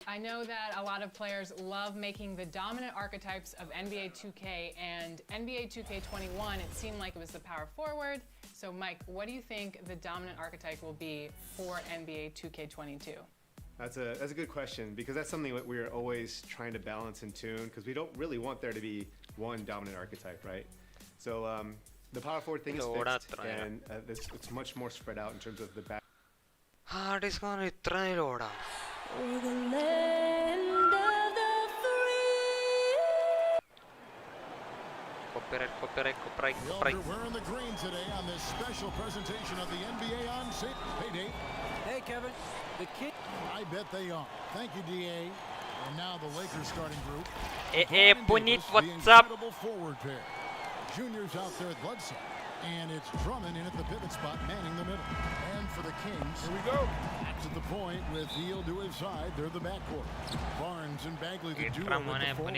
I know that a lot of players love making the dominant archetypes of NBA 2K and NBA 2K21. It seemed like it was the power forward. So Mike, what do you think the dominant archetype will be for NBA 2K22? That's a good question, because that's something that we're always trying to balance and tune, because we don't really want there to be one dominant archetype, right? So the power forward thing is fixed, and it's much more spread out in terms of the back. Hard is gonna try load. Copyright. We're in the green today on this special presentation of the NBA on St. Hey, Dave. Hey, Kevin. The kid. I bet they are. Thank you, DA. And now the Lakers starting group. Hey, Punit, what's up? Forward pair. Junior's out there at Bledsoe. And it's Drummond in at the pivot spot, manning the middle. And for the Kings, here we go. Backs at the point with Hield to his side. They're the backcourt. Barnes and Bagley, the duo at the forward.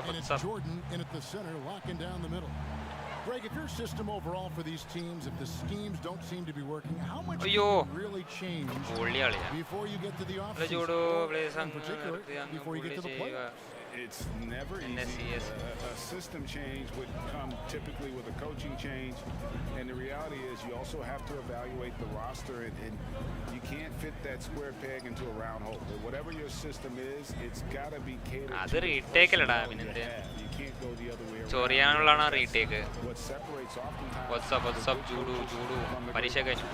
And it's Jordan in at the center, locking down the middle. Greg, if your system overall for these teams, if the schemes don't seem to be working, how much can you really change before you get to the offseason? In particular, before you get to the playoffs? It's never easy. A system change would come typically with a coaching change, and the reality is you also have to evaluate the roster, and you can't fit that square peg into a round hole. But whatever your system is, it's got to be catered to the personnel you have. You can't go the other way around. Retake. What separates oftentimes. What's up, Judu. Parisha കഴിഞ്ഞു.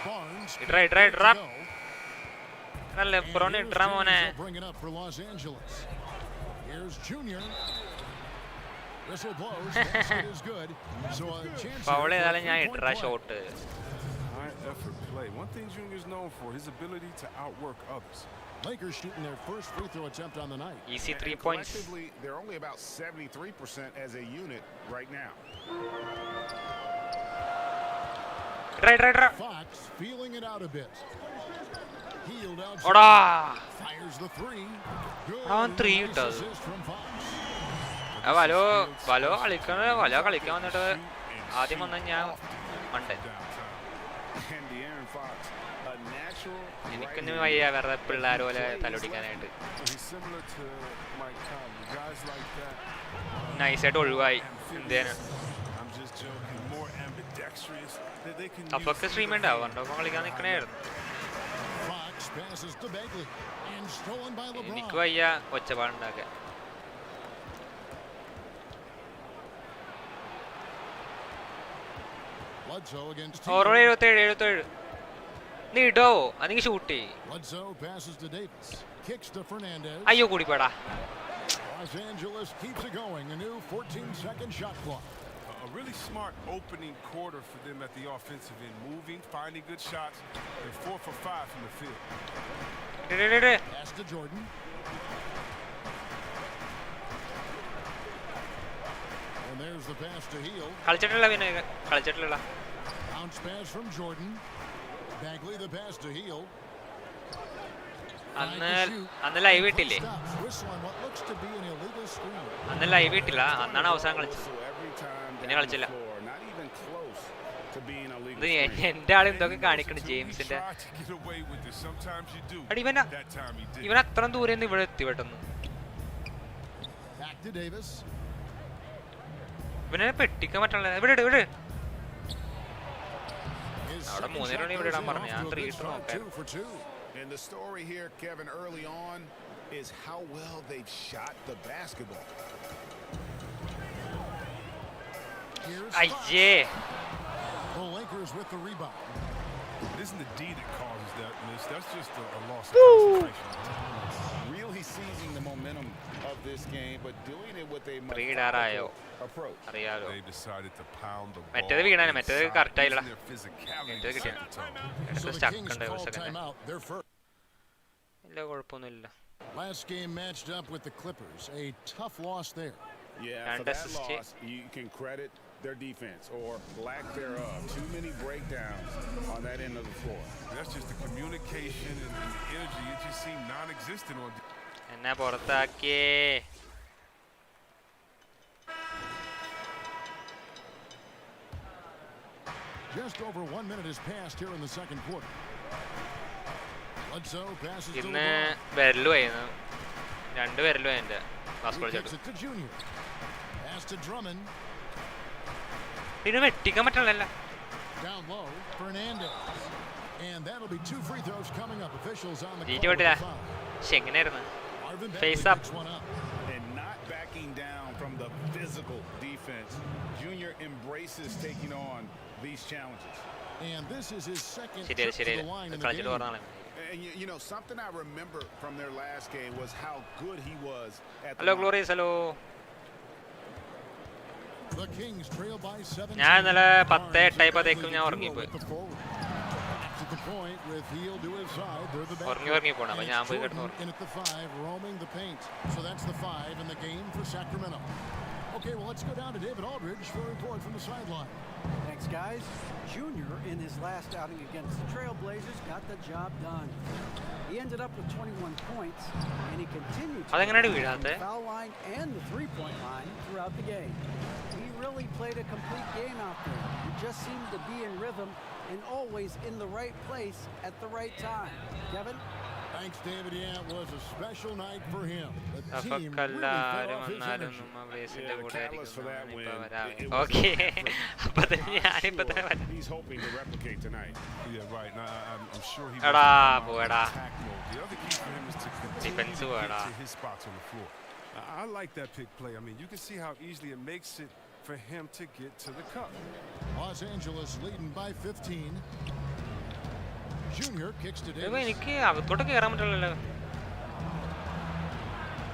Barnes. Right. LeBron ഇട്രാ മോനെ. Bring it up for Los Angeles. Here's Junior. Whistle blows. Basket is good. So a chance. Foul ചെയ്താലും ഞാൻ ഇട്രാ shot. High effort play. One thing Junior's known for, his ability to outwork others. Lakers shooting their first free throw attempt on the night. Easy 3 points. Collectively, they're only about 73% as a unit right now. Right. Fox feeling it out a bit. Healed out. Fires the three. Good. On 3 ഇട്ടത്. വലോ കളിക്കാൻ വന്നിട്ട് ആദ്യം വന്ന ഞാൻ മണ്ടൻ. എനിക്കൊന്നും വയ്യ വെറുതെ പിള്ളേർ പോലെ തലൊടിക്കാനായിട്ട്. നൈസായിട്ട് ഒഴിവായി. എന്തേന് അപ്പൊക്കെ സ്ട്രീം ഉണ്ടാവും. കണ്ടപ്പോൾ കളിക്കാൻ നിൽക്കണായിരുന്നു. എനിക്ക് വയ്യ ഒച്ചപ്പാടുണ്ടാക്കാൻ. ഓരോ 77 നീ ഇടോ അതെങ്കിൽ ഷൂട്ട് ചെയ്യ്. അയ്യോ കൂടിപ്പോടാ. Los Angeles keeps it going. A new 14-second shot clock. A really smart opening quarter for them at the offensive end, moving, finding good shots. They're 4 for 5 from the field. Pass to Jordan. And there's the pass to Hield. കളിച്ചിട്ടില്ല. Bounce pass from Jordan. Bagley the pass to Hield. അന്ന് live ഇട്ടില്ലേ? അന്ന് live ഇട്ടില്ല. അന്നാണ് അവസാനം കളിച്ചത്. പിന്നെ കളിച്ചില്ല. ഇത് എന്റെ ആൾ എന്തൊക്കെ കാണിക്കണം ജെയിംസിന്റെ. ഇവൻ അത്ര ദൂരെ നിന്ന് ഇവിടെ എത്തി പെട്ടെന്ന്. ഇവനെ പെട്ടിക്കാൻ പറ്റണ. ഇവിടെ അവിടെ 3 റൺ ഇവിടെ ഇടാൻ പറഞ്ഞു. ഞാൻ 3 ഇട്ട് നോക്കാം. And the story here, Kevin, early on is how well they've shot the basketball. Aye. The Lakers with the rebound. It isn't the D that causes that miss. That's just a loss of concentration. Really seizing the momentum of this game, but doing it with a approach. They decided to pound the ball. മറ്റേത് വീണാണ്. മറ്റേത് correct ആയില്ല. Mറ്റേത് കിട്ടിയ ഇല്ല കുഴപ്പമൊന്നുമില്ല. Last game matched up with the Clippers. A tough loss there. Yeah, for that loss, you can credit their defense or lack thereof. Too many breakdowns on that end of the floor. That's just the communication and the energy. It just seemed non-existent on. എന്നെ പുറത്താക്കിയേ. Just over 1 minute has passed here in the second quarter. Bledsoe passes to ഇന്ന് LeBron. വിരലുമായിരുന്നു 2 വിരലും എൻ്റെ He basket kicks it to Junior. Pass to Drummond. പിന്നെ വെട്ടിക്കാൻ പറ്റണല്ലോ. Down low, Fernandez. And that'll be 2 free throws coming up. Officials on the GG call. പറ്റില്ല. പക്ഷെ എങ്ങനെയായിരുന്നു Marvin face Bagley up. picks one up. And not backing down from the physical defense. Junior embraces taking on these challenges. And this is his second ശരിയല്ല trip to ശരിയല്ല the line in the കളിച്ചിട്ട് game. പറഞ്ഞാണ്. And you know, something I remember from their last game was how good he was at the hello line. Glory's hello. The Kings trail by 17. ഞാൻ ഇന്നലെ Barnes 10:08 effectively ഞാൻ the ഉറങ്ങിപ്പോയി. duo with the forward. To the point with heel to his side. They're the back. ഉറങ്ങി പോണം. അപ്പോൾ And ഞാൻ it's പോയി Jordan കിടന്നു. in at the 5, roaming the paint. So that's the 5 in the game for Sacramento. Okay, well, let's go down to David Aldridge for a report from the sideline. Thanks, guys. Junior, in his last outing against the Trailblazers, got the job done. He ended up with 21 points, and he continued to അതെങ്ങനെയാണ് on വീഴാത്തെ? the foul line and the three-point line throughout the game. He really played a complete game out there. He just seemed to be in rhythm and always in the right place at the right time. Kevin? Thanks, David. Yeah, it was a special night for him. The team അപ്പോൾ really fed എല്ലാവരും off his വന്നാലും energy. നമ്മ ബ്ലേസിന്റെ Yeah, the കൂടെ catalyst for that ആയിരിക്കും win, വരാം. it was okay an effort. അപ്പൊ തന്നെ I'm ഞാനിപ്പോ തന്നെ sure വരാം. he's hoping to replicate tonight. Yeah, right. Now, I'm sure he എടാ wants to come out പോടാ. in attack mode. The other key for him is to continue Defense to get പോടാ. to his spots on the floor. I like that pick play. I mean, you can see how easily it makes it for him to get to the cup. Los Angeles leading by 15. Junior kicks to ഇപ്പൊ Davis. എനിക്ക് അകത്തോട്ട് കയറാൻ പറ്റില്ലല്ലോ.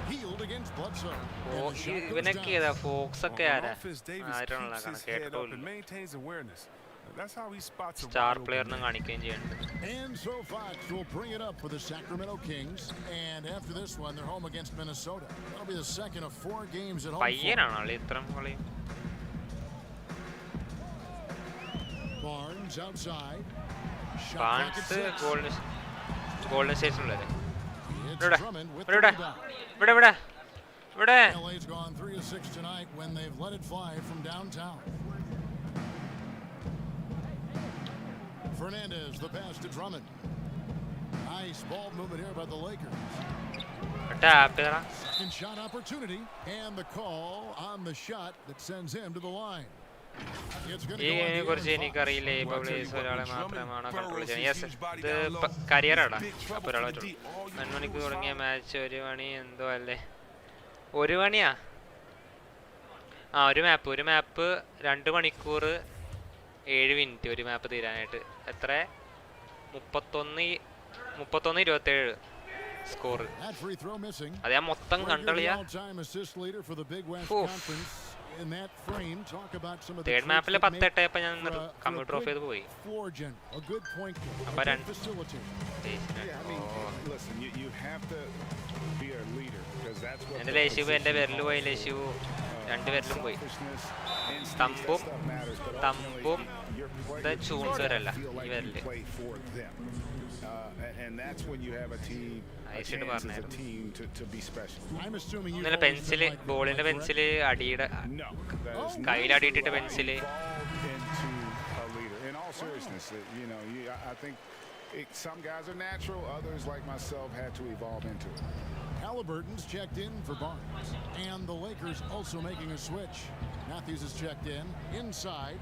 Healed against Bledsoe. ഓ, And the shot goes ഇവനൊക്കെ down. ഏതാ ഫോക്സ് ഒക്കെ On ആരാ offense, Davis ആയിട്ടുള്ള keeps his കണക്ക് head up and കേട്ടോ. maintains awareness. That's how he spots a star wide player open എന്നും man. കാണിക്കുകയും ചെയ്യുന്നുണ്ട്. And so Fox will bring it up for the Sacramento Kings. And after this one, they're home against Minnesota. That'll be the second of 4 games at home. for them. പയ്യനാണോ കളി ഇത്ര കളി? Barnes outside. Shot clock at Barnes 6. Golden സ്റ്റേഷനിലല്ലേ? It's ഇവിടെ Drummond with ഇവിടെ the rebound. ഇവിടെ ഇവിടെ ഇവിടെ LA's gone 3 of 6 tonight when they've let it fly from downtown. Fernandez, the pass to Drummond. Nice ball movement here by the Lakers. Tap ചെയ്തടാ. Second shot opportunity, and the call on the shot that sends him to the line. It's going to ഈ go on the കുറിച്ച് air and എനിക്കറിയില്ല. Well, ഇപ്പൊ I'll tell you place what, ഒരാളെ when Drummond മാത്രമാണ് control burrows ചെയ്യുന്നത്. his yes, huge body ഇത് down low, കരിയറാടാ. big trouble അപ്പോൾ ഒരാളെ for the D. All you 1 do മണിക്ക് is തുടങ്ങിയ foul. മാച്ച് 1 മണി എന്തോ അല്ലേ? 1 മണിയാ? ആ, ഒരു മാപ്പ് 2 മണിക്കൂർ 7 മിനിറ്റ് ഒരു മാപ്പ് തീരാനായിട്ട്. എത്ര? 31-27 score. that free throw missing. അത് ഞാൻ മൊത്തം കണ്ടളിയാ. All-time assist leader for the Big West Oof. Conference. In that frame, talk about some of the third മാപ്പിൽ 10-8 ആയപ്പോൾ ഞാൻ കമ്പ്യൂട്ടർ ഓഫ് ചെയ്ത് പോയി. floor general, a good point guard, a അപ്പോൾ good facilitator. Yeah, I mean, listen, you have to be a leader because that's what എൻ്റെ the ലേശിവ് എൻ്റെ വിരൽ പോയി. ലേശിവ് 2 വിരലും പോയി. selfishness, instincts, that തമ്പും stuff matters, but തമ്പും ultimately, your ഇത് players ചൂണ്ടുവരല്ല feel ഈ like വിരല്. you play for them. And that's when you have a team, a I should have chance as a പറഞ്ഞായിരുന്നു. team to be special. I'm assuming you've ഇന്നലെ always been pencil like ബോളിന്റെ that, correct? Pencil അടിയുടെ No, that is കയ്യിൽ അടിയിട്ടിട്ട് pencil. evolved into a leader. In all seriousness, you know, I think some guys are natural, others like myself had to evolve into it. Halliburton's checked in for Barnes. And the Lakers also making a switch. Matthews is checked in. Inside.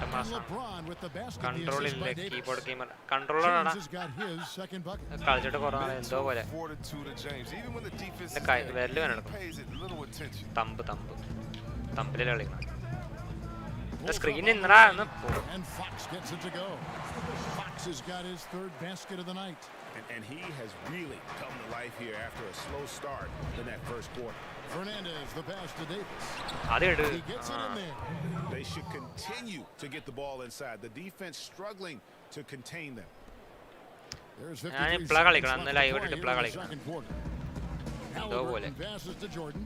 And LeBron with the basket. The control assist ഇല്ല. by Davis. Keyboard gamer കൺട്രോളറാണ്. James has got his second bucket. കളിച്ചിട്ട് കുറവാണ് എന്തോ പോലെ. Fortitude of James. Even when the defense is വിരല് there, he വേണം. pays it little attention. തമ്പില് കളിക്കണം. Screen ഇന്നടാ എന്ന് പോ. And Fox gets it to go. Fox has got his third basket of the night. And he has really come to life here after a slow start in that first quarter. Fernandez, the pass to Davis. അത് ഇട്. He gets it in there. They should continue to get the ball inside. The defense struggling to contain them. There's ഞാൻ 53 ഇപ്പളാ seconds കളിക്കണം. left അന്ന് to live play ഇട്ടിട്ട് here ഇപ്പളാ in the കളിക്കണം. second quarter. എന്തോ പോലെ. Halliburton passes to Jordan.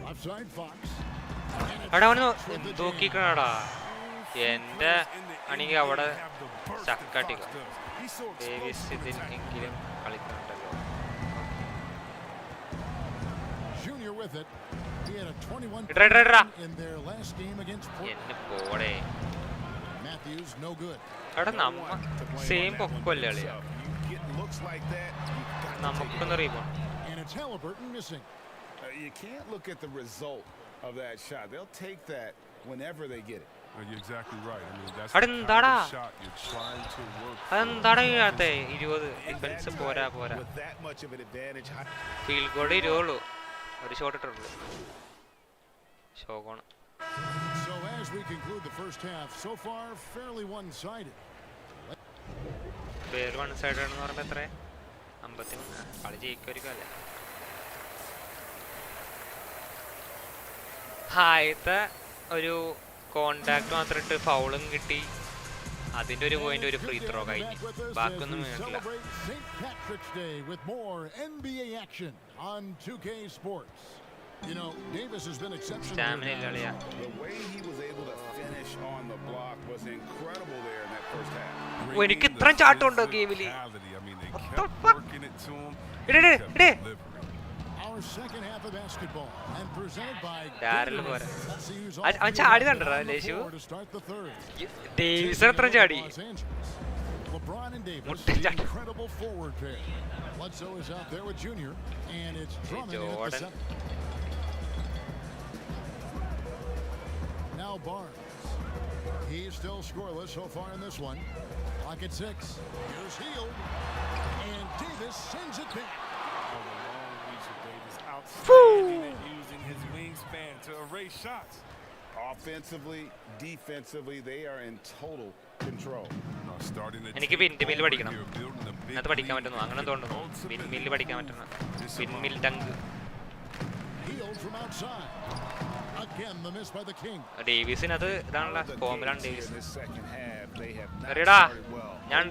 Offside Fox. അവിടെ അവന് നോക്കിക്കണടാ. എന്റെ ആണെങ്കിൽ അവിടെ ചക്കാട്ടിക്ക. ഡേവിസ് ഇതിനെങ്കിലും കളിക്കുന്നുണ്ടല്ലോ. Junior with it. He had a 21 ഇടറാ. in their last game against Portland. എന്നെ പോടേ. Matthews, no good. എടാ നമ്മ സെയിം പൊക്കല്ലേ കളിയാ നമുക്കൊന്ന് rebound. And it's Halliburton missing. You can't look at the result of that shot. They'll take that whenever they get it. You're exactly right. I mean, that's the kind kind of of shot you're trying to work. അതെന്താണ് ചെയ്യാത്തെ? 20 defence പോരാ. With that much of an advantage. Field goal 20 ഉള്ളൂ. ഒരു shot ഇട്ടുള്ളൂ. ഷോക്കാണ്. So as we conclude the first half, so far fairly one-sided. വേറെ one side ആണെന്ന് പറയുമ്പോൾ എത്ര 53 കളി ജയിക്കുമായിരിക്കും അല്ലേ? ആദ്യത്തെ ഒരു കോണ്ടാക്ട് മാത്രം ഇട്ട് ഫൗളും കിട്ടി. അതിന്റെ ഒരു പോയിന്റ് ഒരു ഫ്രീ ത്രോ കഴിഞ്ഞു. ബാക്കിയൊന്നും വീണിട്ടില്ല. St. Patrick's Day with more NBA action on 2K Sports. You know, Davis has been exceptional. Stamina illa. The way he was able to finish on the block was incredible there in that first half. എനിക്ക് ഇത്ര ചാട്ടം ഉണ്ടോ ഗെയിമിൽ? I mean, they kept working it to him. ഇടേ Our second half of basketball and presented by Daryl Bora. അവൻ ചാടി കണ്ടോ ലേശു? Davis എത്ര ചാടി? LeBron and Davis, the incredible forward pair. Bledsoe is out there with Junior, and it's Drummond in at the center. Now Barnes. He's still scoreless so far in this one. Clock at 6. Here's Hield, and Davis sends it back. Outstanding at using his wingspan to erase shots. Offensively, defensively, they are in total control. എനിക്ക് windmill പഠിക്കണം. അത് പഠിക്കാൻ പറ്റുന്നു. അങ്ങനെ തോന്നുന്നു. Windmill പഠിക്കാൻ പറ്റണം. Windmill ഡങ്ക്. ഡേവിസിന് അത് ഇതാണല്ലോ ഫോമിലാണ് ഡേവിസ്. എറിയടാ ഞാൻ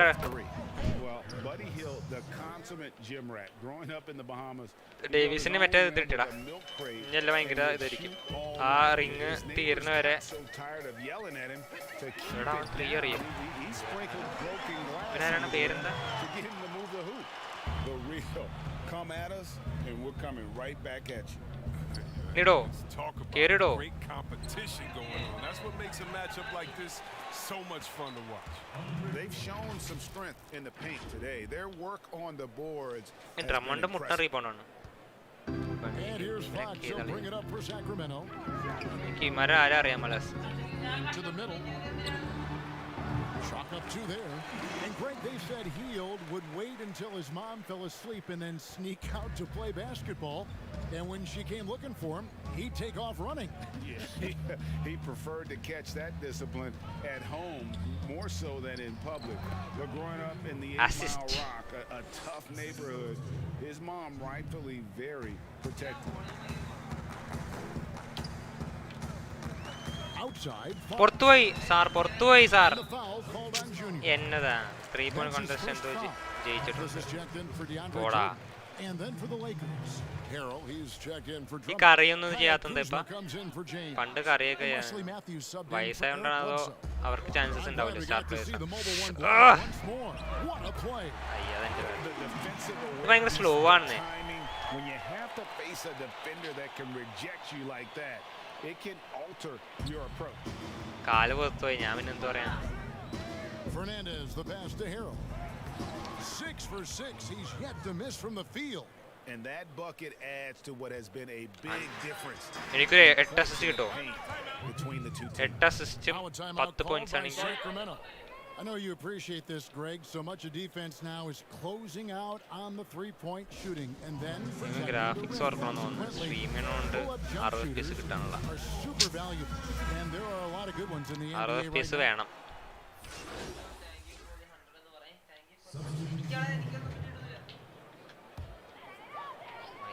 ഡേവിസിന് മറ്റേ ഇതിട്ടിടാ. ഇനിയെല്ലാം ഭയങ്കര ഇതായിരിക്കും. ആ റിങ് തീരുന്ന വരെ ത്രീ അറിയും. പിന്നെ പേരെന്താ? ഇടോ കേറിടോ. That's what makes a matchup like this so much fun to watch. They've shown some strength in the paint today. Their work on the boards. Drummond മുട്ട റീബൗണ്ട് ആണ്. And here's Fox. He'll bring it up for Sacramento. കിമര ആരാ അറിയാം Malaz. To the middle. Chalk up 2 there. And Greg, they said Hield would wait until his mom fell asleep and then sneak out to play basketball. And when she came looking for him, he'd take off running. Yeah, he preferred to catch that discipline at home more so than in public. But growing up in the 8 Mile Rock, a tough neighborhood, his mom rightfully very protective. പുറത്തുപോയി sir എന്നതാ 3 point contest എന്തോ ജയിച്ചിട്ടുണ്ട്. പോടാ ഈ കറിയൊന്നും ചെയ്യാത്തത് ഇപ്പൊ. പണ്ട് കറിയൊക്കെ വയസ്സായോണ്ടാണ് അതോ അവർക്ക് ചാൻസസ് ഉണ്ടാവില്ല സ്റ്റാർ പ്ലേയേഴ്സ്. ഇത് ഭയങ്കര സ്ലോ ആണ്. കാല് പുറത്തുപോയി. ഞാൻ പിന്നെ എന്താ പറയാ. Fernandez, the pass to Harrell. 6 for 6. He's yet to miss from the field. And that bucket adds to what has been a big difference. എനിക്കൊരു 8 അസിസ്റ്റ് കിട്ടോ. 8 അസിസ്റ്റും 10 പോയിന്റ്സ് ആണെങ്കിൽ. I know you appreciate this, Greg. So much of defense now is closing out on the 3-point shooting, and then graphics ഓർക്കണം തോന്നുന്നു. സ്ട്രീമിനോണ്ട് 60 FPS കിട്ടാനുള്ള. Super valuable, and there are a lot of good ones in the NBA 60 FPS വേണം.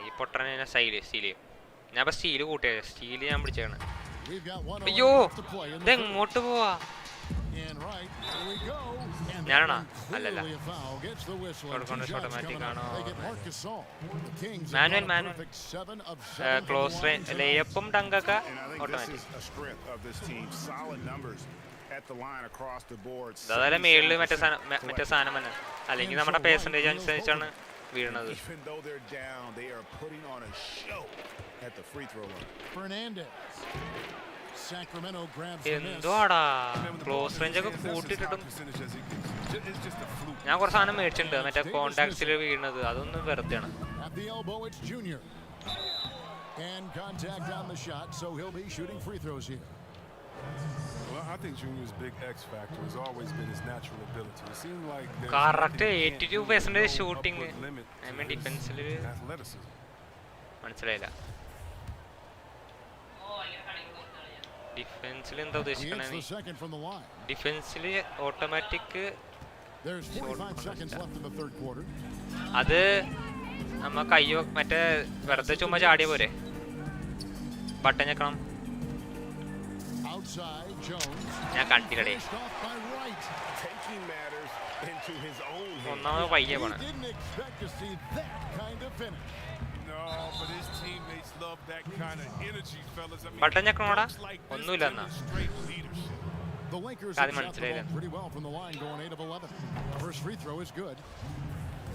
ഈ പൊട്ടനെ steel ഞാൻ ഇപ്പൊ steel കൂട്ടിയ steel ഞാൻ പിടിച്ചാണ്. അയ്യോ ഇതെങ്ങോട്ട് പോവാ? ഞാനാണോ? അല്ലല്ല ഓട്ടോമാറ്റിക് ആണോ? മാനുവൽ ക്ലോസ് റേഞ്ച് ലേയപ്പും ഡങ്കൊക്കെ ഓട്ടോമാറ്റിക്. അതല്ല മേളില് മറ്റേ സാധനം തന്നെ. അല്ലെങ്കിൽ നമ്മുടെ പേഴ്സൻറ്റേജ് അനുസരിച്ചാണ് വീഴുന്നത്. Sacramento grabs the miss. എന്തുവാടാ ക്ലോസ് റേഞ്ച് ഒക്കെ കൂട്ടിട്ടിട്ടും ഞാൻ കുറച്ച് സാധനം മേടിച്ചിട്ടുണ്ട് മറ്റേ കോണ്ടാക്ട്സിൽ വീണത് അതൊന്നും വെറുതെയാണ്. At the elbow, it's Junior. And contact on the shot, so he'll be shooting free throws here. Well, I think Junior's big X factor has always been his natural ability. It seems like correct 82% shooting. I mean defensive athleticism. മനസ്സിലായില്ല. ഡിഫൻസിൽ എന്താ ഉദ്ദേശിക്കണേ? ഡിഫൻസിൽ automatic അത് നമ്മ കയ്യോ മറ്റേ വെറുതെ ചുമ്മാ ചാടിയ പോരെ ബട്ടൺ ഞെക്കണം. ഞാൻ കണ്ടില്ലേ ഒന്നാമത് പയ്യെ പോണ. ബട്ടൺ ഞെക്കണോടാ ഒന്നുമില്ല എന്നാ അത് മനസ്സിലായില്ല.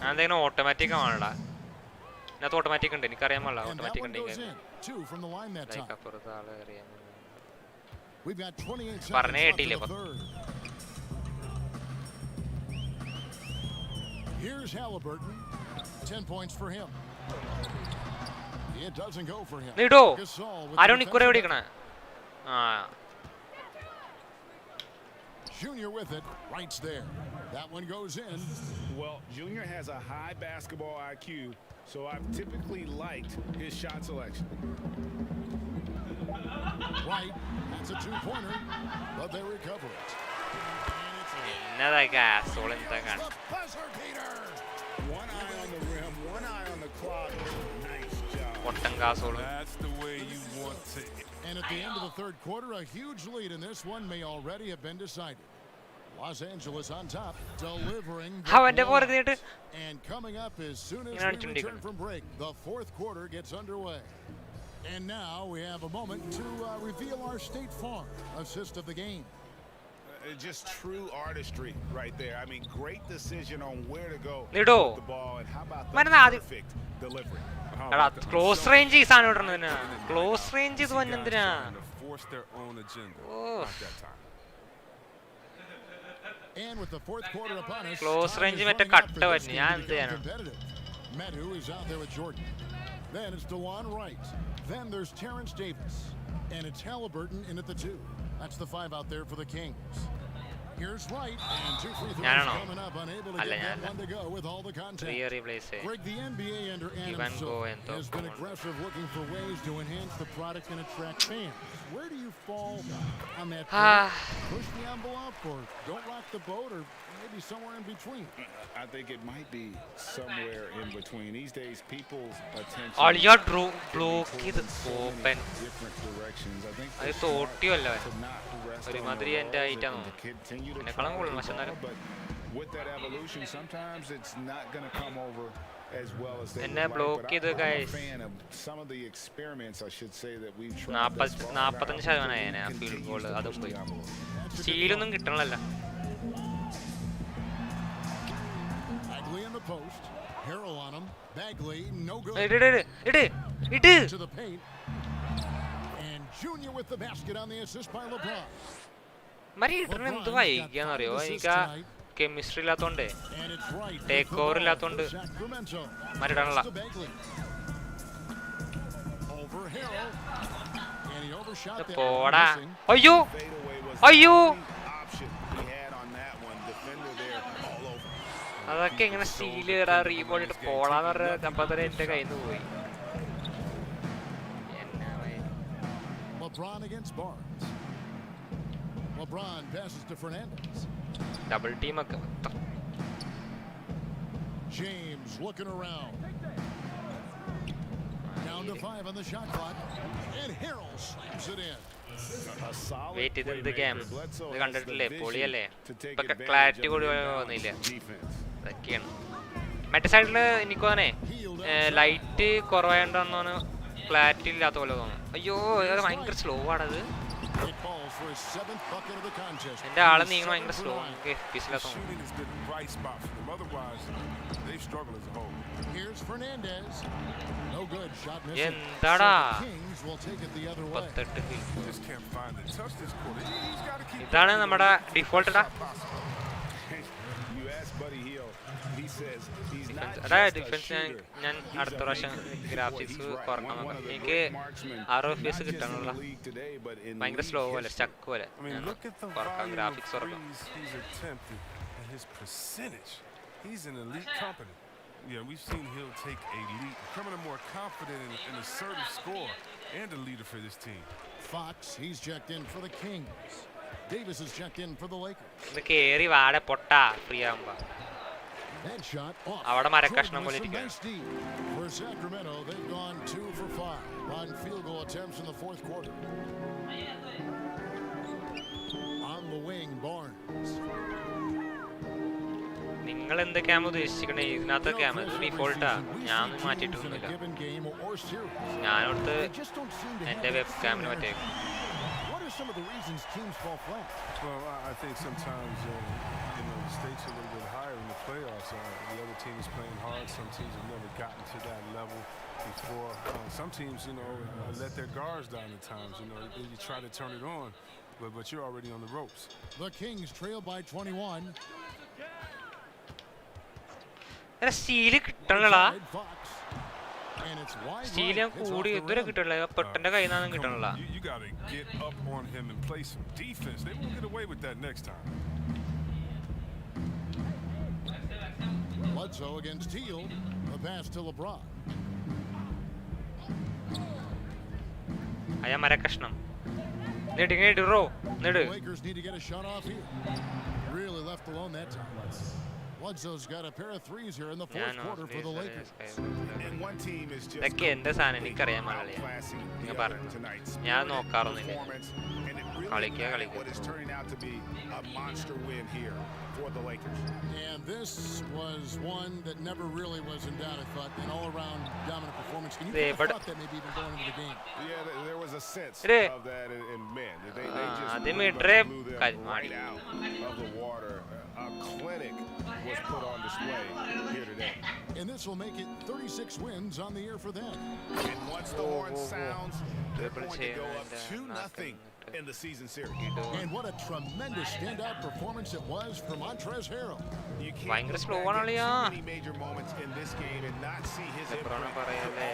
എന്തെങ്കിലും ഓട്ടോമാറ്റിക് ആണോടാ? ഇതിനകത്ത് ഓട്ടോമാറ്റിക് ഉണ്ട് എനിക്കറിയാൻ പാടില്ല. ഓട്ടോമാറ്റിക് ഉണ്ടെങ്കിൽ അപ്പുറത്ത് ആള് അറിയാൻ പറഞ്ഞേ കേട്ടില്ലേ? Here's Halliburton. 10 points for him. It doesn't go for him. നീടോ ആരോ നിക്കുറെ ഓടിക്കണേ. ആ Junior with it, rights there. That one goes in. Well, Junior has a high basketball IQ, so I've typically liked his shot selection. Right, that's a two-pointer, but they recover it. Another gas, all in the gun. One eye on the rim, one eye on the clock. Nice job. That's the way you want to. And at the end of the third quarter, a huge lead in this one may already have been decided. Los Angeles on top, delivering. And coming up as soon as we return from break, the fourth quarter gets underway. And now we have a moment to reveal our State Farm assist of the game. Just true artistry right there. I mean, great decision on where to go with the ball, and how about the perfect delivery. Close range is on. Close range is one. Force their own agenda. Not that time. And with the fourth quarter upon us, close range mette cut vannu. Medu is out there with Jordan. Then it's DeLon Wright. Then there's Terrence Davis. And it's Halliburton in at the 2. That's the 5 out there for the Kings. Here's Wright, and 2 free throws coming up, unable to get that one to go with all the contact. Greg, the NBA under Adam Silver has been aggressive, looking for ways to enhance the product and attract fans. Where do you fall on that? Push the envelope, or don't rock the boat, or maybe somewhere in between? I think it might be somewhere in between. These days, people's attention. All your block is open. Different directions. I think. I thought you were. ഒരു മാതിരി എൻ്റെ ഐറ്റാണോ എന്നെക്കാളും കൂടുതൽ പക്ഷെ with that evolution sometimes it's not going to come over as well as they എന്നെ block ചെയ്ത് guys some of the experiments I should say that we've tried 45% ആ field goal അതും പോയി സ്റ്റീലൊന്നും കിട്ടണല്ലോ Junior with the basket on the assist by LeBron. Mari എന്ത് വൈകിയാന്നറിയോ എനിക്ക് chemistry ഇല്ലാത്തോണ്ടേ take over ഇല്ലാത്തോണ്ട് മരിടാനുള്ള പോടാ അയ്യോ അയ്യോ അതൊക്കെ ഇങ്ങനെ സ്റ്റീൽ കയറാ റീബോളിട്ട് പോടാന്ന് പറഞ്ഞ അപ്പൊ തന്നെ എന്റെ കയ്യിൽ നിന്ന് പോയി LeBron against Barnes. LeBron passes to Fernandez. Double team akka. James looking around. Down to 5 on the shot clock. And Harrell slams it in. Wait in the game. We കണ്ടിട്ടില്ലേ പൊളിയല്ലേ ഇപ്പൊ ക്ലാരിറ്റി കൂടി വന്നില്ല അതൊക്കെയാണ് മറ്റേ സൈഡിൽ എനിക്ക് തോന്നേ ലൈറ്റ് കുറവായോണ്ടാണെന്ന് ക്ലാരിറ്റി ഇല്ലാത്ത പോലെ തോന്നുന്നു അയ്യോ അത് ഭയങ്കര സ്ലോ ആണത് It falls for his 7th bucket of the contest. എന്റെ ആള് നീങ്ങുന്ന ഭയങ്കര slow. Shooting has been a bright spot for them. Otherwise, they struggle as a whole. Here's Fernandez. No good. Shot missing. എന്താടാ? The Kings will take it the other way. Just can't find the touch this quarter. He's got to keep. ഇതാണ് നമ്മുടെ default ഇടാ. You ask Buddy Hield, he says he's not അതാ just a defence shooter. ഞാൻ അടുത്ത പ്രാവശ്യം graphics കുറക്കണം നോക്കാം. എനിക്ക് FPS കിട്ടണല്ലോ. ഭയങ്കര സ്ലോ പോലെ സ്റ്റക്ക് പോലെ. കുറക്കാം graphics കുറക്കാം. He's attempted and his percentage. He's an elite company. Yeah, we've seen he'll take a lead, becoming a more confident and assertive scorer and a leader for this team. Fox, he's checked in for the Kings. Davis is checked in for the Lakers. ഇത് കേറി വാടെ പൊട്ടാ free ആവുമ്പോ. That shot off. അവിടെ മരക്കഷ്ണം പോലെ ഇരിക്കുകയാണ്. Nice D. For Sacramento, they've gone 2 for 5 on field goal attempts in the 4th quarter. On the wing, Barnes. നിങ്ങൾ എന്തൊക്കെയാണോ ഉദ്ദേശിക്കണേ? ഇതിനകത്ത് camera ഡിഫോൾട്ടാ. ഞാനൊന്നും മാറ്റിയിട്ടൊന്നുമില്ല. ഞാനോടത്ത് എന്റെ web ക്യാമിന് പറ്റിയേക്കും. Some of the reasons teams fall flat. Well, I think sometimes the stakes are a little bit higher in the playoffs. The other team is playing hard. Some teams have never gotten to that level before. Some teams, let their guards down at times. You try to turn it on, but you're already on the ropes. The Kings trail by 21. എടാ steel കിട്ടണടാ. Steel ഞാൻ കൂടി ഇതുവരെ കിട്ടണില്ല. പെട്ടെന്റെ കയ്യിൽ നിന്നും കിട്ടണില്ല. You got to get up on him and play some defense. They won't get away with that next time. Bledsoe against Teal. A pass to LeBron. അയാ മരക്കഷ്ണം. നെടുറോ നെട്. Lakers need to get a shot off here. Really left alone that time. Bledsoe's got a pair of threes here in the 4th quarter for the Lakers. And one team is just ഇതൊക്കെ എന്റെ സാധനം എനിക്കറിയാൻ പാടില്ല. നിങ്ങൾ പറഞ്ഞു. ഞാൻ നോക്കാറൊന്നുമില്ല. കളിക്കുക. What is turning out to be a monster win here for the Lakers. And this was one that never really was in doubt. I thought an all-around dominant performance. Can you thought that maybe even going into the game? Yeah, there was a sense of that, and man, they just blew them right out of the water. A clinic was put on display here today. And this will make it 36 wins on the year for them. And once the horn sounds, they're going to go up 2-0 in the season series. And what a tremendous standout performance it was from Montrezl Harrell. You can't go back to too many major moments in this game and not see his imprint all over.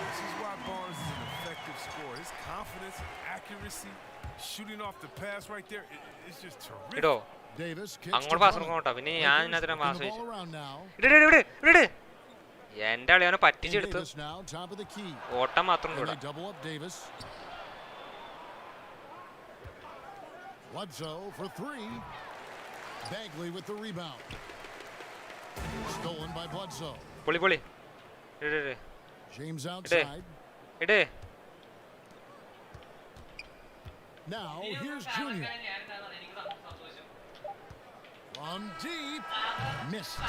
This is why Barnes is an effective scorer. His confidence, accuracy, shooting off the pass right there, it's just terrific. അങ്ങോട്ട് pass കൊടുക്കോട്ടോ. പിന്നെ ഞാൻ ഇതിനകത്ത് pass വെച്ചു. എന്റെ അളിയാനെ പറ്റിച്ചെടുത്ത് ഓട്ടം മാത്രം കൂടെ. Bledsoe for 3. Bagley with the rebound. Stolen by Bledsoe. പൊളി. James outside. Now here's Junior. On deep, missed.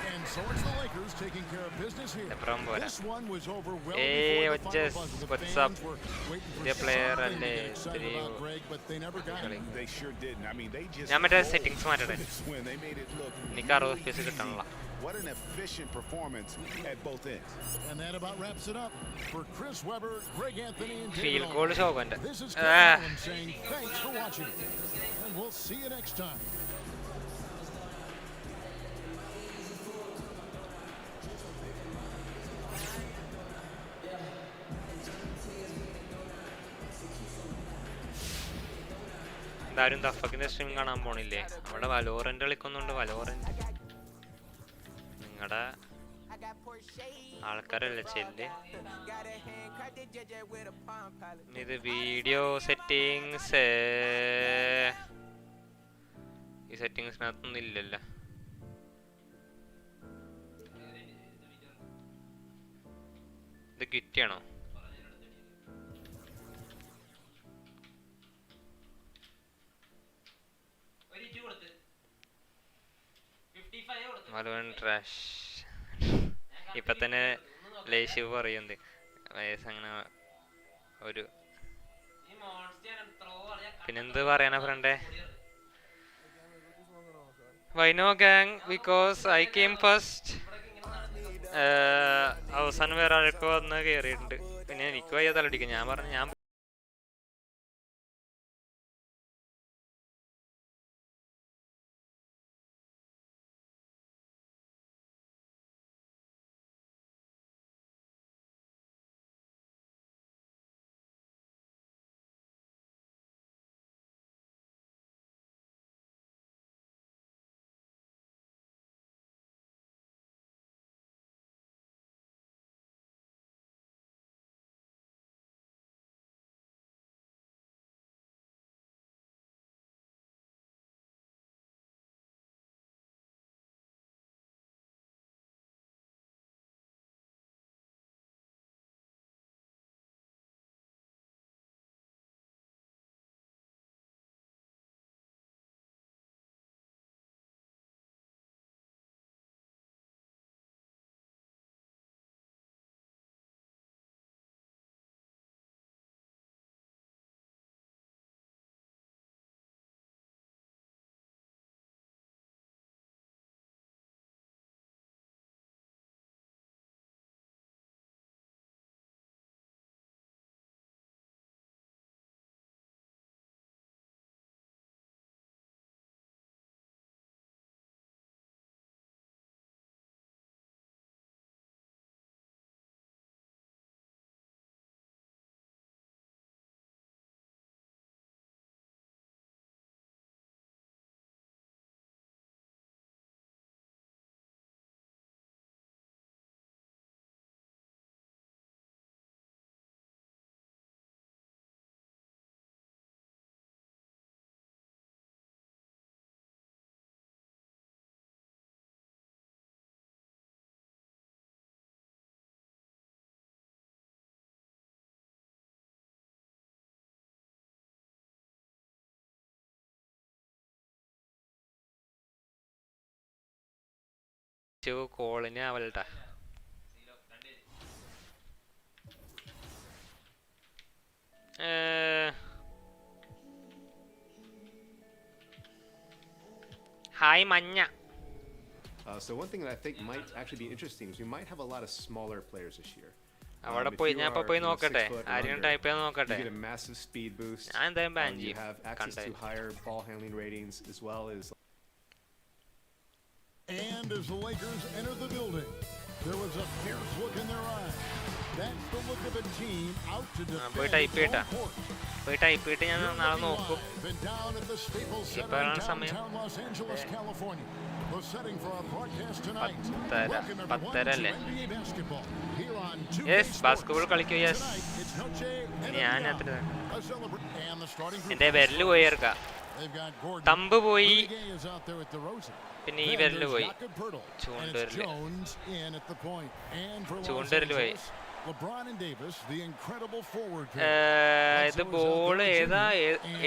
And so it's the Lakers taking care of business here. This one was over well before the final buzzer. The fans were waiting for something to get excited about, Greg, but they never got it. They sure didn't. I mean, they just ഞാൻ മറ്റേ settings മാറ്റട്ടെ. they made it look. എനിക്ക് 60 FPS കിട്ടണില്ല. What an efficient performance at both ends. And that about wraps it up for Chris Webber, Greg Anthony, and Field goal ശോകന്റെ. This is Kevin saying thanks for watching, and we'll see you next time. എന്തായാലും ദഫക്കിന്റെ stream കാണാൻ പോണില്ലേ? അവിടെ വലോറന്റ് കളിക്കുന്നുണ്ട്. വലോറന്റ് നിങ്ങളുടെ ആൾക്കാരല്ലേ ചെല്ല്. ഇത് video settings. ഈ സെറ്റിങ്സിനകത്തൊന്നും ഇല്ലല്ലോ. ഇത് കിറ്റിയാണോ? ട്രാഷ്. ഇപ്പൊ തന്നെ ലേശിവ് പറയുന്നുണ്ട് വയസ്സങ്ങനെ ഒരു പിന്നെന്ത് പറയാനാ ഫ്രണ്ടേ? Why no gang? Because I came first. അവസാനം വേറെ ആരൊക്കെ വന്ന് കയറിയിട്ടുണ്ട്. പിന്നെ എനിക്ക് വയ്യ തലടിക്കും. ഞാൻ പറഞ്ഞു ഞാൻ കോളിന് ആവലട്ടാ. ഹായ് മഞ്ഞ. So one thing that I think might actually be interesting is we might have a lot of smaller players this year. അവിടെ പോയി ഞാൻ ഇപ്പോൾ പോയി നോക്കട്ടെ, ആരെയും ടൈപ്പ് ചെയ്ത് നോക്കട്ടെ. You get a massive speed boost. ഞാൻ എന്തായാലും ബാൻ ചെയ്യും. You have access to higher ball handling ratings as well as. And as the Lakers enter the building, there was a fierce look in their eyes. That's the look of a team out to defend the court. പോയി type ചെയ്തിട്ട് ഞാൻ നാളെ നോക്കും. Been down at the Staples Center in downtown Los Angeles, California. The setting for our broadcast tonight. Welcome everyone to NBA basketball here on 2K Yes, Sports. basketball കളിക്കും. Yes. It's Noche and ഞാൻ and the starting group. എൻ്റെ വിരല് പോയി ഇറക്കാം. Thumb പോയി, പിന്നെ ഈ വിരല് പോയി, ചൂണ്ടുവിരല് പോയി. ഇത് ബോൾ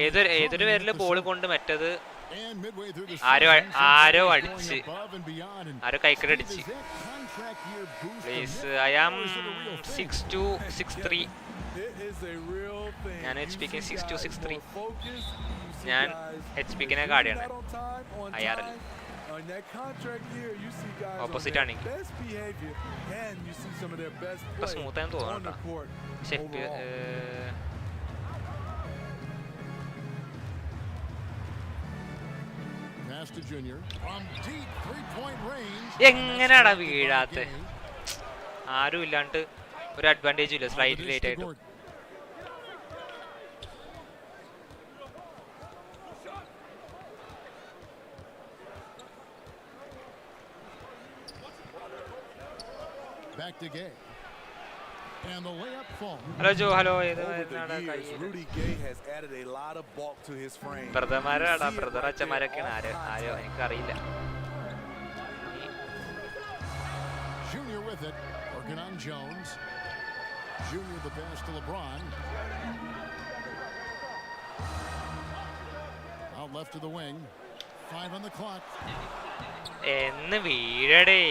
ഏതൊരു വിരല് ബോൾ കൊണ്ട് മറ്റത് ആരോ അടിച്ച്, ആരോ കൈക്കടടിച്ച്. Please, I am 6'2", 6'3". ഞാൻ HP-ക്ക് 6'2", 6'3". ഞാൻ HP-ക്കിനെ കാടിയാണ്. IRL ഓപ്പോസിറ്റ് ആണ്. ഇപ്പൊ സ്മൂത്ത് ആയെന്ന് തോന്നുന്നു കേട്ടോ. എങ്ങനെയാടാ വീഴാത്ത? ആരും ഇല്ലാണ്ട് ഒരു അഡ്വാൻറ്റേജും ഇല്ല. സ്ലൈറ്റ് ലേറ്റ് ആയിട്ട് Back to Geng. And the layup falls. Hello Joe, hello. Rudy Gay has added a lot of bulk to his frame. ബ്രദർമാരാടാ, ബ്രദർ അച്ഛന്മാരൊക്കെയാണ്. ആരോ എനിക്കറിയില്ല. Junior with it, working on Jones. Junior the pass to LeBron. Out left to the wing. 5 on the clock. എന്ന് വീഴടേ.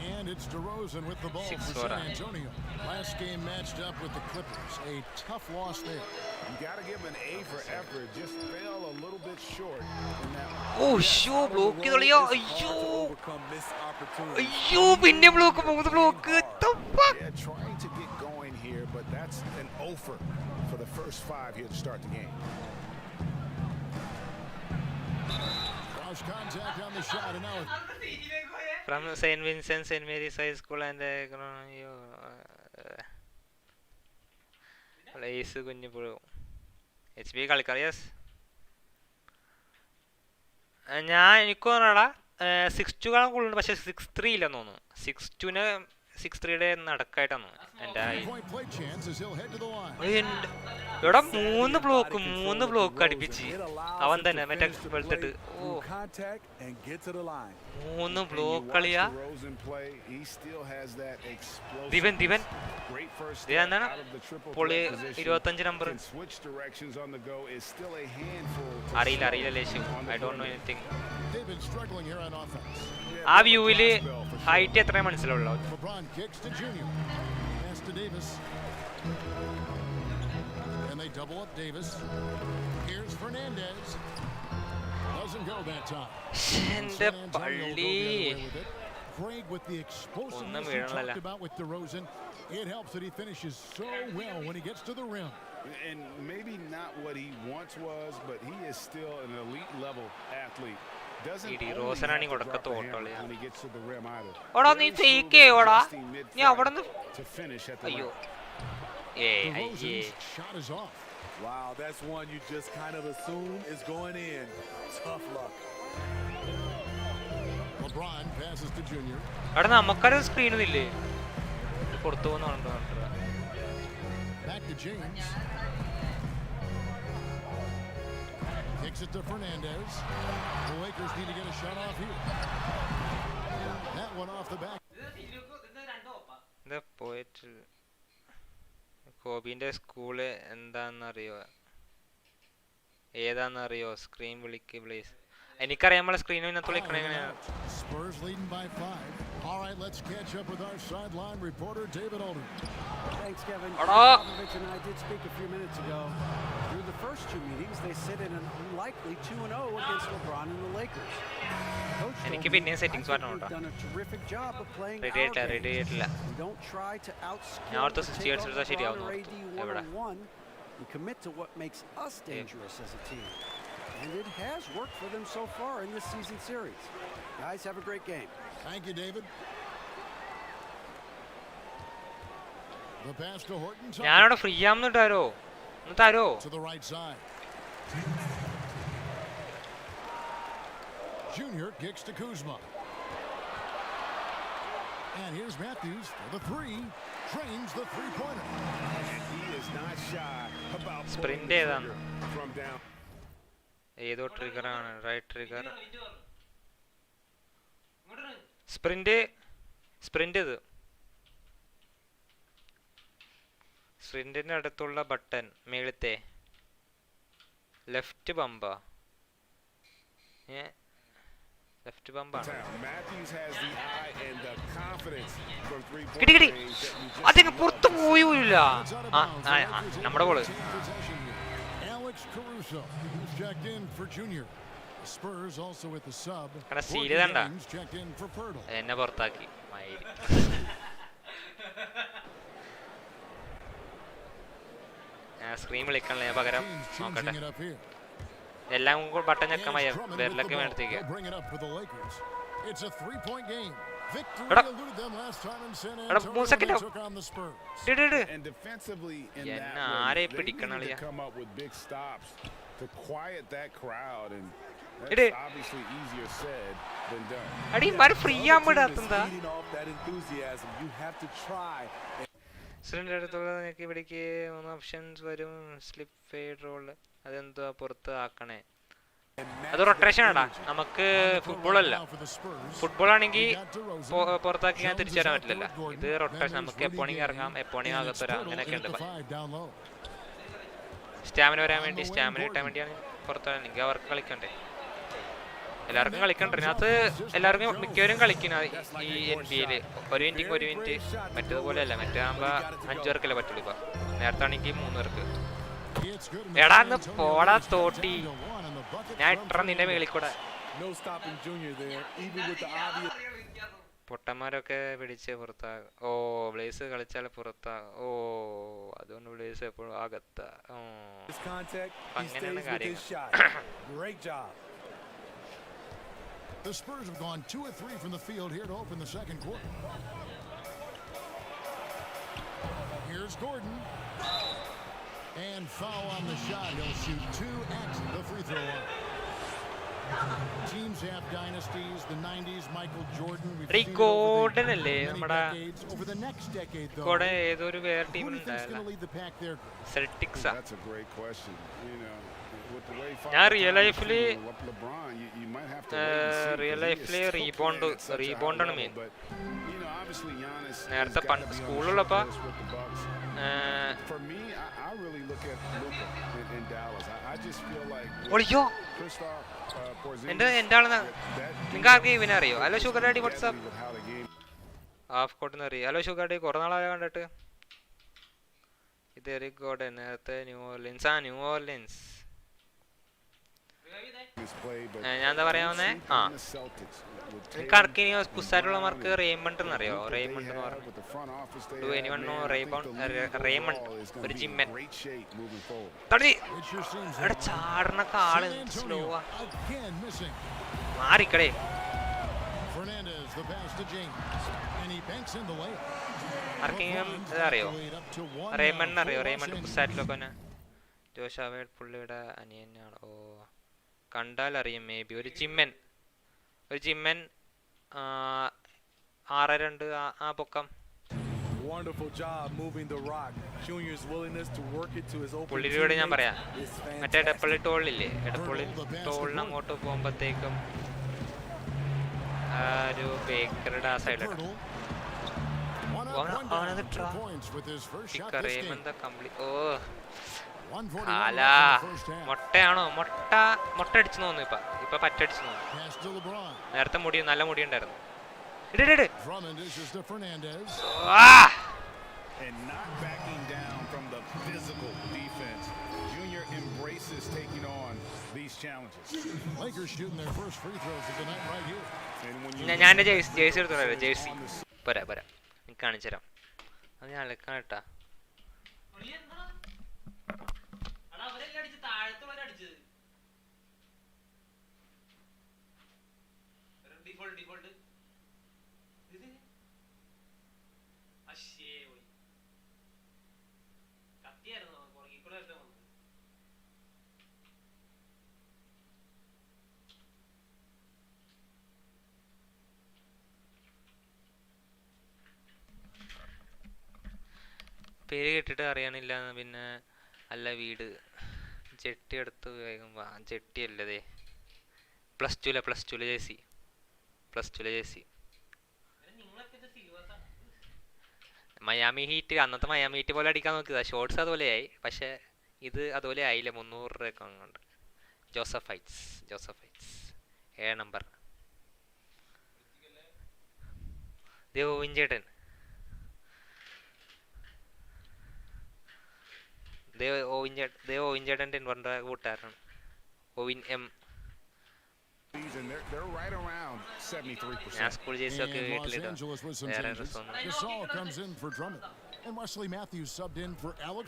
And it's DeRozan with the ball for San Antonio. Last game matched up with the Clippers. A tough loss there. You got to give an A for effort. Just fell a little bit short in that. Oh, show block ചെയ്തോളിയോ അയ്യോ അയ്യോ പിന്നെ block മൂന്ന് block the fuck. Yeah, trying to get going here, but that's an offer for the first 5 here to start the game. Cross contact on the shot and now From St. Vincent, St. Mary's High School and place കുഞ്ഞു പുഴു H B കളിക്കാർ yes ഞാൻ എനിക്ക് തോന്നടാ 6-2 കാണാൻ കൂടുതലുണ്ട് പക്ഷെ 6-3 ഇല്ലെന്ന് തോന്നുന്നു 6-2ന് 6-3യുടെ നടക്കായിട്ടാണ് എൻ്റെ എടാ 3 ബ്ലോക്ക് അടുപ്പിച്ച് അവൻ തന്നെ മറ്റേ വെളുത്തിട്ട് ഓ 3 ബ്ലോക്ക് കളിയാ ദിവൻ എന്താണ് പൊളി 25 നമ്പർ അറിയില്ല ലേശു ഐ ഡോണ്ട് നോ എനിത്തിങ് ആ വ്യൂവില് ഹൈറ്റ് എത്ര മനസ്സിലുള്ളൂ and they double up Davis. Here's Fernandez. Doesn't go that time. Shende palli. Greg with the explosiveness he talked about with DeRozan. It helps that he finishes so well when he gets to the rim. And maybe not what he once was, but he is still an elite level athlete. Doesn't when he gets to the rim either. Oda nee fake oda. Nee avadnu to finish at the ayyo. DeRozan's shot is off. Wow, that's one you just kind of assume is going in. Tough luck. LeBron passes to Junior. Ada namakkaru screen ille. Porthu vannondu. Back to James. Kicks it to Fernandez. The Lakers need to get a shot off here. That one off the back. The poet. കോബിന്റെ school ഏതാന്നറിയോ screen വിളിക്ക് please എനിക്കറിയാം നമ്മളെ സ്ക്രീനിൽ ഇതിനകത്ത് വിളിക്കണ എങ്ങനെയാണ് Spurs leading by 5. All right, let's catch up with our sideline reporter David Alden. Thanks, Kevin. Popovich and I did speak a few minutes ago. Through the first 2 meetings, they sit in an unlikely 2-0 against LeBron and the Lakers. എനിക്ക് പിന്നെ settings പറഞ്ഞു കേട്ടോ ready ആയിട്ടില്ല ഞാൻ ഓർത്ത് 60 hertz എടുത്താൽ ശരിയാവുന്നു എവിടെ We commit to what makes us dangerous as a team. And it has worked for them so far in this season series. Guys, have a great game. Thank you, David. The pass to Horton. ഞാനവിടെ free ആവുന്നു തരോ To the right side. Junior kicks to Kuzma. And here's Matthews for the 3. Trains the three-pointer. And he is not shy about sprint from down. ഏതോ trigger ആണ് right trigger sprint ഇത് സ്പ്രിന്റിന്റെ അടുത്തുള്ള button മേളത്തെ left ബമ്പാ left ബമ്പാണ് കിട്ടി അതിന് പുറത്ത് പോയില്ല നമ്മുടെ ball Caruso, who's checked in for Junior. Spurs also with the sub. James checked in for Pirtle. എന്നെ പുറത്താക്കി ഞാൻ സ്ക്രീൻ വിളിക്കണല്ലേ ഞാൻ പകരം നോക്കട്ടെ എല്ലാം ബട്ടൺ ഞെക്കാൻ വയ്യ പേരിലൊക്കെ വേണ്ടത്തേക്ക് It's a 3-point game. Victory eluded them last time in San Antonio. Took on the Spurs. And defensively in that way, they need to come up with big stops to quiet that crowd, and that's obviously easier said than done. Adi mar free ആമിടാത്തഎന്താ that enthusiasm. You have to try. Cylinder എടുത്തുള്ള എനിക്ക് ഇവിടേക്ക് 3 options വരും slip fade role അതെന്തോ പുറത്ത് ആക്കണേ അത് rotation ആടാ നമുക്ക് ഫുട്ബോൾ അല്ല ഫുട്ബോൾ ആണെങ്കിൽ പുറത്താക്കി ഞാൻ തിരിച്ചു വരാൻ പറ്റില്ലല്ലോ ഇത് റൊട്ടേഷൻ നമുക്ക് എപ്പോണെങ്കിൽ ഇറങ്ങാം എപ്പോണെങ്കിൽ അകത്ത് വരാം അങ്ങനെയൊക്കെ ഉണ്ട് സ്റ്റാമിന വരാൻ വേണ്ടി സ്റ്റാമിന കിട്ടാൻ വേണ്ടിയാണ് പുറത്ത് എനിക്ക് അവർക്ക് കളിക്കണ്ടേ എല്ലാവർക്കും കളിക്കണ്ട. ഇതിനകത്ത് എല്ലാവർക്കും മിക്കവരും കളിക്കുന്ന ഈ NBA-ല് 1 മിനിറ്റ് മറ്റേതുപോലെയല്ല. മറ്റേ ആകുമ്പോൾ 5 പേർക്കല്ലേ പറ്റുള്ളൂ. ഇപ്പം നേരത്തെ ആണെങ്കിൽ 3 പേർക്ക്. എടാ ഒന്ന് പോടാ തോട്ടി, ഞാൻ ഇട്ട നിന്റെ മേളിൽ കൂടെ. പൊട്ടന്മാരൊക്കെ പിടിച്ച് പുറത്താകും. ഓ ബ്ലേസ് കളിച്ചാൽ പുറത്താകും. ഓ അതുകൊണ്ട് ബ്ലേസ് എപ്പോഴും അകത്ത. അങ്ങനെയാണ് കാര്യങ്ങൾ. The Spurs have gone 2 of 3 from the field here to open the second quarter. Here's Gordon. And foul on the shot. He'll shoot 2 at the free throw line. Teams have dynasties. The 90s, Michael Jordan. Gordon അല്ലേ നമ്മുടെ over the next decade though. കൂടെ ഏതൊരു വേറെ team ഉണ്ടായിരുന്നു. Celtics. That's a great question. You know, with the way ഞാൻ real ലൈഫില് റീബൗണ്ടാണ് main. നേരത്തെ സ്കൂളിലുള്ളപ്പോ ഒളിയോ എന്റെ ആളെന്നാ. നിങ്ങൾക്ക് ആർക്കും ഇവനെ അറിയോ? Hello sugar daddy, WhatsApp half കോട്ടെന്ന് അറിയോ? ഹലോ ഷുഗർ ഡാഡി, കുറെ നാളായ കണ്ടിട്ട്. ഇത് എറിക്കോട്ടെ. നേരത്തെ ന്യൂ ഓർലിൻസ്. ന്യൂ ഓർലിൻസ്. ഞാൻ എന്താ പറയാവുന്നേ? നിങ്ങൾക്ക് ആർക്ക് ഇനി കുസായിട്ടുള്ള മാർക്ക് റേമണ്ട് എന്നറിയോ? റേമണ്ട് എന്ന് പറഞ്ഞു. റേമണ്ട് ഒരു ജിമ്മൻ. ചാടണ കാള് സ്ലോവാ. മാറിക്കടേ. ആർക്കെങ്കിലും ഇതറിയോ? റേമണ്ട് അറിയോ? റേമണ്ട് കുസാറ്റിലൊക്കെ ജോഷാവേഡ് പുള്ളിയുടെ അനിയനാണ്. ഓ കണ്ടാൽ അറിയാം. മേ ബി ഒരു ജിമ്മൻ 6'2" ആ പൊക്കം. പുള്ളിയുടെ ഞാൻ പറയാം. മറ്റേ എടപ്പള്ളി ടോളില്ലേ? എടപ്പള്ളി ടോളിന് അങ്ങോട്ട് പോകുമ്പോഴത്തേക്കും ഒരു ബേക്കറിയുടെ ആ സൈഡിലാണ്. ഓ അല്ല മുട്ടയാണോ? മുട്ട അടിച്ചു തോന്നുന്നു. ഇപ്പൊ പറ്റടിച്ചു തോന്നുന്നു. നേരത്തെ നല്ല മുടി ഉണ്ടായിരുന്നു. ഞാൻ എന്റെ ജേഴ്സി എടുത്തോളാം. ജേഴ്സി പോരാ എനിക്ക് കാണിച്ചു തരാം. അത് ഞാൻ അലക്കാൻ കേട്ടാ. പേര് കേട്ടിട്ട് അറിയാനില്ല. പിന്നെ അല്ല വീട് ജെട്ടി എടുത്ത് വേഗം വാ. ജെട്ടി അല്ലതേ പ്ലസ് ടുലെ ജേഴ്സി. മയാമി ഹീറ്റ് അന്നത്തെ മയാമി ഹീറ്റ് പോലെ അടിക്കാൻ നോക്കിയതാ. ഷോർട്സ് അതുപോലെയായി, പക്ഷെ ഇത് അതുപോലെ ആയില്ല. 300 രൂപയൊക്കെ അങ്ങോട്ട്. ജോസഫൈറ്റ്സ് 7 നമ്പർ. ഓവിൻചേട്ടൻ ഓവിൻചേട്ടൻ്റെ ഇൻവെർട്ടർ കൂട്ടുകാരനാണ്. ഓവിൻ എം. ഞാൻ സ്കൂൾ ജേഴ്സി ഒക്കെ വീട്ടിലിടാം. വേറെ രസമൊന്നും.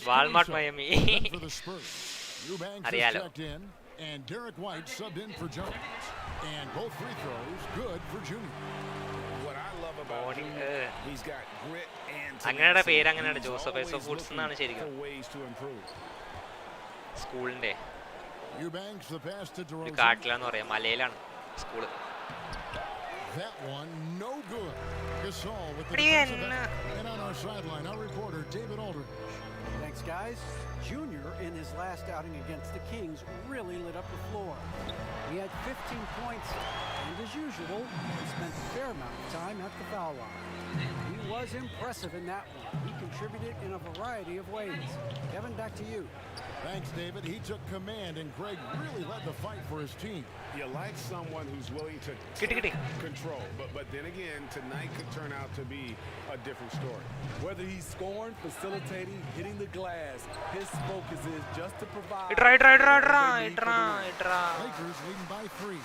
വാൾമാർട്ട് മയാമി അറിയാലോ. അങ്ങനെയുടെ പേര് അങ്ങനെയാണ്. ജോസഫ് ഫുഡ്സ് എന്നാണ് ശരിക്കും സ്കൂളിന്റെ. കാട്ടിലാന്ന് പറയാം, മലയിലാണ് school. Thanks, guys. Junior, in his last outing against the Kings, really lit up the floor. He had 15 points, and as usual, he spent a fair amount of time at the foul line. He was impressive in that one. He can contributed in a variety of ways. Kevin, back to you. Thanks, David. He took command, and Greg really led the fight for his team. You like someone who's willing to control, but then again, tonight could turn out to be a different story. Whether he's scoring, facilitating, hitting the glass, his focus is just to provide. Lakers leading by 3.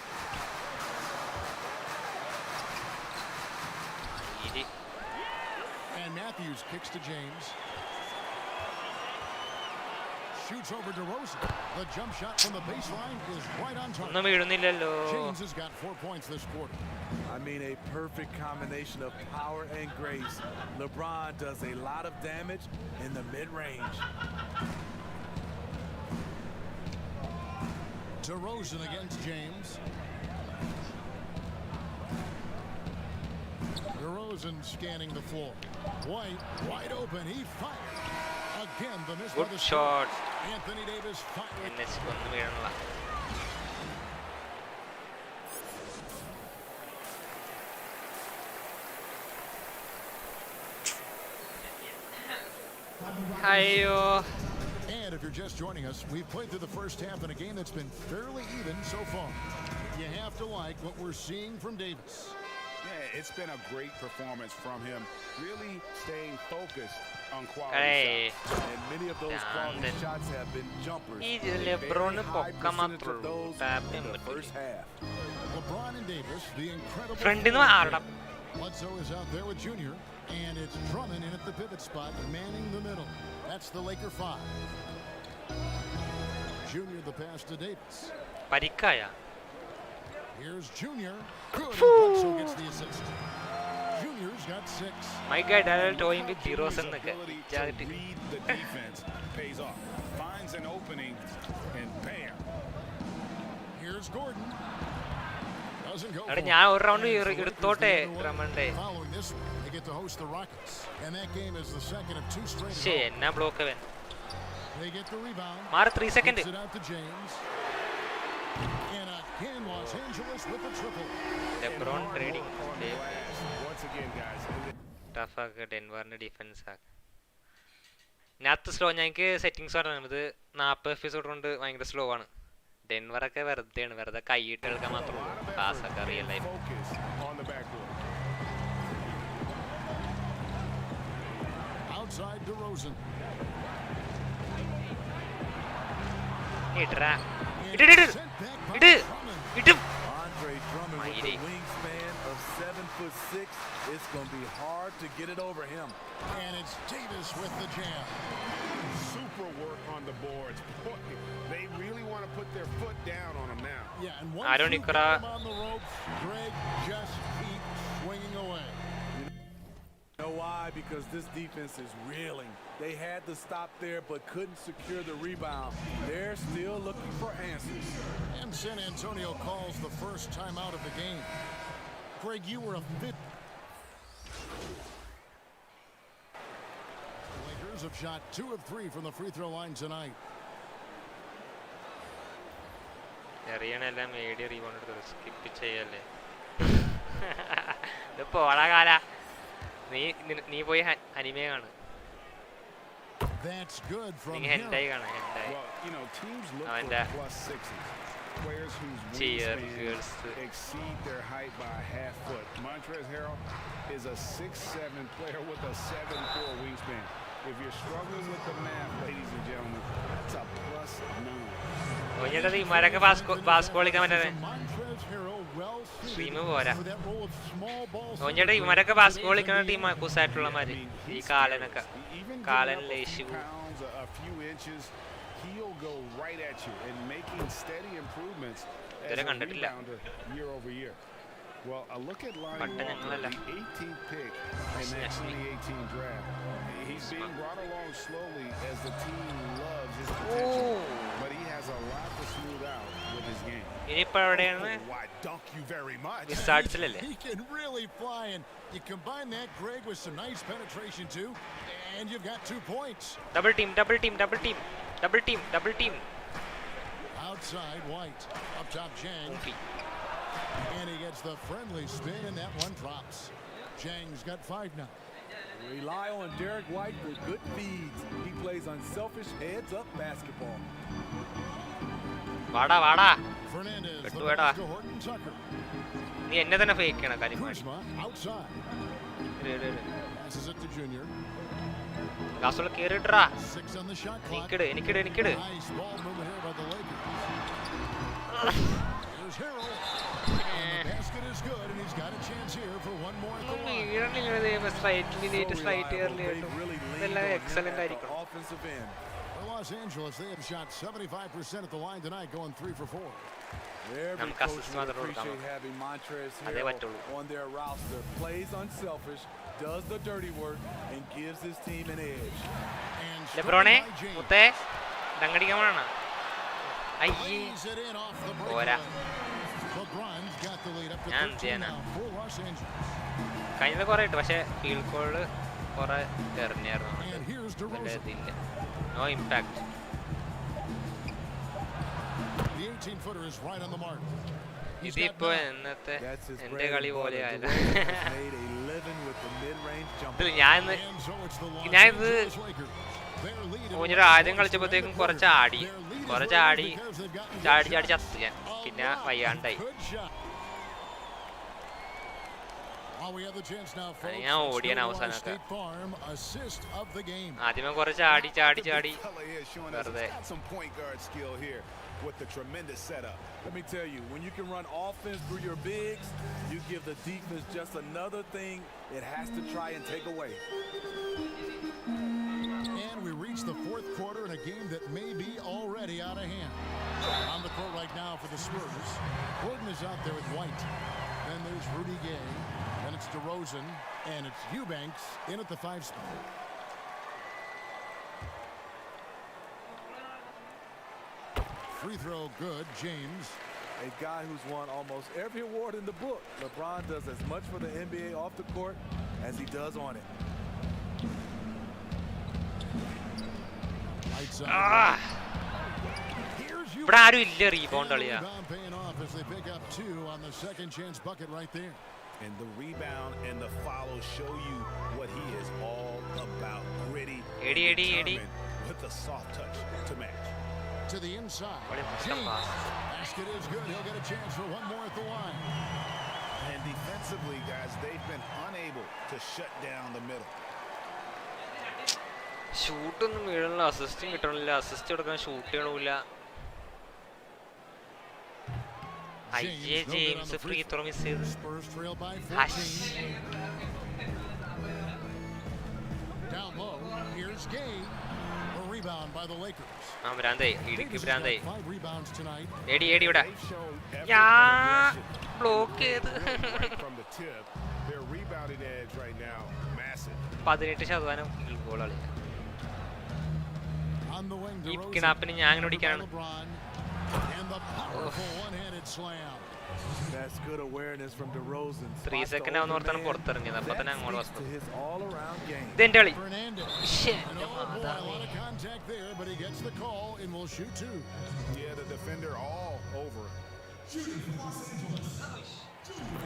And Matthews kicks to James. Shoots over DeRozan. The jump shot from the baseline is right on target. James has got 4 points this quarter. I mean, a perfect combination of power and grace. LeBron does a lot of damage in the mid-range. DeRozan against James. DeRozan scanning the floor. White, wide open. He fired. Again, the miss by the shot. Anthony Davis fired. Ayo. And if you're just joining us, we've played through the first half in a game that's been fairly even so far. You have to like what we're seeing from Davis. Yeah, it's been a great performance from him, really staying focused on quality shots. And many of those quality shots have been jumpers. LeBron of those in the first half. LeBron and Davis, the incredible. Bledsoe is out there with Junior, and it's Drummond in at the pivot spot, manning the middle. That's the Laker 5. Junior the pass to Davis. Here's Junior. Good. Bledsoe gets the assist. Junior's got 6. My guy Daryl toying with zeros and read the defense pays off. Finds an opening and bam. Here's Gordon. Doesn't go. Following this one, they get to host the Rockets, and that game is the second of 2 straight. They get the rebound. 3 seconds. It out to James. And again, Los Angeles with the triple. LeBron trading. Once again, guys. Tough Denver defense. Not slow. I settings are the Napa episode on the slow one. Denver are the Kai Telgamatu. Pass a real life. Focus on the backboard. Outside DeRozan. It did. Andre Drummond with a wingspan of 7'6". It's going to be hard to get it over him. And it's Davis with the jam. Super work on the boards. They really want to put their foot down on him now. Yeah, and once you get him on the ropes, Greg just keeps swinging away. You know why? Because this defense is reeling. They had to stop there but couldn't secure the rebound. They're still looking for answers. And San Antonio calls the first timeout of the game. Greg, you were a fit. The Lakers have shot 2 of 3 from the free throw line tonight. That's good from him. Well, you know, teams look for +60s. Players whose wingspans exceed their height by a half foot. Montrezl Harrell is a 6'7" player with a 7'4" wingspan. If you're struggling with the math, ladies and gentlemen, that's a +9. A few inches, he'll go right at you and making steady improvements as a rebounder year over year. Well, a look at Lonnie Walker, the 18th pick in that 2018 draft. He's being brought along slowly as the team loves his potential, but he has a lot to smooth out with his game. Why, dunk you very much. He can really fly, and you combine that, Greg, with some nice penetration too, and you've got 2 points. Double team. Outside, White. Up top, Geng. And he gets the friendly spin, and that one drops. Zhang's got 5 now. Rely on Derek White for good feeds. He plays unselfish heads-up basketball. വാടാ വാടാ Fernandez, the Ketuada. pass to Horton Tucker. നീ എന്നെ തന്നെ fake ചെയ്യണം കാര്യം Kuzma outside. Passes it to Junior. കാസോള് കേറിട്ടാ 6 on the shot clock. എനിക്കിട് Nice ball movement here by the Lakers. Here's Harrell. And the basket is good, and he's got a chance here for one more at the line. Excellent ആയിരിക്കും. Offensive end. For Los Angeles, they have shot 75% at the line tonight, going 3 for 4. Every coach will appreciate having Montrezl Harrell on their roster. Plays unselfish, does the dirty work, and gives his team an edge. ലെബ്രോണേ മുത്തേ ഡങ്ങടിക്കാൻ വേണ അയ്യേ പോരാ ഞാൻ എന്ത് ചെയ്യാനാ കഴിഞ്ഞത് കുറെ ഇട്ട് പക്ഷെ ഫീൽഡ് ഗോള് കുറെ എറിഞ്ഞായിരുന്നു ഇതില്ല നോ ഇമ്പാക്ട് ഇതിപ്പോ എന്നത്തെ എന്റെ കളി പോലെ ആയില്ല ഞാനിത് ഓഞ്ഞൊരു ആദ്യം കളിച്ചപ്പോഴത്തേക്കും കുറച്ച് ആടി ചാടി ചത്തു ഞാൻ പിന്നെ വയ്യാണ്ടായി ഞാൻ ഓടിയാൻ അവസാനമൊക്കെ ആദ്യമേ കുറച്ച് ചാടി വെറുതെ with the tremendous setup. Let me tell you, when you can run offense through your bigs, you give the defense just another thing it has to try and take away. And we reach the fourth quarter in a game that may be already out of hand. On the court right now for the Spurs. Gordon is out there with White. Then there's Rudy Gay. Then it's DeRozan. And it's Eubanks in at the 5 spot. Free throw good, James. A guy who's won almost every award in the book. LeBron does as much for the NBA off the court as he does on it. ഇവിടെ ആരും ഇല്ല rebound കളിയാ And the rebound and the follow show you what he is all about. Gritty, determined, with the soft touch to match. To the inside. Basket is good. He'll get a chance for one more at the line. And defensively, guys, they've been unable to shut down the middle. ഷൂട്ടൊന്നും വീഴണില്ല, അസിസ്റ്റും കിട്ടണില്ല, assist കൊടുക്കാൻ shoot ചെയ്യണില്ല. അയ്യേ James free throw miss ചെയ്തു. Down low. Here's Gay. A rebound by the Lakers. ഭ്രാന്തായി, ഇടുക്കി ഭ്രാന്തായി. 5 rebounds tonight. എടി ഇവിടെ. Block ചെയ്ത്. Their rebounding edge right now massive. 18% field goal കളി. ഈ കിണാപ്പിന് ഞാൻ അങ്ങനെ പിടിക്കാനാണ്. And the powerful one-handed slam. That's good awareness from DeRozan. 3 second ആവുന്ന ഓർത്താണ് പുറത്തിറങ്ങിയത്. അപ്പൊ തന്നെ അങ്ങോട്ട് വന്നു. ഇതെന്റെ കളി. But he gets the call and will shoot 2. Yeah, the defender all over.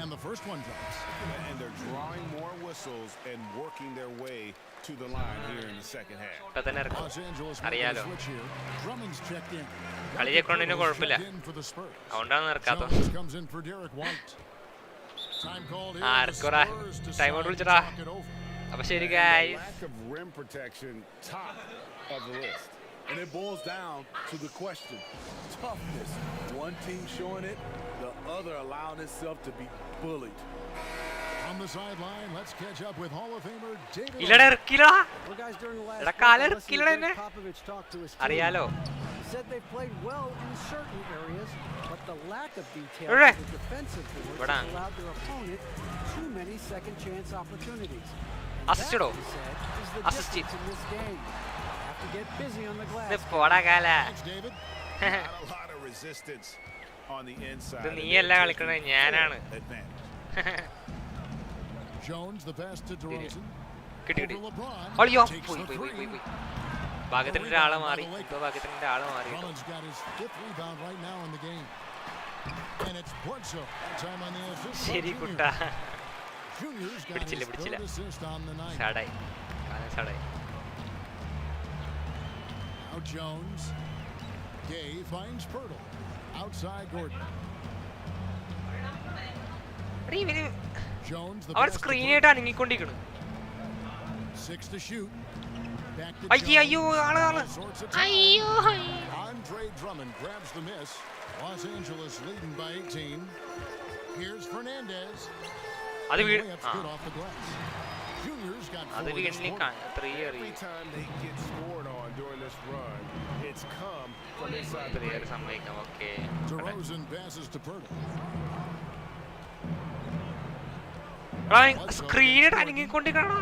And the first one drops. And they're drawing more whistles and working their way to the line here in the second half. Los Angeles switch here. Drummond's checked in. കളിയെക്കൊണ്ടിന് കുഴപ്പമില്ല, അതുകൊണ്ടാണ് നിർക്കാത്തത്. Comes in for Derek White. Time called here. ആർക്കോടാ time out വിളിച്ചടാ. അപ്പൊ ശരി guys. Lack of rim protection, top of the list. And it boils down to the question: toughness. One team showing it, the other allowing itself to be bullied. On the sideline, let's catch up with Hall of Famer David. ഇല്ലടാ ഇറക്കില്ല. എടാ കാല ഇറക്കില്ല എന്നെ. അറിയാലോ. Said they played well in certain areas, but the lack of detail in the defensive boards allowed their opponent too many second chance opportunities. Assist-o. Assist in this game. Have to get busy on the glass. പോടാ കാല. Not a lot of resistance on the inside. ഇത് നീയല്ല കളിക്കണേ, ഞാനാണ്. Jones the pass to DeRozan. കിട്ടി. അയ്യോ പോയി. ഭാഗ്യത്തിന്റെ ആളെ മാറി. ഭാഗ്യത്തിന്റെ ആളെ മാറി. Drummond's got his 5th rebound right now in the game. And it's Bledsoe. Time on the assist. ശരി കുട്ടാ. Junior's got പിടിച്ചില്ല his പിടിച്ചില്ല. third assist on the night. സാഡായി. സാഡായി. Now Jones. Gay finds Pirtle. Outside Gordon. Jones, the our pass to സ്ക്രീനായിട്ട് Pirtle. അനങ്ങിക്കൊണ്ടിരിക്കുന്നു. 6 to shoot. Back to അയ്യോ Jones. ആള് All sorts of time. അയ്യോ Andre Drummond grabs the miss. Los Angeles leading by 18. Here's Fernandez. അത് Layup's good off the glass. Junior's got അത് 4 this വീട്ടിൽ quarter. 3 eri Every time they get scored on during this run, it's come from inside the 3 paint. സമ്മതിക്കാം. Okay DeRozan passes to Pirtle. സ്ക്രീനായിട്ട് അനങ്ങിക്കൊണ്ടിരിക്കണ.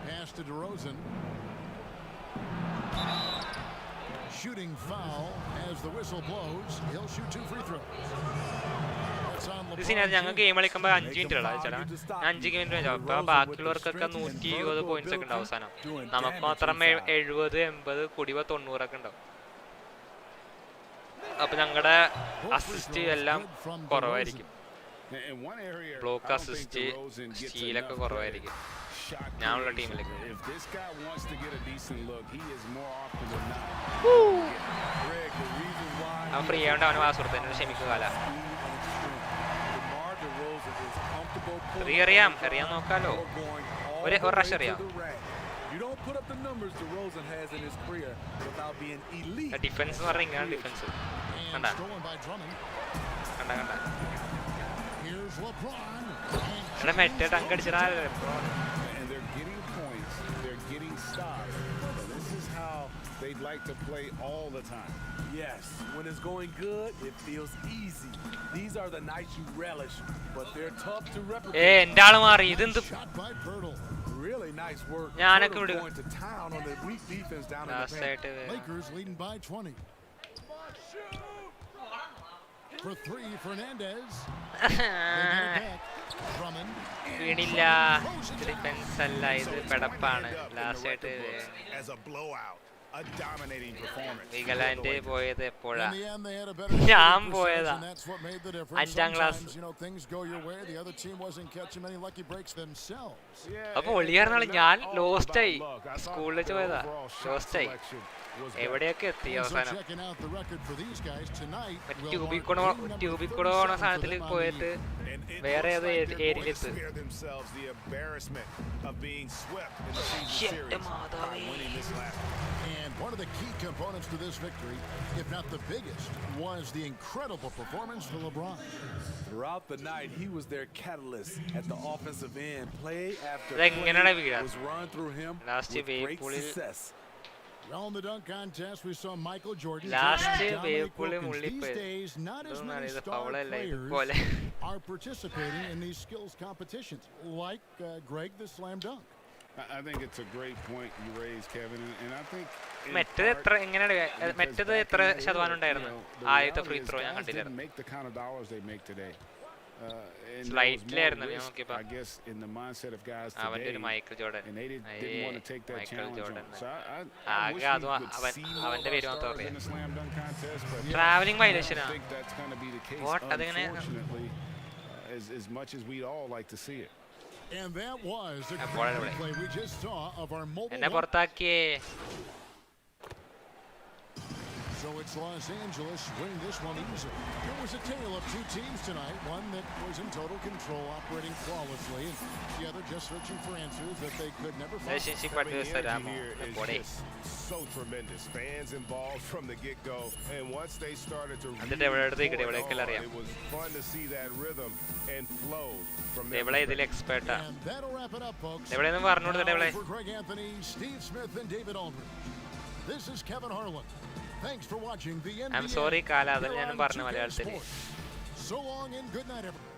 Pass to DeRozan. Shooting foul as the whistle blows. He'll shoot 2 free throws. That's on ഇത് LeBron സീനാണ് ഞങ്ങൾ James. Game കളിക്കുമ്പോൾ 5 minute ഉള്ള ചേട്ടാ. 5 minute അപ്പൊ ബാക്കിയുള്ളവർക്കൊക്കെ 120 പോയിന്റ്സ് ഒക്കെ ഉണ്ടാവും അവസാനം. നമുക്ക് മാത്രം 70 80 കുടിവ 90 ഒക്കെ ഉണ്ടാവും. അപ്പൊ ഞങ്ങളുടെ അസിസ്റ്റ് എല്ലാം കുറവായിരിക്കും. ബ്ലോക്ക് അസിസ്റ്റ് സ്റ്റീലൊക്കെ കുറവായിരിക്കും ഞാനുള്ള ടീമിലേക്ക്. അവൻ ഫ്രീ ആയതുകൊണ്ട് അവന് വാസുറത്ത് എന്നോട് ക്ഷമിക്കുകയല്ല. ഫ്രീ അറിയാം നോക്കാലോ. ഒരു റഷ് അറിയാം. ഡിഫൻസ് എന്ന് പറഞ്ഞാൽ ഇങ്ങനെ ഡിഫൻസ് കണ്ട എടാ മെറ്റേ tongue അടിച്ചിടാ. They'd like to play all the time. Yes, when it's going good, it feels easy. These are the nights you relish, but they're tough to replicate. എൻ്റെ ആള് മാറി. ഇതെന്ത് Really nice work. ഞാനൊക്കെ going to town on the weak defense down in the paint. Lakers leading by 20. For 3, Fernandez. Drummond. വീണില്ല. Defence അല്ല, ഇത് പെടപ്പാണ്. Last ആയിട്ട് വികലാൻഡ് പോയത് എപ്പോഴാ? ഞാൻ പോയതാ 5ാം ക്ലാസ്. അപ്പൊ ഒളിയാർന്നാള് ഞാൻ ലോസ്റ്റായി. സ്കൂളിൽ വെച്ച് പോയതാ, ലോസ്റ്റായി. എവിടെയൊക്കെ എത്തി അവസാനം. ട്യൂബിക്കൂടെ പോണ സാധനത്തിൽ പോയിട്ട് വേറെ ഏത് ഏരിയയിലെത്തി. And one of the key components to this victory, if not the biggest, was the incredible performance from LeBron. Throughout the night, he was their catalyst at the offensive end. Play after play was run through him with great success. Well, in the dunk contest, we saw Michael Jordan. These days, not as many star players are participating in these skills competitions, like Greg the Slam Dunk. I think it's a great point you raised, Kevin, and I think മറ്റേത് എത്ര ശതമാനം ഉണ്ടായിരുന്നു ആദ്യത്തെ free throw? ഞാൻ കണ്ടില്ലായിരുന്നു. Slightly ആയിരുന്നു ഞാൻ നോക്കിയപ്പോ. അവന്റെ ഒരു മൈക്കിൾ ജോർഡൻ. മൈക്കിൾ ജോർഡൻ ആകെ അതും അവന്റെ പേര് മാത്രം അറിയാം. ട്രാവലിംഗ് വയലേഷനാ. അതെങ്ങനെ? And that was a great play we just saw of our mobile. എന്നെ പുറത്താക്കിയേ. So it's Los Angeles winning this one easily. It was a tale of 2 teams tonight. One that was in total control, operating flawlessly, and the other just searching for answers that they could never find. So tremendous. Fans involved from the get-go, and once they started to it was fun to see that rhythm and flow from there. And that'll wrap it up, folks. For Greg Anthony, Steve Smith, and David Aldridge. This is Kevin Harlan. Thanks for watching the NBA. I'm sorry, Kala. ഞാൻ പറഞ്ഞ മലയാളത്തിൽ. So long and good night, everyone.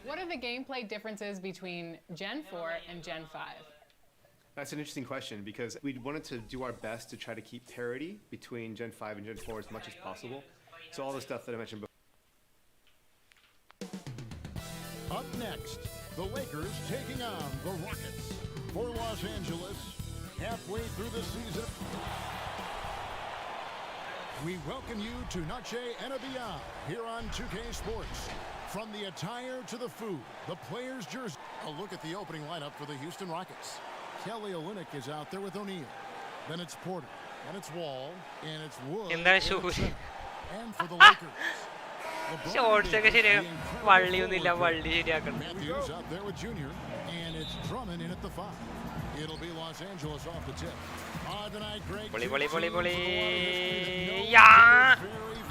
What are the gameplay differences between Gen 4 and Gen 5? That's an interesting question because we wanted to do our best to try to keep parity between Gen 5 and Gen 4 as much as possible. So all the stuff that I mentioned before. Up next, the Lakers taking on the Rockets. For Los Angeles, halfway through the season, we welcome you to Noche and Beyond here on 2K Sports. From the attire to the food, the players' jersey. A look at the opening lineup for the Houston Rockets. Kelly Olynyk is out there with O'Neal. Then it's Porter, and it's Wall, and it's Wood. And for the Lakers. Shorts ഒക്കെ ശരിയാ വള്ളിയൊന്നുമില്ല വള്ളി ശരിയാക്കണം. Matthews out there with Junior, and it's Drummond in at the 5. It'll be Los Angeles off the tip. Tonight, Greg. Bully. Yeah.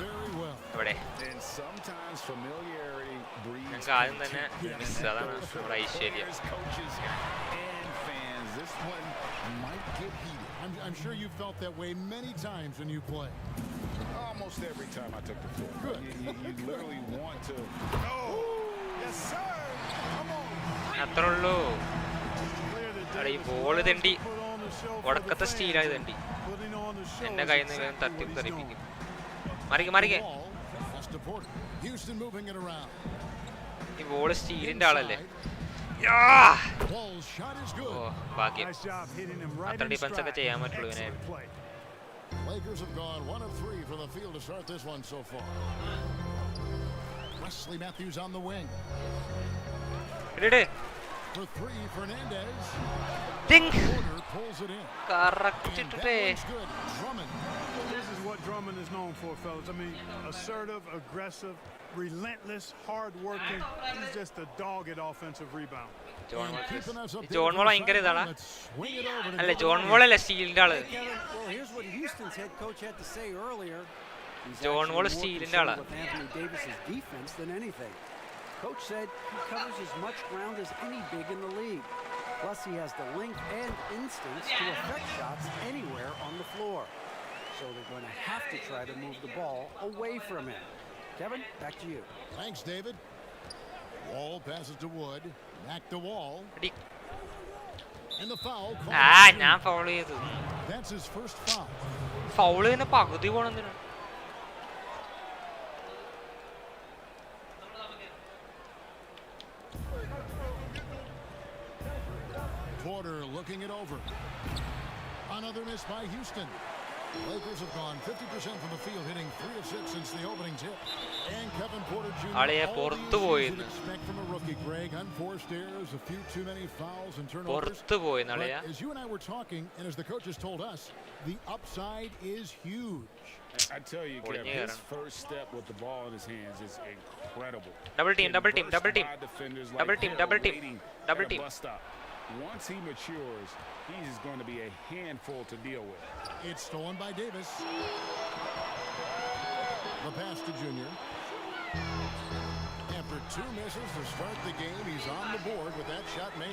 Very well. ഇവിടെ. And sometimes familiarity breeds ഞങ്ങൾക്ക് ആദ്യം തന്നെ miss അതാണ് നമ്മുടെ ഐശ്വര്യം. coaches and fans. This one might get heated. I'm sure you felt that way many times when you play. Almost every time I took the field. Good. You literally want to. Oh, yes, sir. Come on. അത്രേ ഉള്ളൂ. അവിടെ ഈ ball തെണ്ടി ഉടക്കത്തെ സ്റ്റീലായി തെണ്ടി എന്റെ കയ്യിൽ നിന്ന് വേഗം തട്ടി തെറിപ്പിക്കും. മറിക്കേ ഈ ബോള് സ്റ്റീലിന്റെ ആളല്ലേ. ഓ ഭാഗ്യം അത്ര ഡിഫൻസ് ഒക്കെ ചെയ്യാൻ പറ്റുള്ളൂ ഇവനെ. Lakers have gone 1 of 3 from the field to start this one so far. Wesley Matthews on the wing. For 3, Fernandez. Ding. Porter pulls it in. Correct. Drummond. This is what Drummond is known for, fellas. I mean, assertive, aggressive, relentless, hard-working. He's just a dogged offensive rebound. John Wall ഭയങ്കര ഇതാണ് അല്ല John wall അല്ല സ്റ്റീലിന്റെ ആള്. John wall സ്റ്റീലിന്റെ ആളാ. Coach said he covers as much ground as any big in the league. Plus, he has the length and instincts to affect shots anywhere on the floor. So they're going to have to try to move the ball away from him. Kevin, back to you. Thanks, David. Wall passes to Wood. Back to Wall. And the foul. ഞാൻ foul ചെയ്തു. That's his first foul. Foul ചെയ്യുന്ന പകുതി പോണെന്തിനാ? Porter looking it over. Another miss by Houston. Lakers have gone 50% from the field, hitting 3 of 6 since the opening tip. And Kevin Porter Jr. all the issues you'd expect from a rookie. Greg, unforced errors, a few too many fouls and turnovers. But as you and I were talking, and as the coaches told us, the upside is huge. I tell you, Kev, his first step with the ball in his hands is incredible. Double team. Once he matures, he's going to be a handful to deal with. It's stolen by Davis. The pass to Junior. After After 2 misses to start the game, he's on the board with that shot made.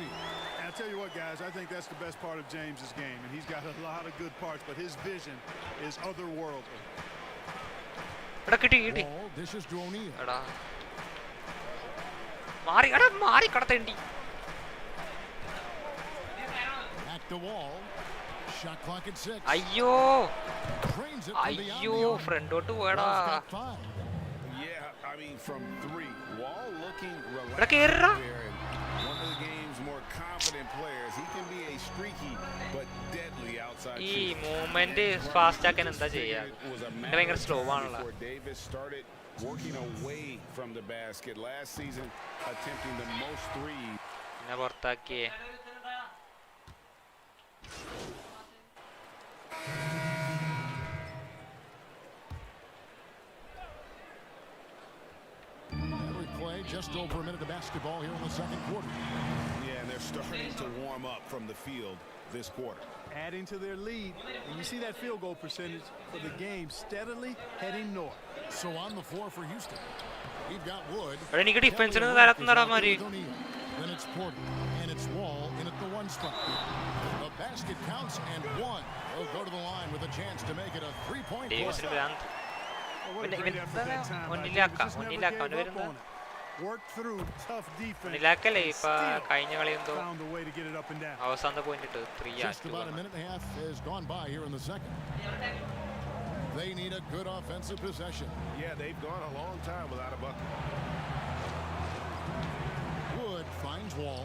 And I tell you what, guys, I think that's the best part of James's game, and he's got a lot of good parts, but his vision is otherworldly. Wall dishes to O'Neal. Back to Wall. Shot clock at 6. Ayyo, Drains it from beyond the arc. friend otu Wall's veda. got 5. Yeah, I mean, from 3, Wall looking Eda relaxed kerra. there, and one of the game's more confident players. He can be a streaky but deadly outside Ee shooter. movement And fast Russell ആക്കാൻ എന്താ ചെയ്യാ? figured it was a ഇത് matter ഭയങ്കര of slow time ആണല്ലോ. before Davis started working away from the basket. Last season, attempting the most threes. പിന്നെ പുറത്താക്കിയേ. Every play, just over a minute of basketball here in the second quarter. Yeah, and they're starting to warm up from the field this quarter. Adding to their lead, and you see that field goal percentage for the game steadily heading north. So on the floor for Houston, we've got Wood. എടാ എനിക്ക് ഡിഫൻസിന് Kelly തരത്തുന്നടാ is out Mari. there with O'Neal. Then it's Porter, and it's Wall in at the 1 spot. The basket counts, and 1 will go to the line with a chance to make it a 3-point play. ഡേവിസിന് ഭ്രാന്ത്. Well, what a great effort that time by ഒന്നിലാക്ക, Davis. Just never ഒന്നിലാക്ക, gave അവന്റെ up പേരെന്താ? on it. Worked through tough defense. ഒന്നിലാക്കല്ലേ and ഇപ്പൊ still കഴിഞ്ഞ കളി എന്തോ found a way to get it up and down. അവസാനത്തെ point ഇട്ട് 3 Just about a minute and a half has gone by here in the second. They need a good offensive possession. Yeah, they've gone a long time without a bucket. Wood finds Wall.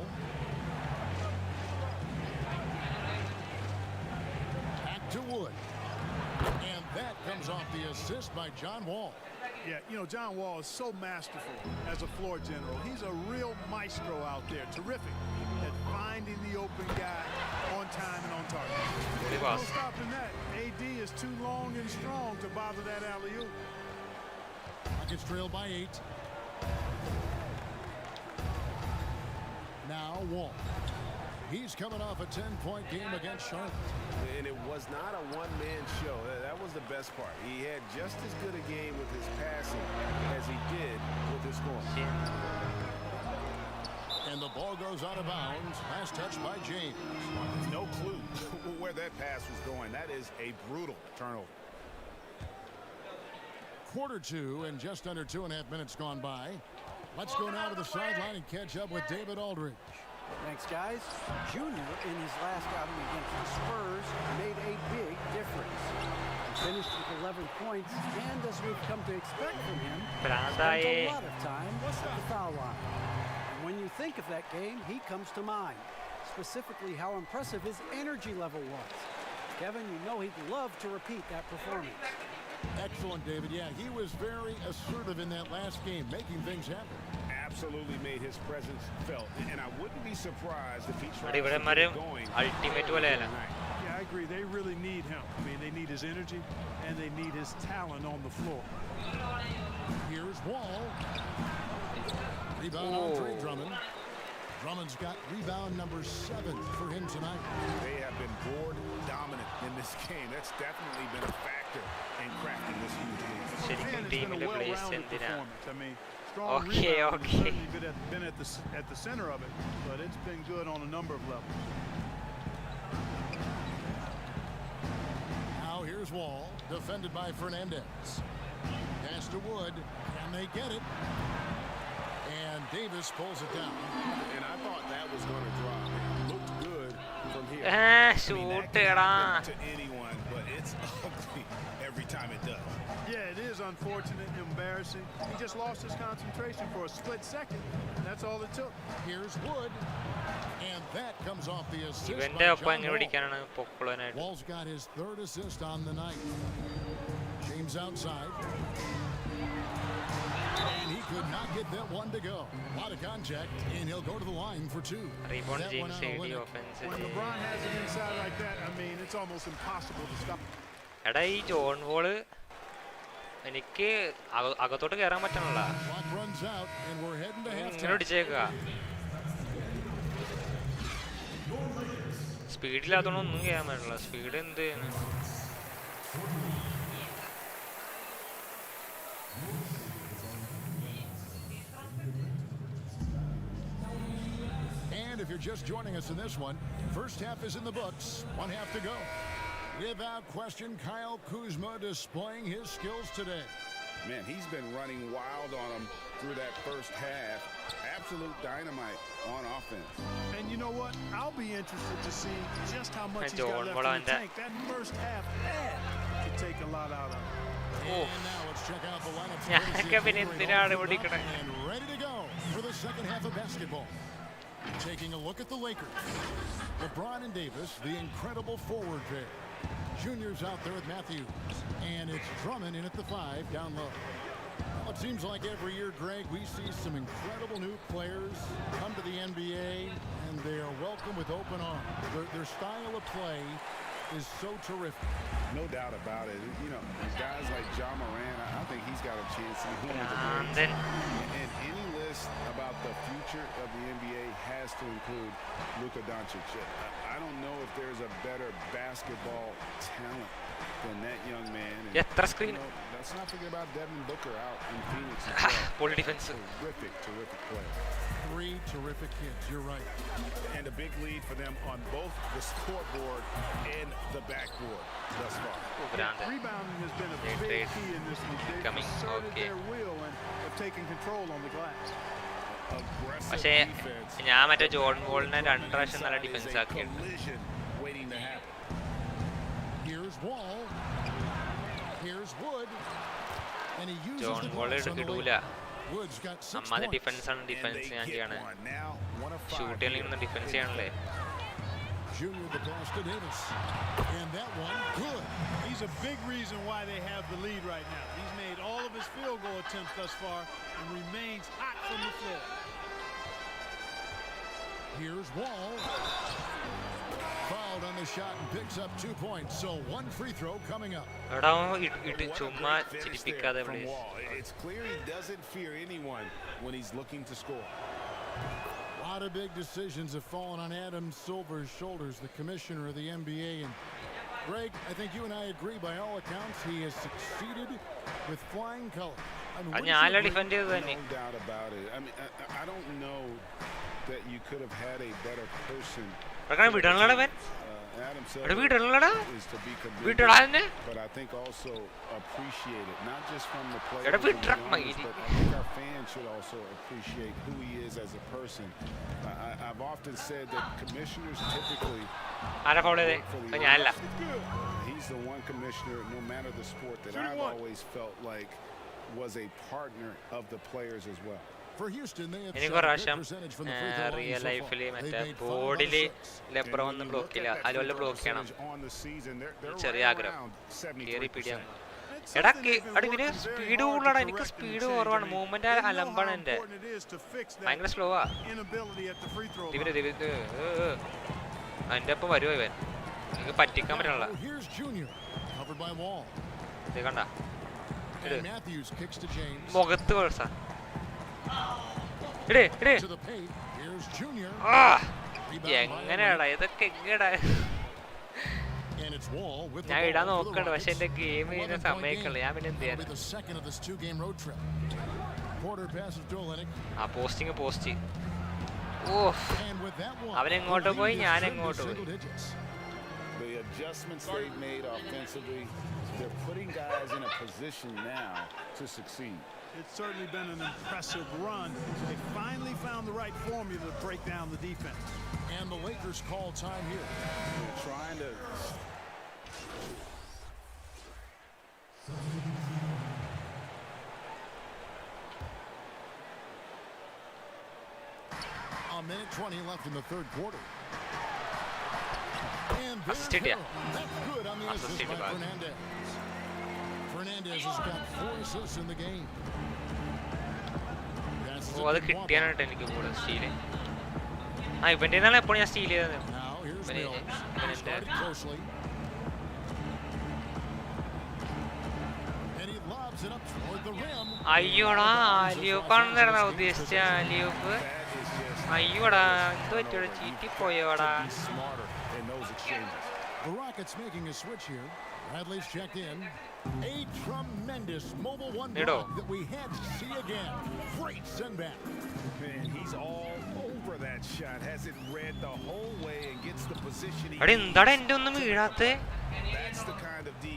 Back to Wood. And that comes off the assist by John Wall. Yeah, you know, John Wall is so masterful as a floor general. He's a real maestro out there. Terrific at finding the open guy on time and on target. No stopping that. AD is too long and strong to bother that alley-oop. Rockets trail by 8. Now Wall. He's coming off a 10-point game against Charlotte. And it was not a one-man show. That was the best part. He had just as good a game with his passing as he did with his scoring. And the ball goes out of bounds. Last touch by James. No clue where that pass was going. That is a brutal turnover. Quarter 2 and just under 2.5 minutes gone by. Let's go now to the sideline and catch up with David Aldridge. Thanks, guys. Junior, in his last outing against the Spurs, made a big difference. He finished with 11 points, and as we've come to expect from him, spent a lot of time at the foul line. And when you think of that game, he comes to mind, specifically how impressive his energy level was. Kevin, you know he'd love to repeat that performance. Excellent, David. Yeah, he was very assertive in that last game, making things happen. Absolutely made his presence felt. And I wouldn't be surprised if he tried ഇവിടെ to മരം get going. Ultimate പോലെയല്ല. Yeah, I agree. They really need him. I mean, they need his energy, and they need his talent on the floor. Here's Wall. Rebound Andre Drummond. Drummond's got rebound number 7 for him tonight. They have been board dominant in this game. That's definitely been a factor in cracking this huge lead. ശരിക്കും And it's been a ടീമിലെ place well-rounded എന്തിനാ? performance. I mean, strong Okay, rebounding has okay. certainly been at the center of it, but it's been good on a number of levels. Now here's Wall, defended by Fernandez. Pass to Wood. Can they get it? And Davis pulls it down. And I thought that was going to drop. Looked good from here. shoot that can എടാ. happen to anyone, but it's ugly every time it does. Yeah, it is unfortunate and embarrassing. He just lost his concentration for a split second. That's all it took. Here's Wood. And that comes off the assist by ഇവന്റെ ഒപ്പം John എങ്ങനെ Wall. പിടിക്കാനാണ് പൊക്കുളനായിട്ട്. Wall's got his 3rd assist on the night. James outside. And he could not get that one to go. A lot of contact, and he'll go to the line for 2. Rebound That one James out of എഡി Winnick. Offence When LeBron has it inside like that, I mean, it's almost impossible to stop. എടാ ഈ John wall എനിക്ക് അകത്തോട്ട് കയറാൻ പറ്റണല്ല. Clock runs out, and we're heading to ഇങ്ങനെ halftime. പിടിച്ചേക്കുക. സ്പീഡില്ലാത്തോണ്ടൊന്നും ചെയ്യാൻ പറ്റില്ല. Speed എന്ത് just joining us in this one, first half is in the books. One half to go. Without question, Kyle Kuzma displaying his skills today. Man, he's been running wild on him through that first half. Absolute dynamite on offense. And you know what? I'll be interested to see just how much he's got left in the tank. That first half could take a lot out of him. And now let's check out the lineup. And ready to go for the second half of basketball. Taking a look at the Lakers. LeBron and Davis, the incredible forward pair. Junior's out there with Matthews. And it's Drummond in at the 5 down low. Well, it seems like every year, Greg, we see some incredible new players come to the NBA, and they are welcome with open arms. Their style of play is so terrific. No doubt about it. You know, guys like Ja Morant, I think he's got a chance to be one of the greats. And any list about the future of the NBA has to include Luka Doncic. I don't know if there's a better basketball talent than that young man. And, you know, let's not forget about Devin Booker out in Phoenix as well. Defense. Terrific player. 3 terrific kids, you're right. And a big lead for them on both the scoreboard and the backboard thus far. Rebounding has been a big key in this one. They've asserted their will and have taken control on the glass. പക്ഷേ ഞാൻ മറ്റേ Jordan വോളിനെ 2 പ്രാവശ്യം നല്ല defence ആക്കിയിട്ടുണ്ട്. John wall ഇടൂല. അമ്മാതെ defence ആണ്. Defence ഞാൻ ചെയ്യാണ്. ഷൂട്ട് ചെയ്യണമെന്ന് defence ചെയ്യണല്ലേ. Junior the pass to Davis. And that one good. He's a big reason why they have the lead right now. He's made all of his field goal attempts thus far and remains hot from the floor. Here's Wall. Fouled on the shot and picks up 2 points. So 1 free throw coming up. It's clear he doesn't fear anyone when he's looking to score. A lot of big decisions have fallen on Adam Silver's shoulders, the commissioner of the NBA. And Greg, I think you and I agree, by all accounts, he has succeeded with flying colors. No doubt about it. I mean, I don't know that you could have had a better person. Adam Silver is to be commended, but I think also appreciate it, not just from the players, but I think our fans should also appreciate who he is as a person. I've often said that commissioners typically he's the one commissioner, no matter the sport, that I've always felt like was a partner of the players as well. For Houston, they have shot a good percentage from the free throw line so far. They've made 5 LeBron block ചെയ്യില്ല. അതുപോലെ block ചെയ്യണം. ചെറിയ ആഗ്രഹം. കേറി പിടിയാണ്. എടാ ഇതിന് speed കൂടുതലാണ്. എനിക്ക് സ്പീഡ് കുറവാണ്. മൂവ്മെന്റ് അലമ്പാണ് എന്റെ. ഭയങ്കര സ്ലോ ആ. എന്റെ ഒപ്പം വരുമോ ഇവൻ? എനിക്ക് പറ്റിക്കാൻ പറ്റണല്ല. ഇത് കണ്ട മുഖത്ത് കൊഴസാ. എങ്ങനെയാടാ ഇതൊക്കെ? എങ്ങനെയാ ഞാൻ ഇടാൻ നോക്കണ്ട, പക്ഷെ എന്റെ ഗെയിം ചെയ്യുന്ന സമയക്കല്ല. ഞാൻ പിന്നെ എന്ത് ചെയ്യാൻ? ആ പോസ്റ്റിങ് പോസ്റ്റ്. ഓ, അവനെങ്ങോട്ട് പോയി, ഞാൻ എങ്ങോട്ട് പോയി. The adjustments they've made offensively, they're putting guys in a position now to succeed. It's certainly been an impressive run. They finally found the right formula to break down the defense. And the Lakers call time here. They're trying to... A minute 20 left in the third quarter. And assist it, that's good on the assist by Fernandez. Fernandez has got 4 assists in the game. ഓ, അത് കിട്ടിയാനായിട്ട് എനിക്ക് കൂടെ steel. ആ ഇവന്റെ നിന്നാണ് എപ്പോഴും ഞാൻ steel ചെയ്തത്. അയ്യോടാ, ആലിയൂപ്പാണെന്നായിരുന്നു ഉദ്ദേശിച്ച. ആലിയൂപ്പ് അയ്യോടാ, എന്ത് പറ്റിയോടെ? ചീറ്റിപ്പോയോടാ. The Rockets making a switch here. Bradley's checked in. A tremendous mobile one block that we had to see again. Great send back. Man, he's all over over that shot, has it read the whole way and gets the position he എടാ needs. എന്താടാ എൻ്റെ ഒന്നും വീഴാത്തെ That's the kind of D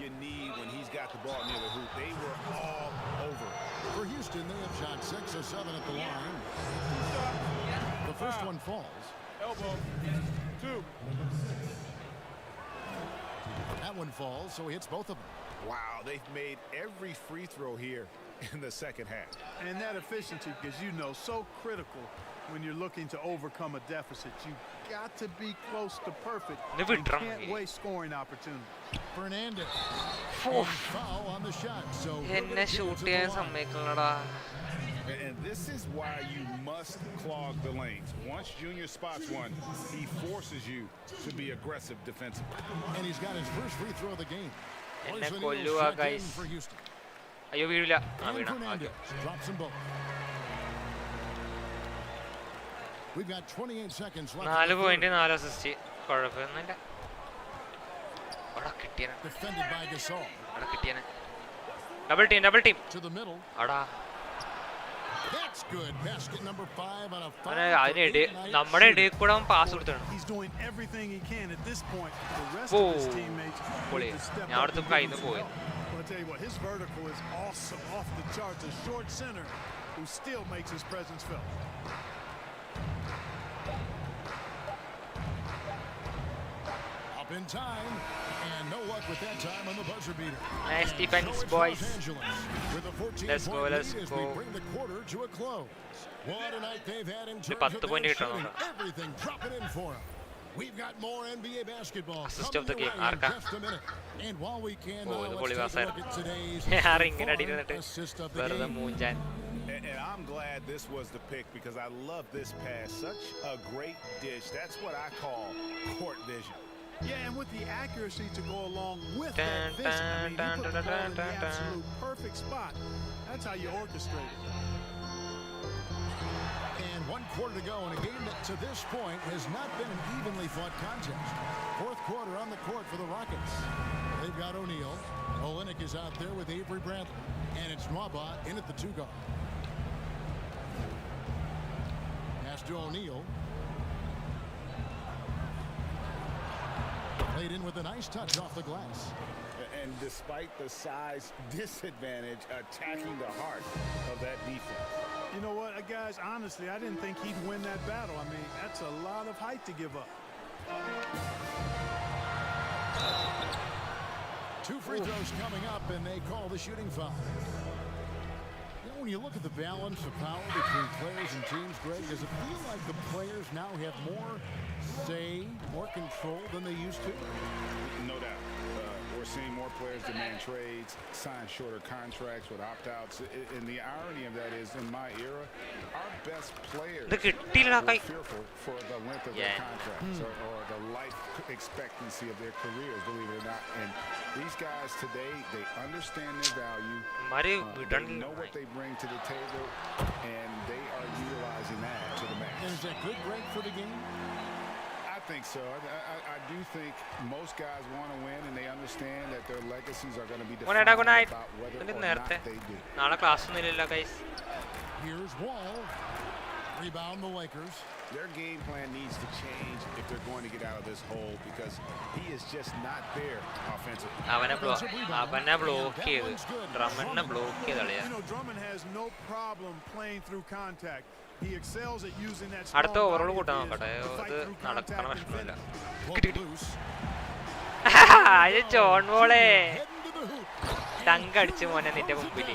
you need when he's got the ball near the hoop. They were all over. For Houston, they have shot 6 of 7 at the line. The first one falls. Elbow. 2. That one falls, so he hits both of them. Wow, they've made every free throw here in the second half. And that efficiency, because you know, so critical when you're looking to overcome a deficit. You got to be close to perfect. You can't waste scoring opportunities. Fernandez. Foul on the shot. So എന്നെ shoot ചെയ്യാൻ സമ്മതിക്കണടാ And this is why you must clog the lanes. Once Junior spots one, he forces you to be aggressive defensively. And he's got his first free throw of the game. എന്നെ കൊല്ലുക guys അയ്യോ വീഴില്ല ആ വീണ Drops them both. We've got 28 seconds left. 4 point 4 assist കുഴപ്പമൊന്നുമില്ല അവിടെ കിട്ടിയനെ Defended by Gasol. അവിടെ കിട്ടിയനെ double team To the middle. അടാ That's good. Basket number 5 on a അതിനിടെ നമ്മുടെ ഇടയിൽ കൂടെ അവൻ പാസ് കൊടുത്താണ് He's doing everything he can at this point. The rest Oh. of his teammates പൊളി need to step ഞാൻ up അവിടുത്തെ and കയ്യിൽ do നിന്ന് the പോയി job. Well, I tell you what, his vertical is awesome, off the charts. A short center who still makes his presence felt. Up in time, and no luck with that time on the buzzer beater. Nice defense, So it's boys. Los Angeles with a 14-point Let's go, lead let's as go. we bring the quarter to a close. What a night they've had in terms 10 of point their കിട്ടണം shooting. Everything dropping in for them. We've got more NBA basketball Assist of the coming game, your way in ആർക്കാ? just a minute. And while we can Oh, now, ഇത് let's പൊളി take a പാസ്സായിരുന്നു. look at today's ഞാൻ ഇങ്ങനെ four അടിക്കുന്നിട്ട് assist of the വെറുതെ game. മൂഞ്ചാൻ And I'm glad this was the pick because I love this pass. Such a great dish. That's what I call court vision. Yeah, and with the accuracy to go along with that vision. I mean, he put the ball in the absolute perfect spot. That's how you orchestrate it. And 1 quarter to go in a game that to this point has not been an evenly fought contest. Fourth quarter on the court for the Rockets. They've got O'Neal. Olynyk is out there with Avery Bradley. And it's Nwaba in at the 2 guard. Pass to O'Neal. Played in with a nice touch off the glass. And despite the size disadvantage, attacking the heart of that defense. You know what, guys, honestly, I didn't think he'd win that battle. I mean, that's a lot of height to give up. 2 free throws coming up, and they call the shooting foul. You know, when you look at the balance of power between players and teams, Greg, does it feel like the players now have more say, more control than they used to? No doubt. We're seeing more players demand trades, sign shorter contracts with opt-outs. And the irony of that is, in my era, our best players ഇത് കിട്ടിയില്ല were കൈ fearful for the length of their contracts or the life expectancy of their careers, believe it or not. And these guys today, they understand their value. Mar They വിടണില്ല know what they bring to the table, and they are utilizing that to the max. And is that good break for the game? I think so. I do think most guys want to win, and they understand that their legacies are going to be defined good night. about whether ഇത് or നേരത്തെ not they do. നാളെ class ഒന്നും ഇല്ലല്ലോ guys Here's Wall. Rebound the Lakers. Their game plan needs to change if they're going to get out of this hole because he is just not there offensively. അവനെ block ചെയ്ത് ഡ്രമ്മനെ block ചെയ്ത് കളിയാ You know, Drummond has no problem playing through contact. He excels at using that അടുത്ത strong overall body of കൂട്ടാൻ his നോക്കട്ടെ to fight ഇത് through നടക്കണ contact and പ്രശ്നമില്ല finish. Pulled loose. അത് ജോൺ ബോളെ Heading to the hoop. Dunk അടിച്ച് മോനെ നിന്റെ മുമ്പിൽ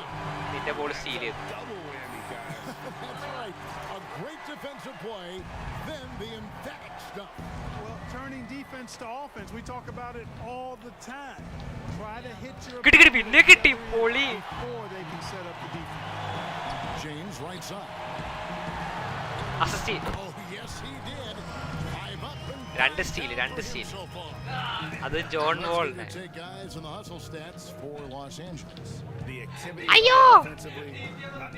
നിന്റെ ബോൾ സ്റ്റീൽ ചെയ്തു Double whammy, guys. That's right. A great defensive play. Then the emphatic stuff. Well, turning defense to offense, we talk about it all the time. Try to hit your കിട്ടി പിന്നെ കിട്ടി പൊളി before they can set up the defense. James right side. Assist Oh, yes, he did. 5 up and രണ്ട് steel so far. അത് John Let's വോളിനെ take guys in the hustle stats for Los Angeles. The activity Ayo! defensively,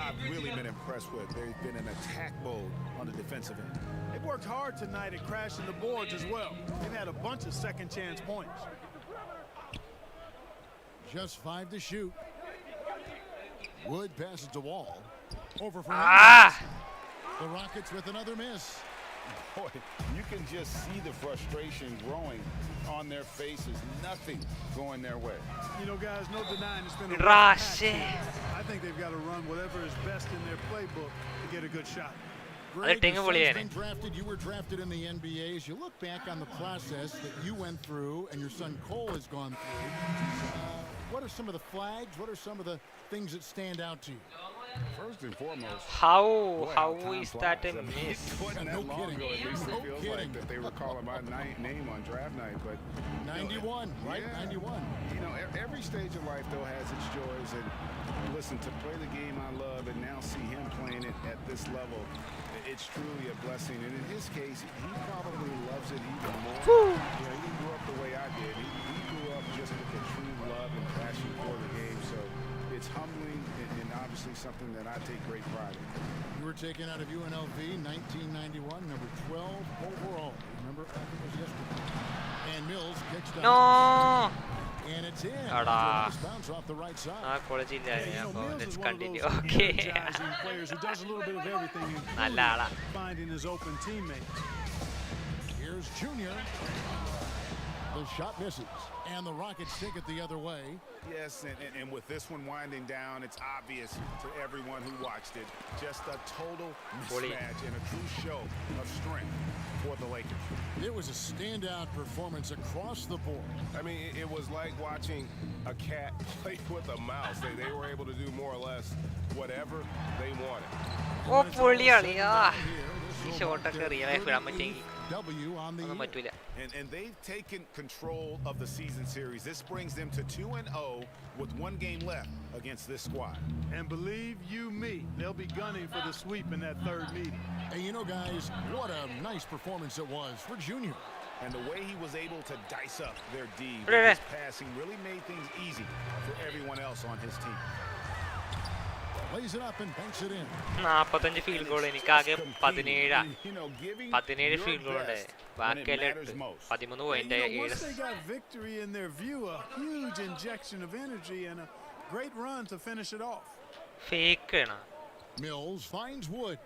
I've really been impressed with. They've been in attack mode on the defensive end. They've worked hard tonight at crashing the boards as well. They've had a bunch of second chance points. Just 5 to shoot. Wood passes to Wall. Over for The Rockets with another miss. Boy, you can just see the frustration growing on their faces. Nothing going their way. You know, guys, no denying it's been a Rush. I think they've got to run whatever is best in their playbook to get a good shot. Greg, your son's been drafted. You were drafted in the NBA. As you look back on the process that you went through and your son Cole has gone through, what are some of the flags? What are some of the things that stand out to you? First and foremost, how is that a miss? No kidding. At least it feels like that they were calling my name on draft night. But 91, right? Yeah. 91. You know, every stage of life though has its joys. And listen, to play the game I love and now see him playing it at this level, it's truly a blessing. And in his case, he probably loves it even more. You know, he grew up the way I did. He grew up just with a true love and passion for the game. So it's humbling and obviously something that I take great pride in. You were taken out of UNLV 1991, number 12 overall. Remember, I think it was yesterday. And Mills kicks down. No. And it's in. Bounce off the right side. Let's continue. Okay. Players who does a little bit of everything, finding his open teammates. Here's Junior. The shot misses, and the Rockets take it the other way. Yes, and with this one winding down, it's obvious to everyone who watched it. Just a total mismatch and a true show of strength for the Lakers. It was a standout performance across the board. I mean, it was like watching a cat play with a mouse. They were able to do more or less whatever they wanted. W on the and they've taken control of the season series. This brings them to 2-0 with one game left against this squad. And believe you me, they'll be gunning for the sweep in that third meeting. And you know, guys, what a nice performance it was for Junior. And the way he was able to dice up their D with his passing really made things easy for everyone else on his team. Lays it up and banks it in. 45 field goal എനിക്കാകെ 17 field goal ഉണ്ട് ബാക്കിയെല്ലാം 13 point Once they got victory in their view, a huge injection of energy and a great run to finish it off. Fake ആണ്. Mills finds Wood.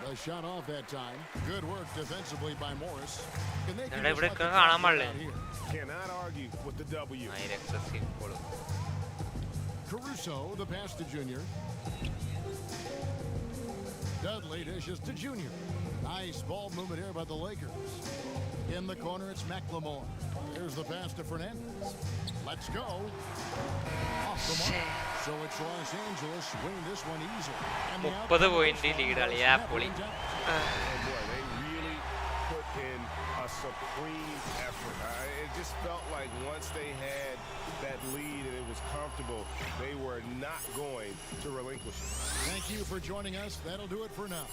The shot off that time. Good work defensively by Morris. And they cannot argue with the W. Caruso, the pass to Junior. Dudley dishes to Junior. Nice ball movement here by the Lakers. In the corner, it's McLemore. Here's the pass to Fernandez. Let's go. Off the mark. So it's Los Angeles winning this one easily. 30 point lead aliya poli. Boy, they really put in a supreme effort. It just felt like once they had that lead and it was comfortable, they were not going to relinquish it. Thank you for joining us. That'll do it for now.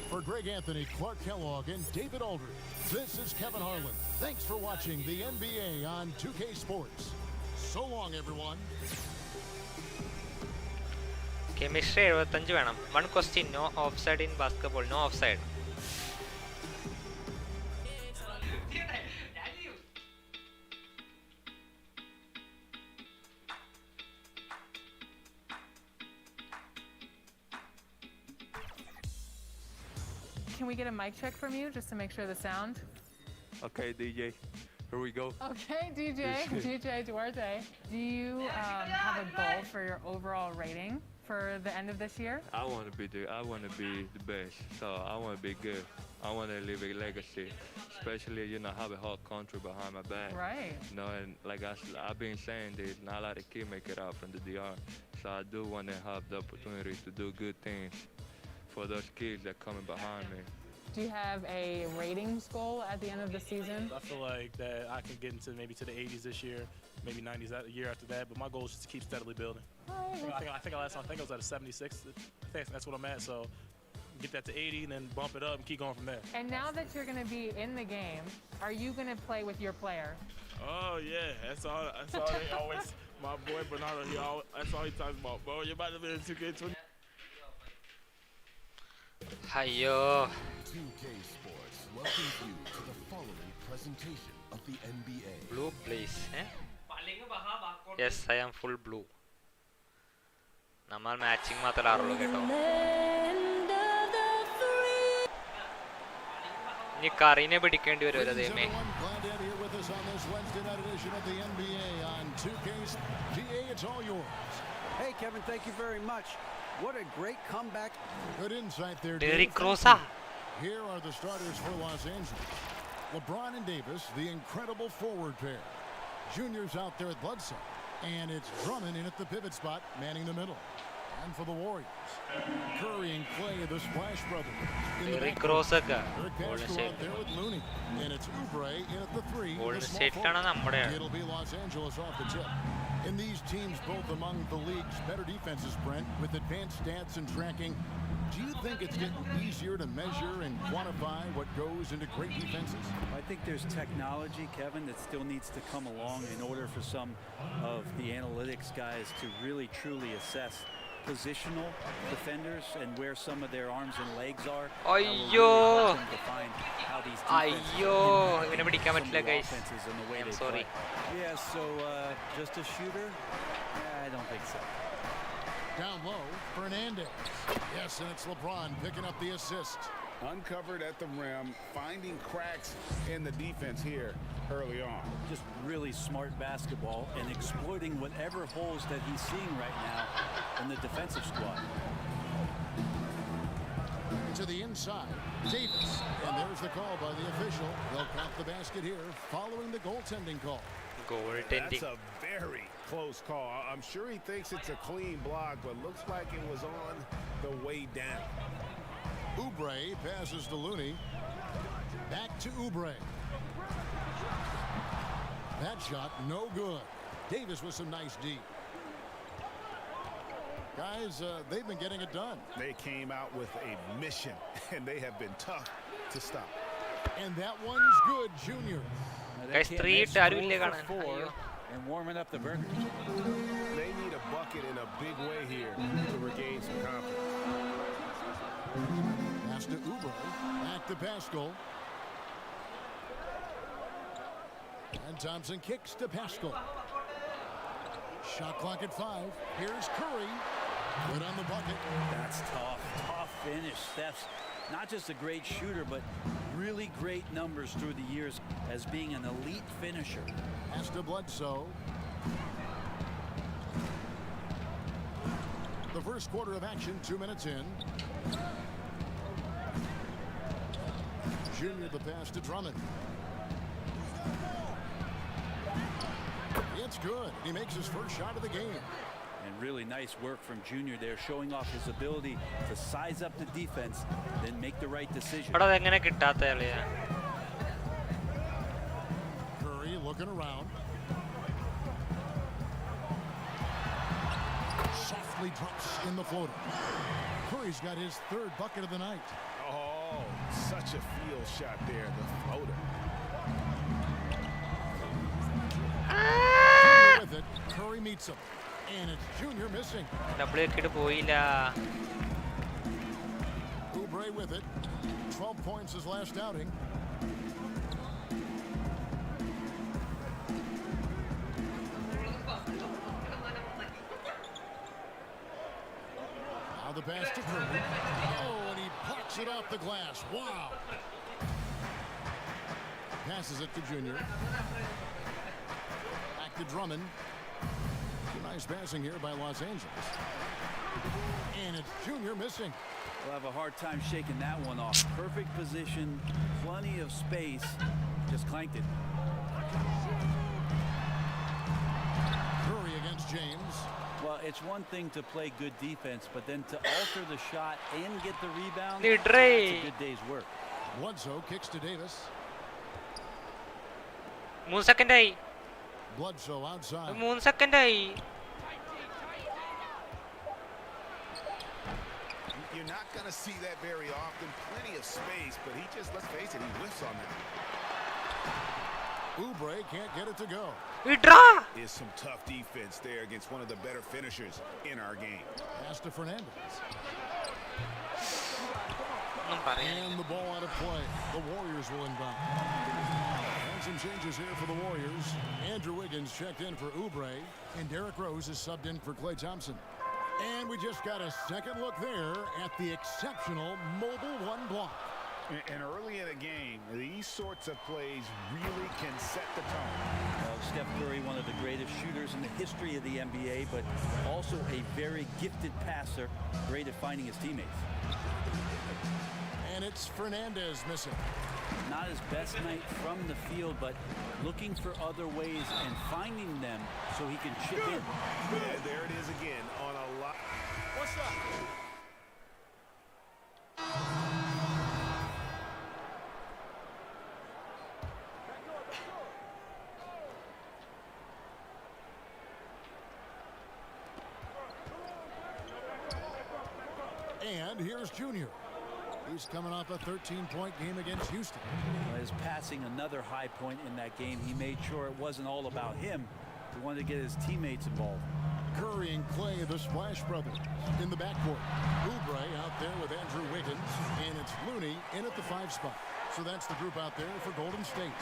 For Greg Anthony, Clark Kellogg, and David Aldridge, this is Kevin Harlan. Thanks for watching the NBA on 2K Sports. So long, everyone. Chemistry 75 വേണം. One question, no offside in basketball, no offside. Can we get a mic check from you just to make sure the sound? Okay, DJ. Here we go. Okay, DJ Duarte. Do you have a goal for your overall rating for the end of this year? I want to be the best. So I want to be good. I want to leave a legacy, especially have a whole country behind my back. Right. And like I've been saying, there's not a lot of kids make it out from the DR. So I do want to have the opportunity to do good things for those kids that are coming behind me. Do you have a ratings goal at the end of the season? I feel like that I can get into maybe to the 80s this year, maybe 90s that year after that. But my goal is just to keep steadily building. I think last time I was at a 76. I think that's what I'm at. So get that to 80 and then bump it up and keep going from there. And now that you're going to be in the game, are you going to play with your player? Oh yeah, that's all they always. My boy Bernardo, that's all he talks about. Bro, you're about to be in 2K20. Hiyo. 2K Sports welcomes you to the following presentation of the NBA. Blue please, eh? Yes, I am full blue. നമ്മൾ matching മാത്രമേ അറിയുള്ളൂ കേട്ടോ. ഇനി കറീനെ പിടിക്കേണ്ടി വരുമല്ലോ ദൈവമേ. Hey Kevin, thank you very much. What a great comeback. Good insight there, Derrick Dave. Rosa. Here are the starters for Los Angeles. LeBron and Davis, the incredible forward pair. Junior's out there at Bledsoe. And it's Drummond in at the pivot spot, manning the middle. And for the Warriors, Curry and Clay, the Splash Brothers. Derrick Rosa ka. Golden State. There with Looney. And it's Oubre in at the 3. Golden State ആണ് നമ്മുടെ. It'll be Los Angeles off the tip. And these teams both among the league's better defenses, Brent, with advanced stats and tracking. Do you think it's getting easier to measure and quantify what goes into great defenses? I think there's technology, Kevin, that still needs to come along in order for some of the analytics guys to really truly assess positional defenders and where some of their arms and legs are. Ayyo! Ayyo! Ivane pidikkan pattilla guys. I'm sorry. Yeah, so just a shooter? I don't think so. Down low, Fernandez. Yes, and it's LeBron picking up the assist. Uncovered at the rim, finding cracks in the defense here early on. Just really smart basketball and exploiting whatever holes that he's seeing right now in the defensive squad. To the inside, Davis. And there's the call by the official. They'll count the basket here following the goaltending call. Goaltending. That's a very close call. I'm sure he thinks it's a clean block, but looks like it was on the way down. Oubre passes to Looney. Back to Oubre. That shot no good. Davis with some nice D. Guys, they've been getting it done. They came out with a mission, and they have been tough to stop. And that one's good, Junior. Guys, 3 ആരുമില്ലേ കാണാൻ. And warming up the burgers. They need a bucket in a big way here to regain some confidence. Pass to Oubre. Back to Pascal. And Thompson kicks to Pascal. Shot clock at 5. Here's Curry. Good on the bucket. That's tough. Tough finish. Steph's not just a great shooter, but really great numbers through the years as being an elite finisher. Pass to Bledsoe. The first quarter of action, 2 minutes in. Junior the pass to Drummond. It's good. He makes his first shot of the game. And really nice work from Junior there, showing off his ability to size up the defense, then make the right decision. Curry looking around. Softly drops in the floater. Curry's got his 3rd bucket of the night. Oh, such a field shot there, the floater. With it, Curry meets him. And it's Junior missing. Oubre with it. 12 points his last outing. Now the pass to Curry. Oh, and he plucks it off the glass. Wow. Passes it to Junior. Back to Drummond. Nice passing here by Los Angeles. And it's Junior missing. We'll have a hard time shaking that one off. Perfect position, plenty of space. Just clanked it. Curry against James. Well, it's one thing to play good defense, but then to alter the shot and get the rebound, that's a good day's work. Bledsoe kicks to Davis. 3 second ആയി. Bledsoe outside. 3 second ആയി. You're not going to see that very often. Plenty of space, but he just, let's face it, he whiffs on that. Oubre can't get it to go. Is some tough defense there against one of the better finishers in our game. Pass to Fernandez. And the ball out of play. The Warriors will inbound. And some changes here for the Warriors. Andrew Wiggins checked in for Oubre, and Derrick Rose is subbed in for Klay Thompson. And we just got a second look there at the exceptional Mobile 1 block. And early in a game, these sorts of plays really can set the tone. Steph Curry, one of the greatest shooters in the history of the NBA, but also a very gifted passer, great at finding his teammates. And it's Fernandez missing. Not his best night from the field, but looking for other ways and finding them so he can chip in. Yeah, there it is again on a lot. What's up? And here's Junior. He's coming off a 13-point game against Houston. His passing, another high point in that game. He made sure it wasn't all about him. He wanted to get his teammates involved. Curry and Clay, the Splash Brothers, in the backcourt. Oubre out there with Andrew Wiggins, and it's Looney in at the 5 spot. So that's the group out there for Golden State.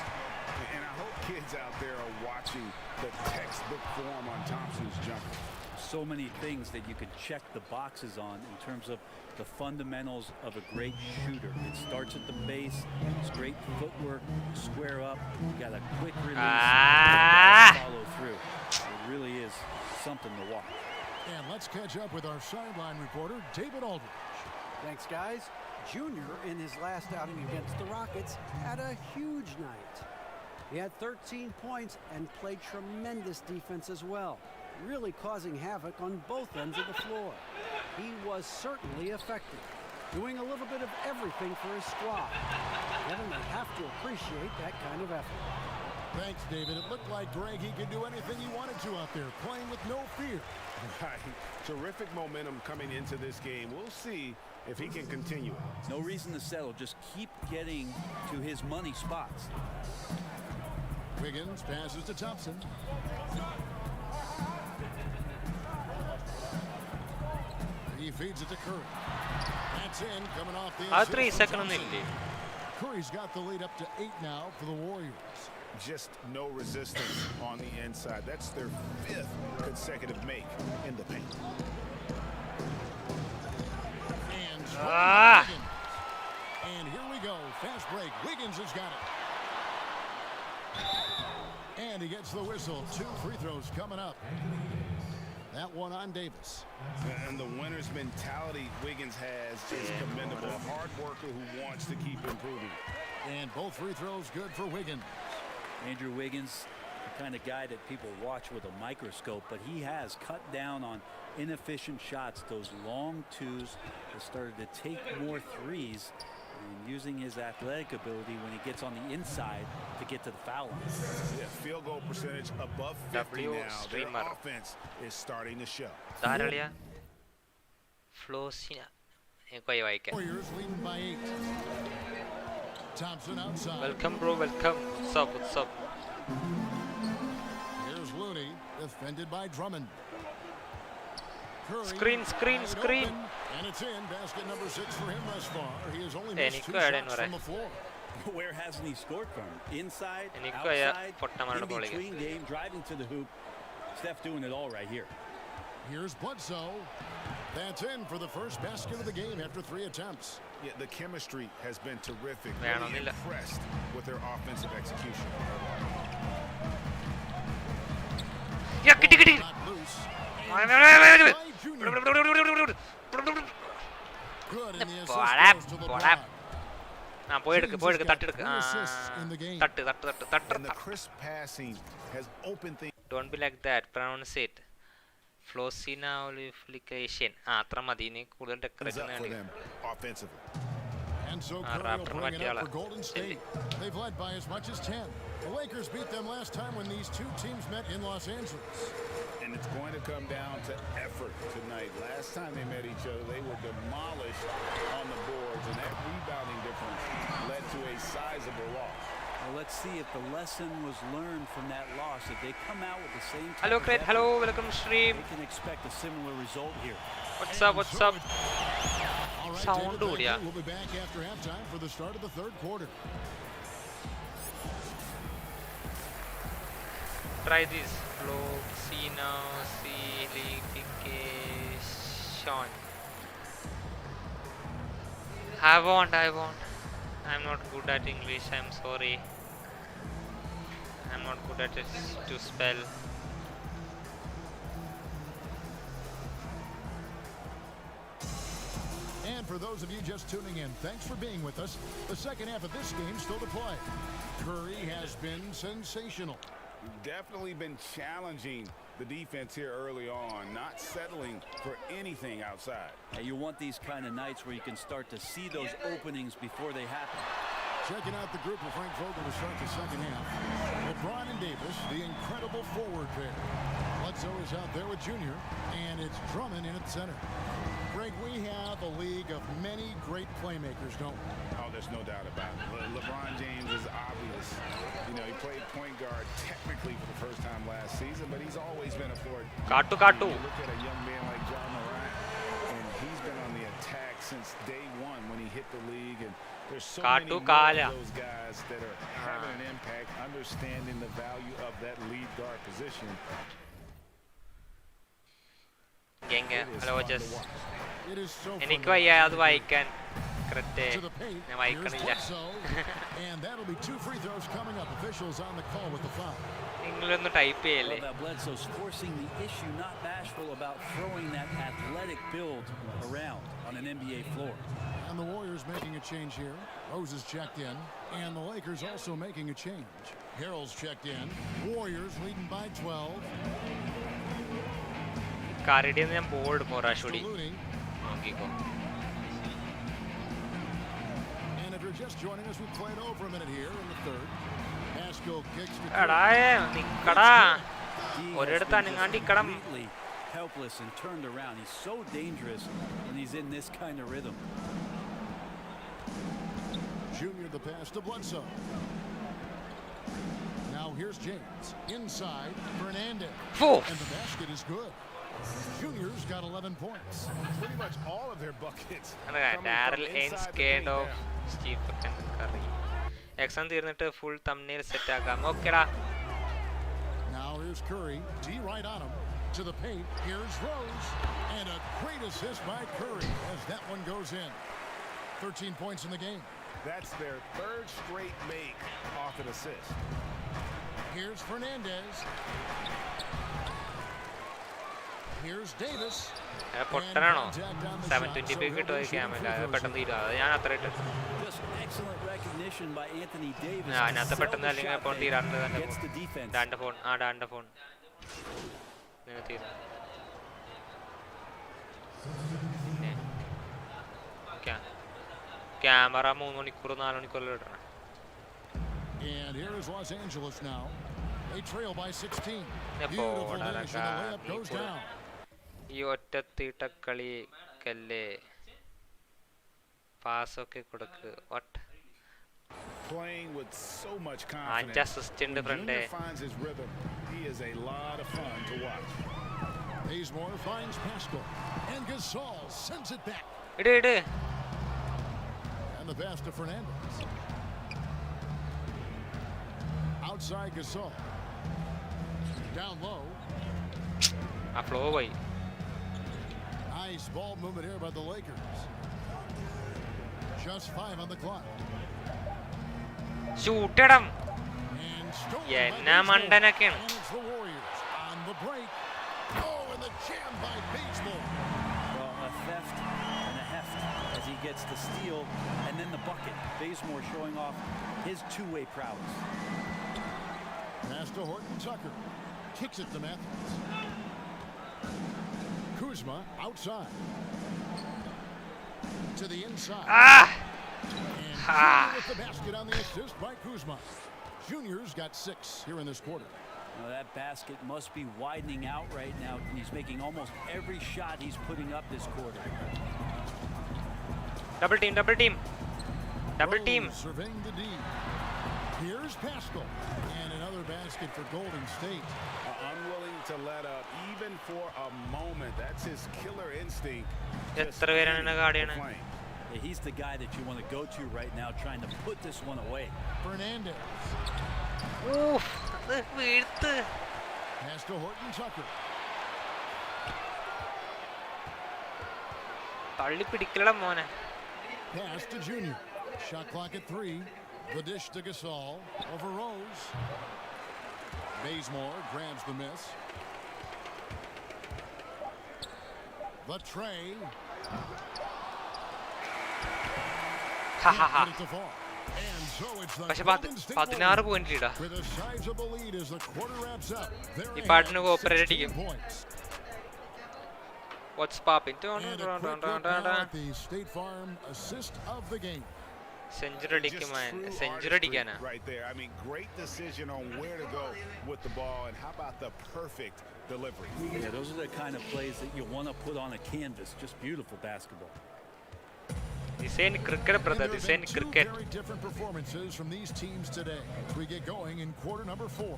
And I hope kids out there are watching the textbook form on Thompson's jumper. So many things that you could check the boxes on in terms of the fundamentals of a great shooter. It starts at the base. It's great footwork, square up. You got a quick release, follow through. It really is something to watch. And let's catch up with our sideline reporter, David Aldridge. Thanks, guys. Junior, in his last outing against the Rockets, had a huge night. He had 13 points and played tremendous defense as well, really causing havoc on both ends of the floor. He was certainly effective, doing a little bit of everything for his squad. Devin would have to appreciate that kind of effort. Thanks, David. It looked like Greg, he could do anything he wanted to out there, playing with no fear. Right. Terrific momentum coming into this game. We'll see if he can continue it. No reason to settle. Just keep getting to his money spots. Wiggins passes to Thompson. He feeds it to Curry. That's in, coming off the ആ 3 second ഒന്നുമില്ലേ? Curry's got the lead up to 8 now for the Warriors. Just no resistance on the inside. That's their 5th consecutive make in the paint. And here we go. Fast break. Wiggins has got it. And he gets the whistle. 2 free throws coming up. That one on Davis. And the winner's mentality Wiggins has is commendable. A hard worker who wants to keep improving. And both free throws good for Wiggins. Andrew Wiggins, the kind of guy that people watch with a microscope, but he has cut down on inefficient shots, those long twos, has started to take more threes, and using his athletic ability when he gets on the inside to get to the foul line. Yeah, field goal percentage above 50 now. Their offense is starting to show. ധാരാളിയ ഫ്ലോസിന എനിക്കായി വായിക്കാൻ. Warriors leading by 8. Thompson outside. Welcome bro, welcome. What's up? Here's Looney, defended by Drummond. Curry, Screen. And it's in. Basket number 6 for him thus far. He has only missed 2 shots from the floor. Where hasn't he scored from? Inside, outside, in between game, driving to the hoop. Steph doing it all right here. Here's Bledsoe. That's in for the first basket of the game after 3 attempts. Yeah, the chemistry has been terrific. Really impressed with their offensive execution. Yeah, get. Not loose. Good in the assist to LeBron. പോയെടുക്ക് തട്ടെടുക്ക് And the crisp passing has opened things. Don't be like that, pronounce it. Flosina olification. അത്ര മതി, ഇനി കൂടുതൽ decoration offensively. And so Curry will bring it up for Golden State. They've led by as much as 10. The Lakers beat them last time when these 2 teams met in Los Angeles. And it's going to come down to effort tonight. Last time they met each other, they were demolished on the boards, and that rebounding difference led to a sizable loss. Well, let's see if the lesson was learned from that loss. If they come out with the same type Hello, Craig. Hello, welcome stream. They can expect a similar result here. What's up? All right, Sound David dude, yeah. We'll be back after halftime for the start of the 3rd quarter. Try this. Flosina olification. Sean. I won't. I'm not good at English. I'm sorry. I'm not good at it to spell. And for those of you just tuning in, thanks for being with us. The second half of this game still to play. Curry has been sensational. Definitely been challenging the defense here early on, not settling for anything outside. Hey, you want these kind of nights where you can start to see those openings before they happen. Checking out the group of Frank Vogel to start the second half. LeBron and Davis, the incredible forward pair. Bledsoe is out there with Junior, and it's Drummond in at center. Greg, we have a league of many great playmakers, don't we? Oh, there's no doubt about it. LeBron James is obvious. You know, he played point guard technically for the first time last season, but he's always been a forward. Katu. You look at a young man like John Morant, and he's been on the attack since day one when he hit the league. And there's so many more of those guys that are having an impact, understanding the value of that lead guard position. Geng, hello, Oges. It is so എനിക്ക് വയ്യ അത് വായിക്കാൻ correct ഞാൻ വായിക്കണില്ല and that'll be 2 free throws coming up. Officials on the call with the foul. നിങ്ങളൊന്ന് type ചെയ്യല്ലേ Bledsoe's forcing the issue, not bashful about throwing that athletic build around on an NBA floor. And the Warriors making a change here. Oges checked in, and the Lakers also making a change. Harrell's checked in. Warriors leading by 12. കാറിഡിയിൽ ഞാൻ bold പോറാഷോടി നോക്കിക്കോ. And if you're just joining us, we played over a minute here in the third. Pascal kicks to നിക്കടാ ഒരിടത്ത് അനങ്ങാണ്ട് ഇക്കണം. Helpless and turned around. He's so dangerous when he's in this kind of rhythm. Junior the pass to Bledsoe. Now here's James inside Fernandez. And the basket is good. Junior's got 11 points. Pretty much all of their buckets. Daryl Ain's scared of Steph Curry. Exam തീർന്നിട്ട് full thumbnail set ആക്കാം. ഓക്കേടാ. Now here's Curry. D right on him. To the paint. Here's Rose. And a great assist by Curry as that one goes in. 13 points in the game. That's their third straight make off an assist. Here's Fernandez. Here's Davis. പൊട്ടനാണോ 720p കിട്ടുമോ camera പെട്ടെന്ന് തീരും അത് ഞാൻ അത്ര ഇട്ടു അതിനകത്ത് പെട്ടെന്ന് അല്ലെങ്കിൽ ഫോൺ തീരാറുണ്ട് രണ്ട് ഫോൺ രണ്ട് ഫോൺ നിങ്ങൾ തീരും ക്യാമറ 3 മണിക്കൂർ 4 മണിക്കൂറിൽ ഇടണം. And here is Los Angeles now. They trail by 16. Beautiful finish and the layup goes down. ഈ ഒറ്റത്തീട്ടക്കളിക്കല്ലേ പാസൊക്കെ കൊടുക്ക് what playing with so much 5 assist ഉണ്ട് front. finds his rhythm. He is a lot of fun to watch. Bazemore finds Pascal and Gasol sends it back. It And the pass to Fernandez. Outside Gasol. Down low. ആ flow പോയി. Nice ball movement here by the Lakers. Just 5 on the clock. Shoot ഇടം. എന്നാ മണ്ടനൊക്കെയാണ്. And it's the Warriors on the break. Oh, and the jam by Bazemore. Well, a theft and a heft as he gets the steal and then the bucket. Bazemore showing off his two-way prowess. Pass to Horton Tucker. Kicks it to Matthews. Kuzma outside. To the inside. And with the basket on the assist by Kuzma. Junior's got 6 here in this quarter. Now that basket must be widening out right now. He's making almost every shot he's putting up this quarter. Double team. Surveying the D. Here's Pascal. And another basket for Golden State. Unwilling to let up even for a moment. That's his killer instinct. He's the guy that you want to go to right now, trying to put this one away. Fernandez. Oof, വീഴ്ത്ത്. Pass to Horton Tucker. തള്ളി പിടിക്കലടാ മോനെ. Pass to Junior. Shot clock at 3. The dish to Gasol over Rose. Bazemore grabs the miss. The tray. Ha ha ha. And so it's the പക്ഷെ Golden State 16 point ലീഡാ. with a sizable lead as the quarter wraps up. ഈ പാട്ടിന് cooperate അടിക്കും. What's popping? And a quick look now at the State Farm assist of the game. Century അടിക്കുമാൻ. Century അടിക്കാനാ. Right there. I mean, great decision on where to go with the ball, and how about the perfect delivery? Yeah, those are the kind of plays that you want to put on a canvas. Just beautiful basketball. This ain't cricket, brother. This ain't cricket. Very different performances from these teams today. As we get going in quarter number 4.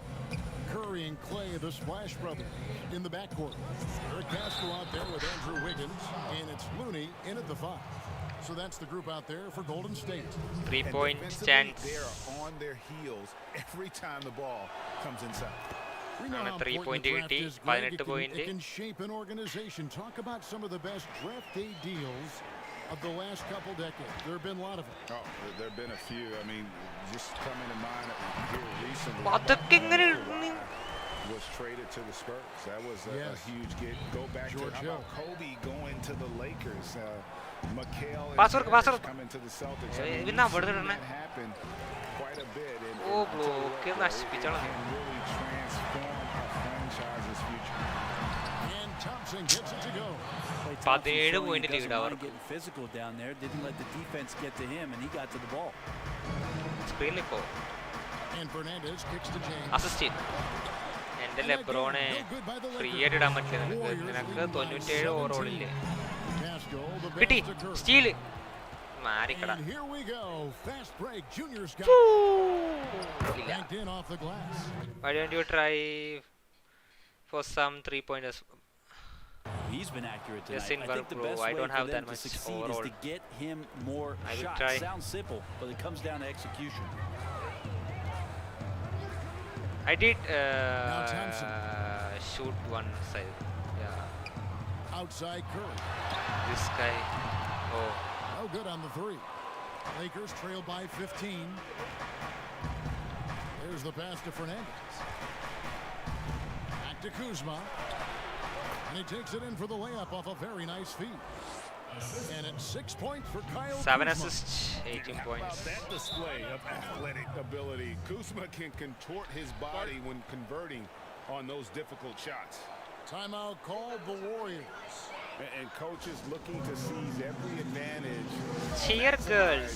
Curry and Clay, the Splash Brothers, in the backcourt. Eric Castro out there with Andrew Wiggins, and it's Looney in at the 5. So that's the group out there for Golden State. 3-point chance. They're on their heels every time the ball comes inside. We know how 3 point important the draft is, Greg. 18 point. It can shape an organization. Talk about some of the best draft day deals of the last couple decades. There have been a lot of them. Oh, there have been a few. I mean, just coming to mind here recently. Was traded to the Spurs. That was a huge get. Go back George to how about Kobe going to the Lakers. Mikhail coming to the Celtics. I mean, that happened quite a bit. And really transform a franchise's future. And Thompson gets it to go. 17 point lead our. Getting physical down there, didn't let the defense get to him, and he got to the ball. Screen ഇപ്പോ. And Fernandez kicks to Geng. Assist. എൻ്റെ ലെബ്രോനെ free ആയിട്ട് ഇടാൻ പറ്റില്ല നിനക്ക് 97 ഓവറോളില്ലേ കിട്ടി steel മാറിക്കടാ. Why don't you try for some 3-pointers? He's been accurate tonight. Yes, in I think the best way for them to succeed is to get him more shots. Try. Sounds simple, but it comes down to execution. I did shoot one side. Yeah. Outside Curry. This guy. Oh. No good on the 3. Lakers trail by 15. There's the pass to Fernandez. Back to Kuzma. And he takes it in for the layup off a very nice feed. And it's 6 points for Kyle 7 Kuzma. assists, 18 points. How about that display of athletic ability? Kuzma can contort his body when converting on those difficult shots. Timeout called the Warriors. And coaches looking to seize every advantage. Cheer, girls.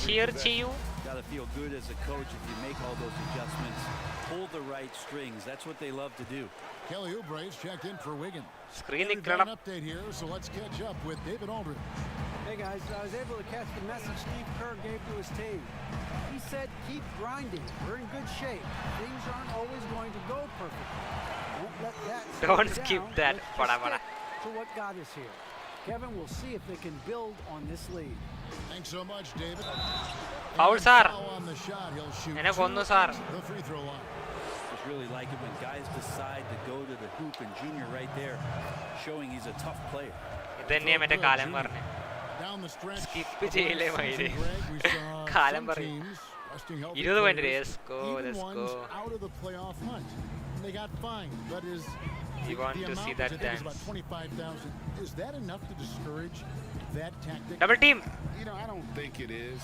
Cheer to you. Got to feel good as a coach if you make all those adjustments. Pull the right strings. That's what they love to do. Kelly Oubre's checked in for Wiggins. Screen We've got an update here, so let's catch up with David Aldridge. Hey guys, I was able to catch the message Steve Kerr gave to his team. He said, keep grinding. We're in good shape. Things aren't always going to go perfectly. Don't let that Don't skip that. To what got us here. Kevin, we'll see if they can build on this lead. Thanks so much, David. Foul, sir. On the shot, he'll shoot the free throw line. Just really like it when guys decide to go to the hoop, and Junior right there showing he's a tough player. ഇതന്നെ മറ്റേ കാലം പറഞ്ഞു skip ചെയ്യില്ലേ മയില് കാലം പറയും 20 point let's go. Out of the playoff hunt. They got fined, but is you want to see that dance? About 25,000. Is that enough to discourage that tactic? Double team. You know, I don't think it is.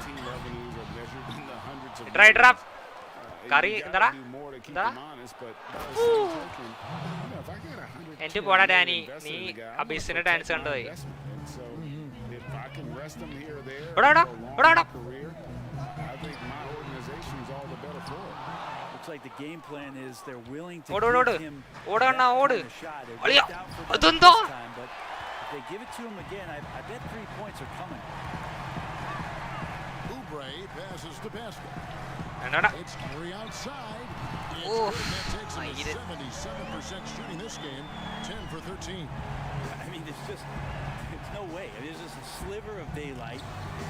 Team revenues are measured in the hundreds of try drop. Curry, ndara. എൻ്റെ പോടാ Dani നീ അബീസിന്റെ dance കണ്ടോയി Looks like the game plan is they're willing to give him a shot. അതെന്തോ But if they give it to him again, I bet 3 points are coming. Oubre passes to basket. It's Curry outside. That takes him to 77% shooting this game, 10 for 13. I mean, it's no way. I mean, there's just a sliver of daylight,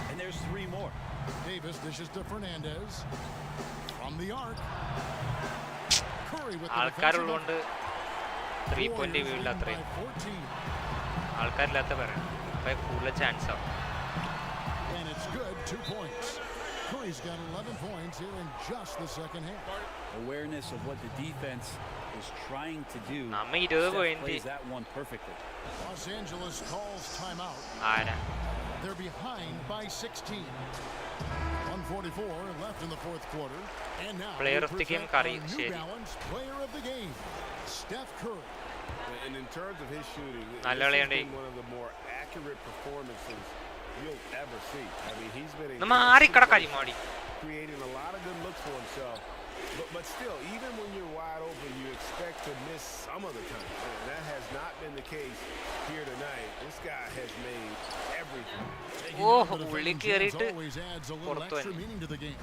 and there's 3 more. Davis dishes to Fernandez from the arc. Curry with the ആൾക്കാരുള്ളതുകൊണ്ട് 3 point വീഴില്ല അത്രയും ആൾക്കാരില്ലാത്ത പറയാം കൂടുതൽ chance ആവും. And it's good, 2 points. Curry's got 11 points here in just the second half. Awareness of what the defense is trying to do. Steph plays that one perfectly. Los Angeles calls timeout. They're behind by 16. 1:44 left in the fourth quarter. And now player of the game, Curry. New Balance player of the game, Steph Curry. And in terms of his shooting, this has been one of the more accurate performances you'll ever see. I mean, he's been creating a lot of good looks for himself. But still, even when you're wide open, you expect to miss some of the time. And that has not been the case here tonight. This guy has made everything. Always adds a little extra meaning to the game.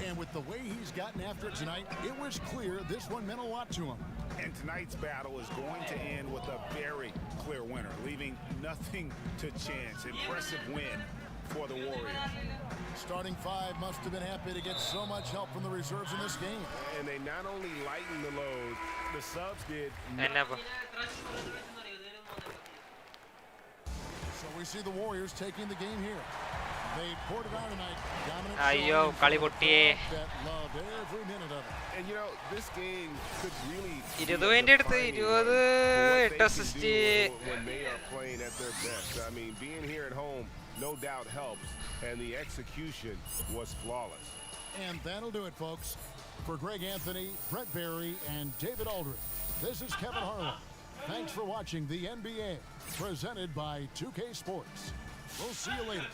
And with the way he's gotten after it tonight, it was clear this one meant a lot to him. And tonight's battle is going to end with a very clear winner, leaving nothing to chance. Impressive win for the Warriors. Starting 5 must have been happy to get so much help from the reserves in this game. And they not only lightened the load, the subs did. So we see the Warriors taking the game here. They poured it out tonight. Dominant. That loved every minute of it. And you know, this game could really when they are playing at their best. I mean, being here at home no doubt helps, and the execution was flawless. And that'll do it, folks. For Greg Anthony, Brett Berry, and David Aldridge, this is Kevin Harlan. Thanks for watching the NBA, presented by 2K Sports. We'll see you later.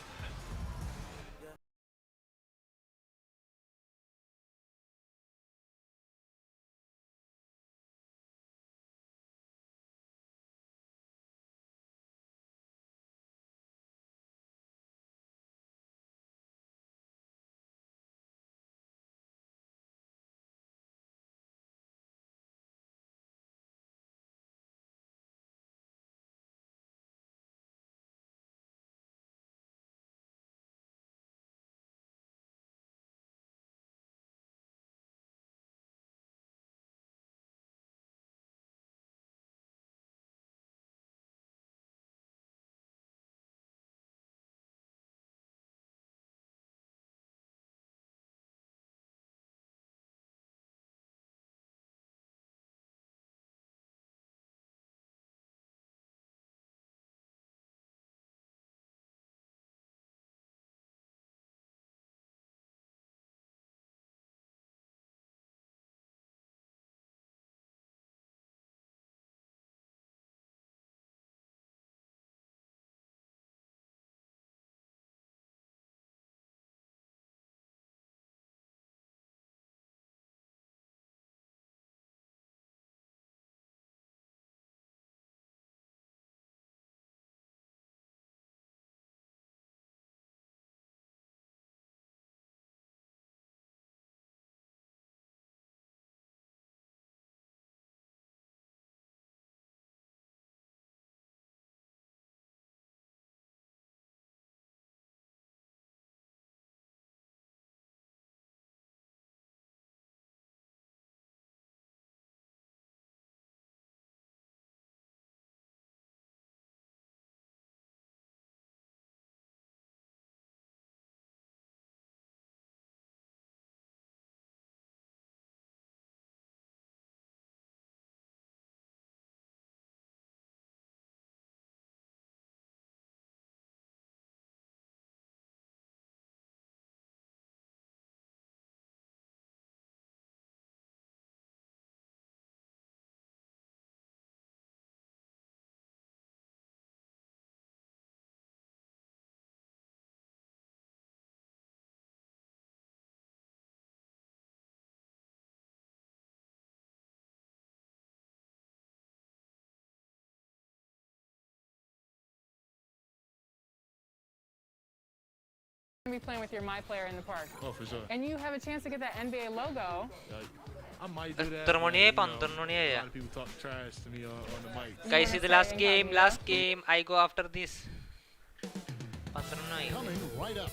Be playing with your My Player in the park. Oh, for sure. And you have a chance to get that NBA logo. I might do that. A lot of people talk trash to me on the mic. Guys, see the last game. I go after this. Coming right up.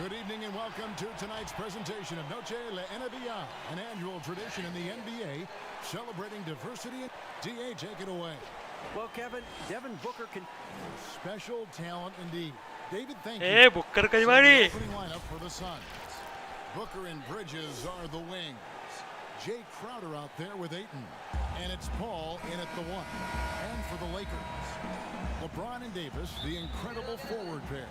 Good evening and welcome to tonight's presentation of Noche la NBA, an annual tradition in the NBA celebrating diversity. DA, take it away. Well, Kevin, Devin Booker can... Special talent indeed. David, thank you. Hey, Booker Kajmari. Opening lineup for the Suns. Booker and Bridges are the wings. Jay Crowder out there with Ayton. And it's Paul in at the 1. And for the Lakers, LeBron and Davis, the incredible forward pair.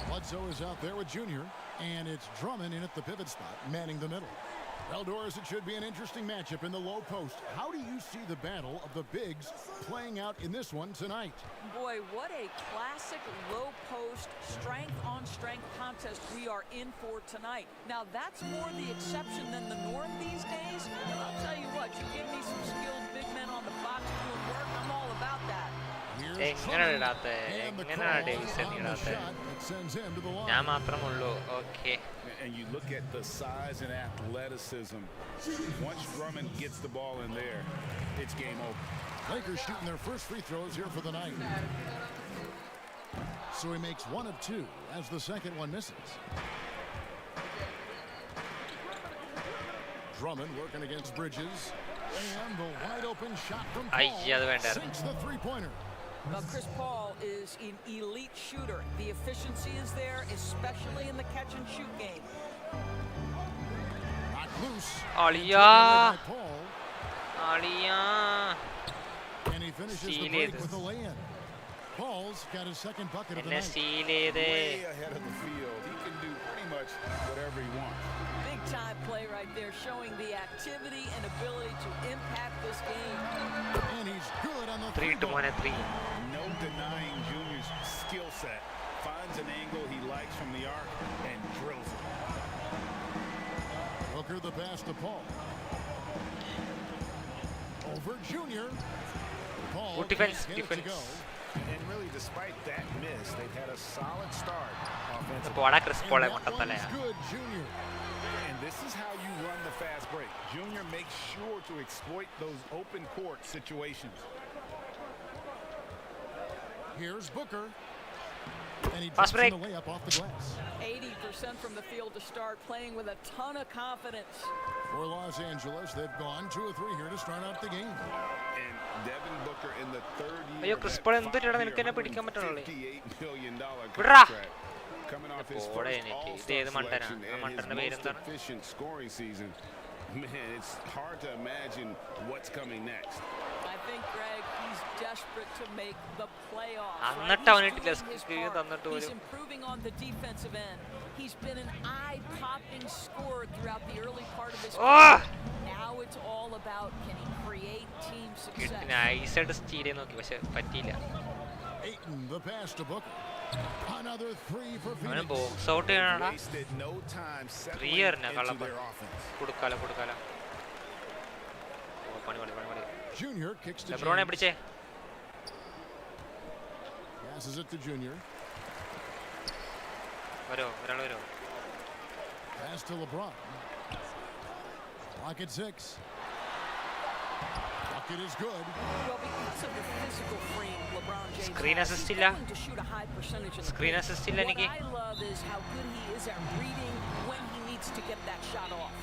Bledsoe is out there with Junior. And it's Drummond in at the pivot spot, manning the middle. Well, Doris, it should be an interesting matchup in the low post. How do you see the battle of the bigs playing out in this one tonight? Boy, what a classic low post, strength-on-strength contest we are in for tonight. Now, that's more the exception than the norm these days. I'll tell you what, you give me some skilled big men on the box doing work, I'm all about that. And you look at the size and athleticism. Once Drummond gets the ball in there, it's game over. Lakers shooting their first free throws here for the night. So he makes 1 of 2 as the second one misses. Drummond working against Bridges. And the wide open shot from Paul sinks the three-pointer. Well, Chris Paul is an elite shooter. The efficiency is there, especially in the catch-and-shoot game. Knocked loose. Alia. And he finishes the break with a lay-in. Paul's got his second bucket of the night. Way ahead of the field. He can do pretty much whatever he wants. Big-time play right there, showing the activity and ability to impact this game. And he's good on the 3 to 1 and 3. No denying Junior's skill set. Finds an angle he likes from the arc and drills it. Booker the pass to Paul. Over Junior. Paul defense. And really, despite that miss, they've had a solid start offensively. Good Junior. And this is how you run the fast break. Junior makes sure to exploit those open court situations. Here's Booker. And he fast break. The layup off the glass. 80% from the field to start, playing with a ton of confidence. For Los Angeles, they've gone 2 of 3 here to start out the game. And Devin Booker in the third year. Ayo, Chris Paul എന്തിനാണ് നിനക്ക് എന്നെ പിടിക്കാൻ പറ്റുള്ളൂ? $58 million വിടറാ. Coming off his first all-star selection and his most efficient scoring season. Man, it's hard to imagine what's coming next. I think, Greg, he's desperate to make the playoffs. He's improving on the defensive end. He's been an eye-popping scorer throughout the early part of his career. Now it's all about can he create team success. Ayton, the pass to Booker. Another 3 for Phoenix. Wasted no time settling into their offense. Junior kicks to LeBron James. Passes it to Junior. Pass to LeBron. Block at 6. Bucket is good. Well, because of the physical frame LeBron James Screen has, assist he's illa. going to shoot a high percentage of the Screen game. assist illa What Nikki. I love is how good he is at reading when he needs to get that shot off.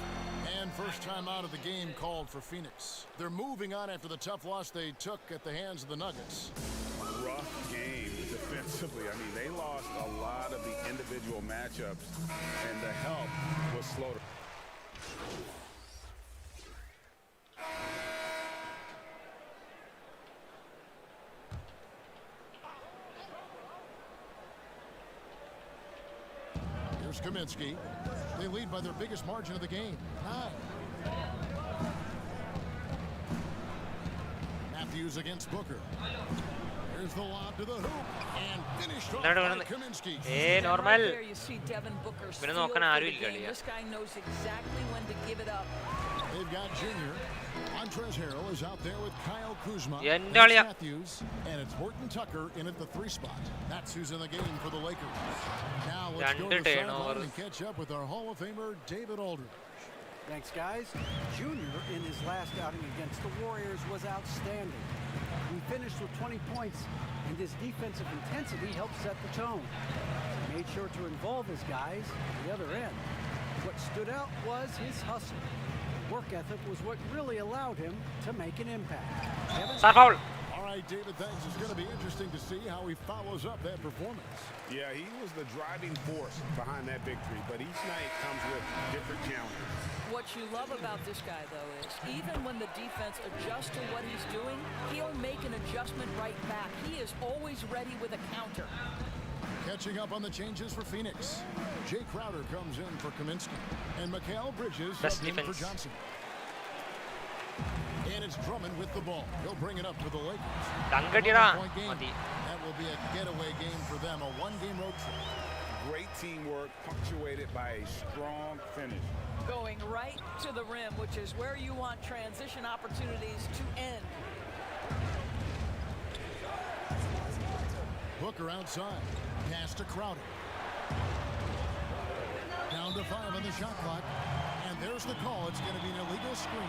And first time out of the game called for Phoenix. They're moving on after the tough loss they took at the hands of the Nuggets. Rough game defensively. I mean, they lost a lot of the individual matchups, and the help was slow to... Here's Kaminsky. They lead by their biggest margin of the game, 9. Matthews against Booker. Here's the lob to the hoop and finished off by Kaminsky. Normal. There you see Devin Booker's feel for the game. This guy knows exactly when to give it up. They've got Junior. Montrezl Harrell is out there with Kyle Kuzma. Matthews, and it's Horton Tucker in at the 3 spot. That's who's in the game for the Lakers. Now let's go to the sideline and catch up with our Hall of Famer, David Aldridge. Thanks, guys. Junior, in his last outing against the Warriors, was outstanding. He finished with 20 points, and his defensive intensity helped set the tone. He made sure to involve his guys at the other end. What stood out was his hustle. Work ethic was what really allowed him to make an impact. Foul. All right, right, David, thanks. It's going to be interesting to see how he follows up that performance. Yeah, he was the driving force behind that victory, but each night comes with different challenges. What you love about this guy, though, is even when the defense adjusts to what he's doing, he'll make an adjustment right back. He is always ready with a counter. Catching up on the changes for Phoenix. Jay Crowder comes in for Kaminsky. And Mikal Bridges subbed in for Johnson. And it's Drummond with the ball. He'll bring it up to the Lakers. That will be a getaway game for them, a one-game road trip. Great teamwork, punctuated by a strong finish. Going right to the rim, which is where you want transition opportunities to end. Booker outside. Pass to Crowder. Down to 5 on the shot clock. And there's the call. It's going to be an illegal screen.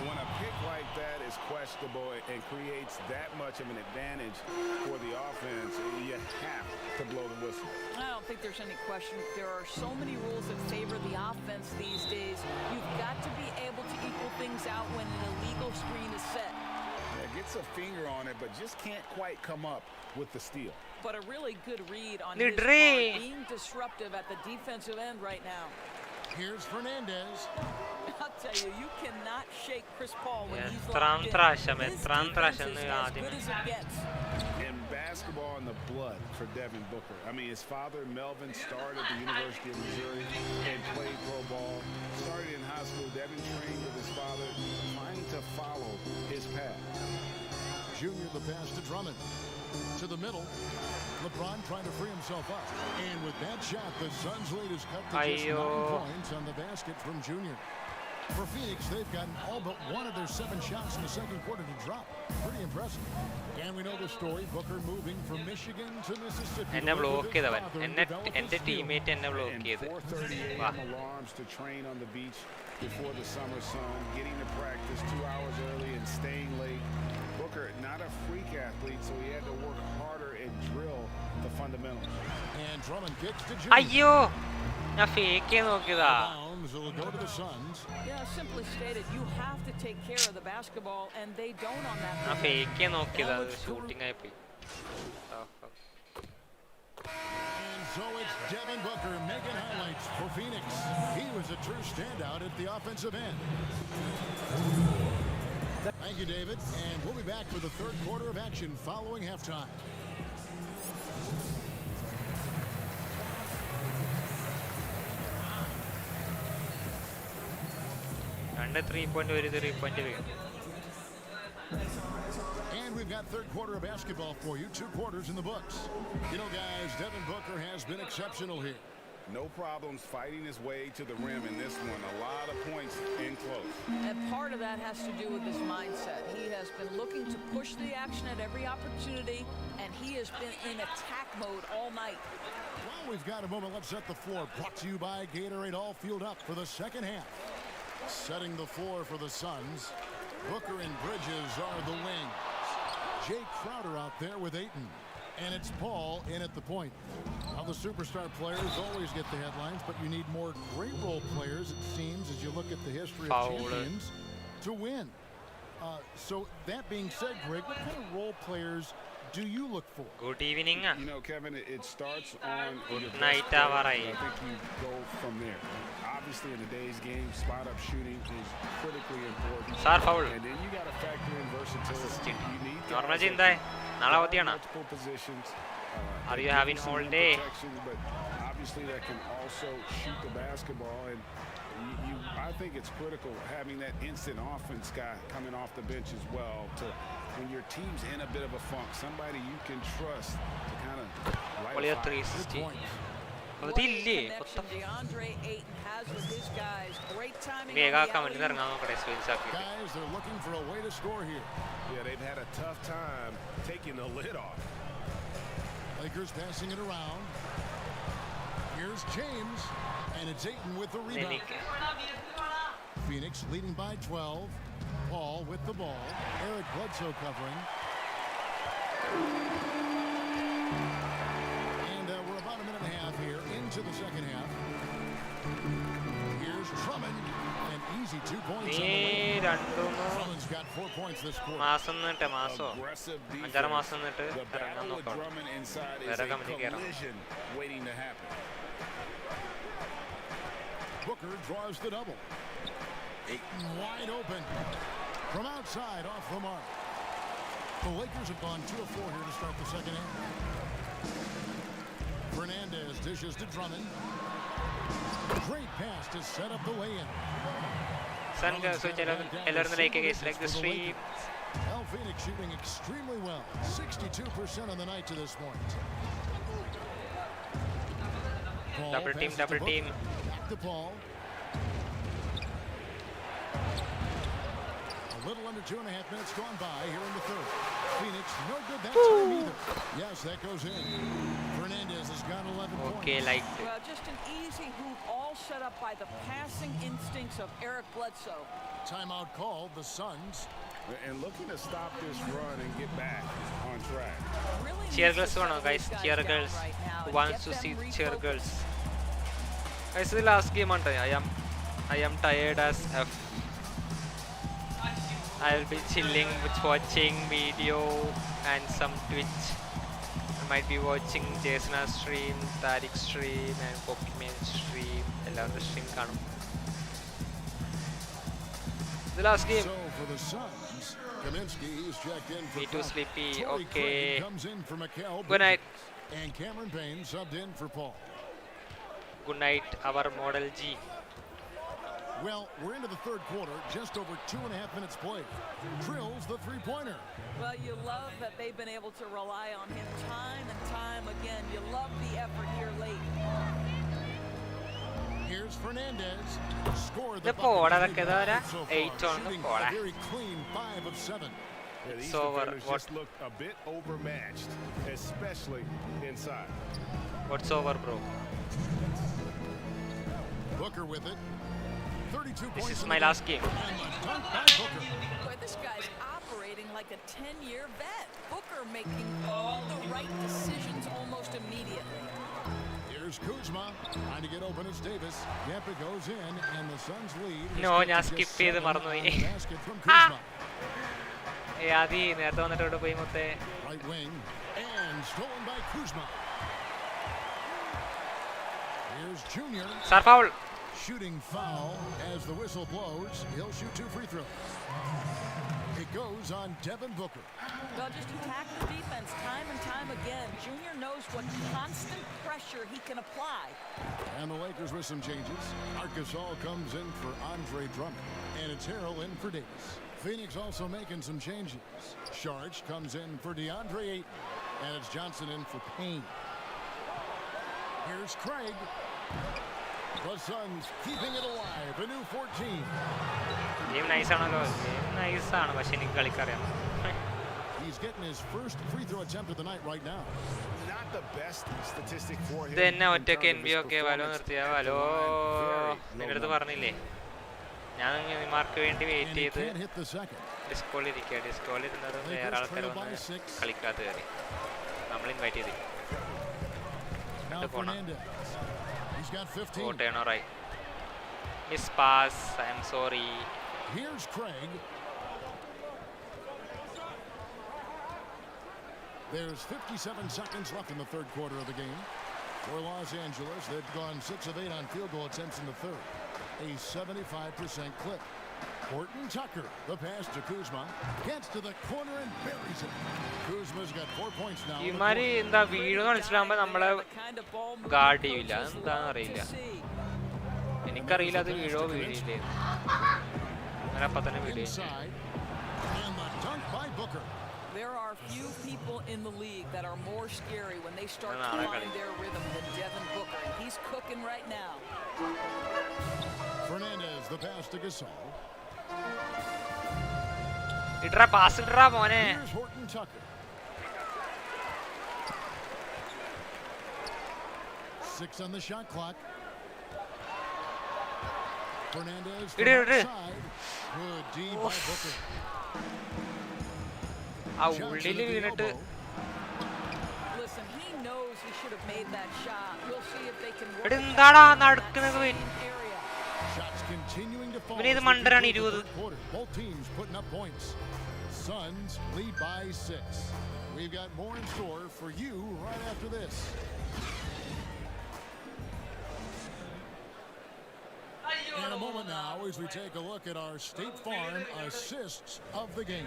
When a pick like that is questionable and creates that much of an advantage for the offense, you have to blow the whistle. I don't think there's any question. There are so many rules that favor the offense these days. You've got to be able to equal things out when an illegal screen is set. Yeah, gets a finger on it, but just can't quite come up with the steal. But a really good read on his part, being disruptive at the defensive end right now. Here's Fernandez. I'll tell you, you cannot shake Chris Paul when he's locked in. His defense is as good as it gets. And basketball in the blood for Devin Booker. I mean, his father, Melvin, started at the University of Missouri and played pro ball. Started in high school. Devin trained with his father, trying to follow his path. Junior, the pass to Drummond. To the middle. LeBron trying to free himself up. And with that shot, the Suns' lead is cut to just 9 points on the basket from Junior. For Phoenix, they've gotten all but one of their 7 shots in the second quarter to drop. Pretty impressive. And we know the story. Booker moving from Michigan to Mississippi. എന്നെ block ചെയ്തവൻ എന്റെ teammate എന്നെ block ചെയ്ത് 4:30 a.m. alarms to train on the beach before the summer sun, getting to practice 2 hours early and staying late. Booker, not a freak athlete, so he had to work harder and drill the fundamentals. And Drummond kicks to Junior. അയ്യോ ഞാൻ fake ചെയ്ത് നോക്കിയതാ. Will go to the Suns. Yeah, simply stated, you have to take care of the basketball, and they don't on that. ഞാൻ fake ചെയ്ത് നോക്കിയതാ, shooting ആയി പോയി. And so it's Devin Booker making highlights for Phoenix. He was a true standout at the offensive end. Thank you, David. And we'll be back for the third quarter of action following halftime. And 3-point ഒരു 3-point വീഴും. And we've got third quarter of basketball for you. 2 quarters in the books. You know, guys, Devin Booker has been exceptional here. No problems fighting his way to the rim in this one. A lot of points in close. And part of that has to do with his mindset. He has been looking to push the action at every opportunity, and he has been in attack mode all night. Well, we've got a moment. Let's set the floor. Brought to you by Gatorade, all fueled up for the second half. Setting the floor for the Suns. Booker and Bridges are the wings. Jay Crowder out there with Ayton. And it's Paul in at the point. Now the superstar players always get the headlines, but you need more great role players, it seems, as you look at the history of champions, to win. So that being said, Greg, what kind of role players do you look for? Good evening. You know, Kevin, it starts on good your night. I think you go from there. Obviously, in today's game, spot-up shooting is critically important. And then you got to factor in versatility. You need multiple positions. Are you having all day? But obviously, that can also shoot the basketball. And I think it's critical having that instant offense guy coming off the bench as well to when your team's in a bit of a funk, somebody you can trust to kind of light a fire. DeAndre Ayton has with his guys. Great timing on the alley. Guys, they're looking for a way to score here. Yeah, they've had a tough time taking the lid off. Lakers passing it around. Here's James, and it's Ayton with the rebound. Phoenix leading by 12. Paul with the ball. Eric Bledsoe covering. And we're about a minute and a half here into the second half. Here's Drummond, and easy 2 points. Allen's got 4 points this quarter. Aggressive defense. The battle with Drummond inside is a collision waiting to happen. Booker draws the double. Ayton wide open. From outside, off the mark. The Lakers have gone 2 of 4 here to start the second half. Fernandez dishes to Drummond. Great pass to set up the lay-in. Like the stream. El Phoenix shooting extremely well. 62% on the night to this point. Paul Double team. Back to Paul. A little under 2.5 minutes gone by here in the third. Phoenix, no good that time either. Yes, that goes in. Fernandez has got 11 points. Well, just an easy hoop, all set up by the passing instincts of Eric Bledsoe. Timeout called, the Suns. And looking to stop this run and get back on track. Cheer girls, guys. Cheer girls. Who wants to see cheer girls? Guys, the last game I am tired as F. I will be chilling with watching video and some Twitch. I might be watching Jason's stream, Tariq's stream, and Pokemon stream. Every stream കാണും. The last game. So for the Suns, Kaminsky is checked in for Me too sleepy. Torrey Okay. Craig comes in for Mikal Good night. And Cameron Payne subbed in for Paul. Good night, our model G. Well, we're into the third quarter, just over 2.5 minutes played. Drills the three-pointer. Well, you love that they've been able to rely on him time and time again. You love the effort here late. Here's Fernandez. Score the so 8 on the a very clean 5 of 7. Yeah, these So defenders what? just look a bit overmatched, especially inside. What's over, bro? Booker with it. 32 This points is in my the last game. And the dunk by Booker. Boy, this guy's operating like a 10-year vet. Booker making all the right decisions almost immediately. Here's Kuzma trying to get open as Davis. Gampa goes in, and the Suns lead. No, ഞാൻ skip ചെയ്ത് മറന്നുപോയി. ആദി നേരത്തെ വന്നിട്ട് ഇവിടെ പോയി മൊത്തേ. Right wing and stolen by Kuzma. Here's Junior. Sir foul. Shooting foul as the whistle blows. He'll shoot 2 free throws. It goes on Devin Booker. They'll just attack the defense time and time again. Junior knows what constant pressure he can apply. And the Lakers with some changes. Arcasol comes in for Andre Drummond. And it's Harrell in for Davis. Phoenix also making some changes. Sharch comes in for DeAndre Ayton. And it's Johnson in for Payne. Here's Craig. The Suns keeping it alive. A new 14. Game nice ആണല്ലോ. Game nice ആണ് പക്ഷെ എനിക്ക് കളിക്കറിയാം. He's getting his first free throw attempt of the night right now. Not the best statistic for him. ഇതെന്നെ ഒറ്റയ്ക്ക് NBA ഒക്കെ വലോ നിർത്തിയാ വലോ നിന്റെ അടുത്ത് പറഞ്ഞില്ലേ ഞാൻ മാർക്ക് വേണ്ടി വെയിറ്റ് ചെയ്ത് ഡിസ്കോളിൽ ഇരിക്കുക ഡിസ്കോളിൽ ഇരുന്നത് വേറെ ആൾക്കാർ വന്ന് കളിക്കാത്ത കയറി നമ്മൾ ഇൻവൈറ്റ് ചെയ്ത് പോണം right. Miss pass. I am sorry. Here's Craig. There's 57 seconds left in the third quarter of the game. For Los Angeles, they've gone 6 of 8 on field goal attempts in the third. A 75% clip. Horton Tucker, the pass to Kuzma, gets to the corner and buries it. Kuzma's got 4 points now. ഇമാരി എന്താ video കളിച്ചിട്ടാകുമ്പോൾ നമ്മളെ guard ചെയ്യില്ല എന്താണെന്ന് അറിയില്ല എനിക്കറിയില്ല അത് വീഴോ വീഴില്ലേ അങ്ങനെ അപ്പം തന്നെ video There are few people in the league that are more scary when they start to find their rhythm than Devin Booker. He's cooking right now. Fernandez, the pass to Gasol. ഇട്രാ pass ഇട്രാ മോനെ. Here's Horton Tucker. 6 on the shot clock. Fernandez from outside. Good D by Booker. ആ ഉള്ളിൽ വീണിട്ട് Listen, he knows he should have made that shot. We'll see if they can work എന്താടാ നടക്കുന്നത് Shots continuing to it falls as we conclude the third quarter. Both teams putting up points. Suns lead by 6. We've got more in store for you right after this. In a moment now, as we take a look at our State Farm assists of the game.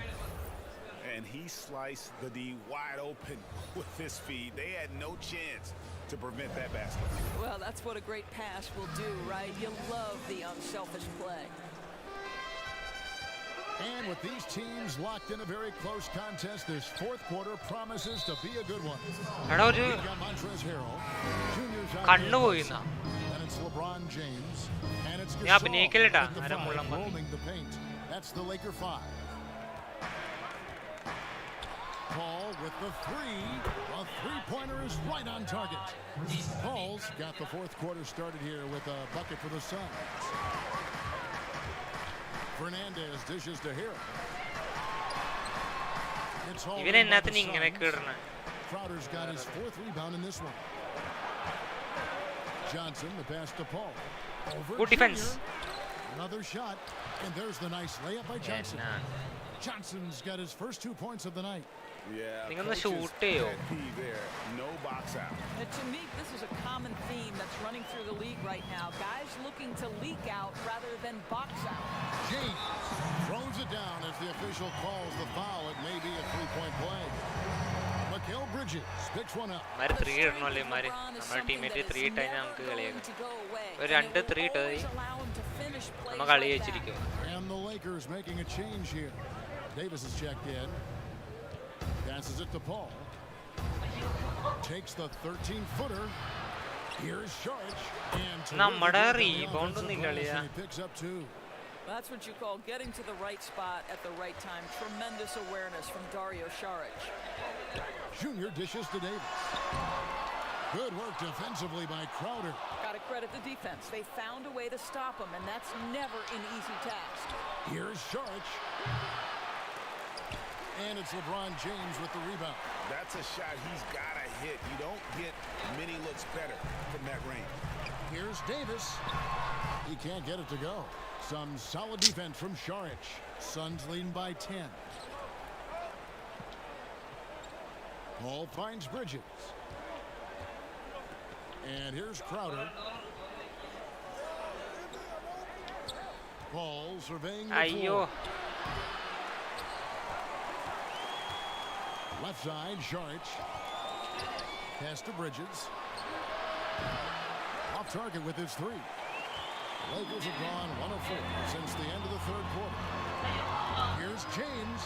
And he sliced the D wide open with his feed. They had no chance to prevent that basket. Well, that's what a great pass will do, right? You love the unselfish play. And with these teams locked in a very close contest, this fourth quarter promises to be a good one. We've got Montrezl Harrell, Junior's out, and it's LeBron James, and it's Gasol at the 5, rolling the paint. That's the Laker 5. Paul with the 3. A three-pointer is right on target. Paul's got the fourth quarter started here with a bucket for the Suns. Fernandez dishes to Harrell. It's all in by the Suns. Crowder's got his 4th rebound in this one. Johnson, the pass to Paul. Over Good defense. Another shot, and there's the nice layup by Johnson. Johnson's got his first 2 points of the night. Yeah, shoot there. No box out. And to me, this is a common theme that's running through the league right now. Guys looking to leak out rather than box out. James throws it down as the official calls the foul. It may be a 3-point play. Mikal Bridges picks one up. And the Lakers making a change here. Davis is checked in. Passes it to Paul. Takes the 13-footer. Here's Sharch. And he picks up 2. That's what you call getting to the right spot at the right time. Tremendous awareness from Dario Saric. Junior dishes to Davis. Good work defensively by Crowder. Got to credit the defense. They found a way to stop him, and that's never an easy task. Here's Sharch. And it's LeBron James with the rebound. That's a shot he's got to hit. You don't get many looks better from that range. Here's Davis. He can't get it to go. Some solid defense from Saric. Suns leading by 10. Paul finds Bridges. And here's Crowder. Paul surveying the floor. Left side, Saric. Pass to Bridges. Off target with his 3. The Lakers have gone 1 of 4 since the end of the third quarter. Here's James.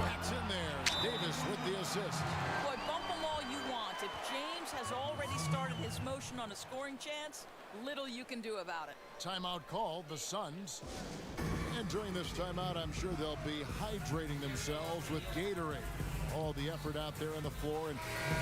That's in there. Davis with the assist. Boy, bump them all you want. If James has already started his motion on a scoring chance, little you can do about it. Timeout called, the Suns. And during this timeout, I'm sure they'll be hydrating themselves with Gatorade. All the effort out there on the floor, and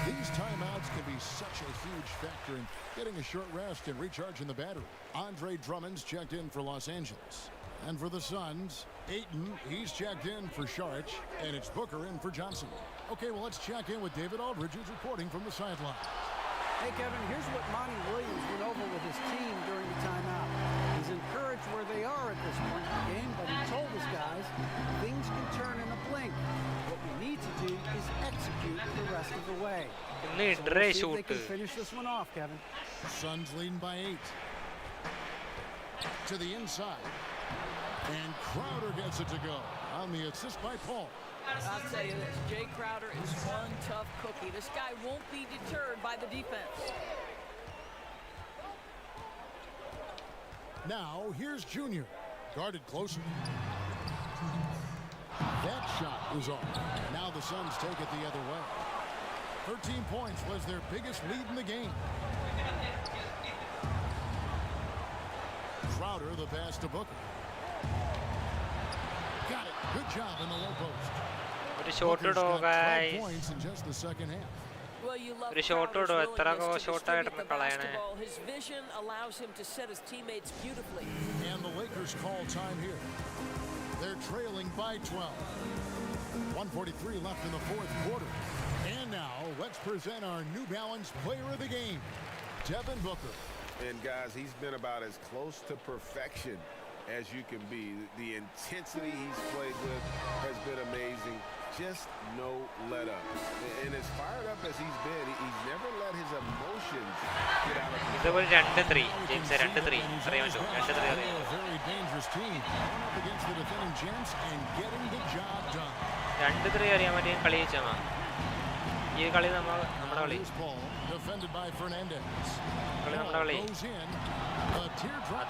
these timeouts can be such a huge factor in getting a short rest and recharging the battery. Andre Drummond's checked in for Los Angeles. And for the Suns, Ayton, he's checked in for Saric, and it's Booker in for Johnson. Okay, well, let's check in with David Aldridge, who's reporting from the sideline. Hey, Kevin, here's what Monty Williams went over with his team during the timeout. He's encouraged where they are at this point in the game, but he told his guys things can turn in a blink. What we need to do is execute the rest of the way. So we'll see if they can finish this one off, Kevin. Suns leading by 8. To the inside. And Crowder gets it to go on the assist by Paul. I'll tell you this, Jay Crowder is one tough cookie. This guy won't be deterred by the defense. Now, here's Junior. Guarded closer. That shot is off. Now the Suns take it the other way. 13 points was their biggest lead in the game. Crowder, the pass to Booker. Got it. Good job in the low post. Booker's got 12 points in just the second half. Well, you love Crowder's willingness to distribute the basketball. His vision allows him to set his teammates beautifully. And the Lakers call time here. They're trailing by 12. 1:43 left in the fourth quarter. And now, let's present our New Balance player of the game, Devin Booker. And guys, he's been about as close to perfection as you can be. The intensity he's played with has been amazing. Just no let up. And as fired up as he's been, he's never let his emotions get out of control. ഇതുപോലെ 2-3 James 2-3 അറിയാൻ പറ്റുമോ 2-3 അറിയാം A very dangerous team up against the defending champs and getting the job done. 2-3 അറിയാൻ പറ്റിയ കളി വെച്ചാൽ ഈ കളി നമ്മുടെ കളി Defended by Fernandez. കളി നമ്മുടെ കളി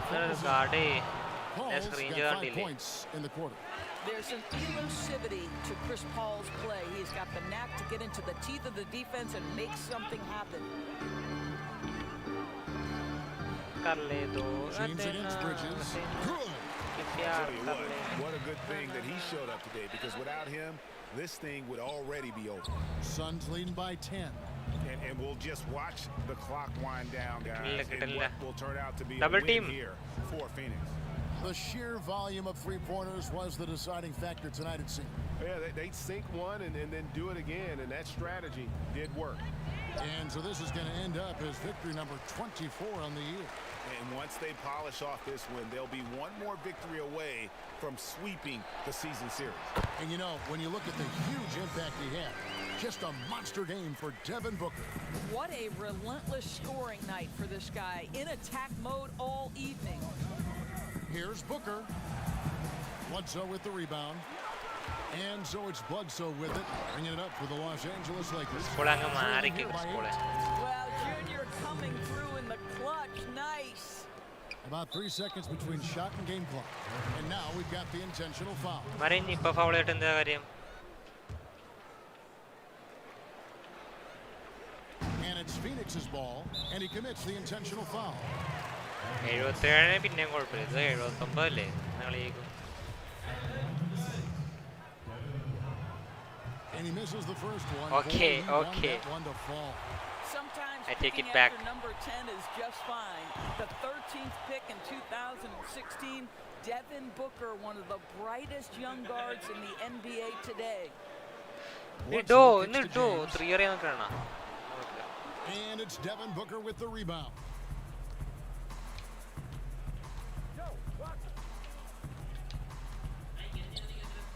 അതൊരു കാർഡ് സ്ക്രീൻ ചെയ്താണ്ടില്ലേ in the quarter. There's some elusivity to Chris Paul's play. He's got the knack to get into the teeth of the defense and make something happen. James against Bridges. Good. What a good thing that he showed up today, because without him, this thing would already be over. Suns leading by 10. And we'll just watch the clock wind down, guys. And what will turn out to be Double a win team here for Phoenix. The sheer volume of three-pointers was the deciding factor tonight, it seemed. Yeah, they sink one and then do it again, and that strategy did work. And so this is going to end up as victory number 24 on the year. And once they polish off this win, they'll be one more victory away from sweeping the season series. And you know, when you look at the huge impact he had, just a monster game for Devin Booker. What a relentless scoring night for this guy, in attack mode all evening. Here's Booker. Bledsoe with the rebound. And so it's Bledsoe with it, bringing it up for the Los Angeles Lakers. Well, Junior coming through in the clutch. Nice. About 3 seconds between shot and game clock. And now we've got the intentional foul. And it's Phoenix's ball, and he commits the intentional foul. 77 പിന്നെ കുഴപ്പമില്ല ഇത് 79 അല്ലേ ഞങ്ങൾ ജയിക്കും. And he misses the first one. Okay. Sometimes I take it picking back. after number 10 is just fine. The 13th pick in 2016, Devin Booker, one of the brightest young guards in the NBA today. ഇട്ടോ 3 അറിയാൻ നോക്കണ. And it's Devin Booker with the rebound.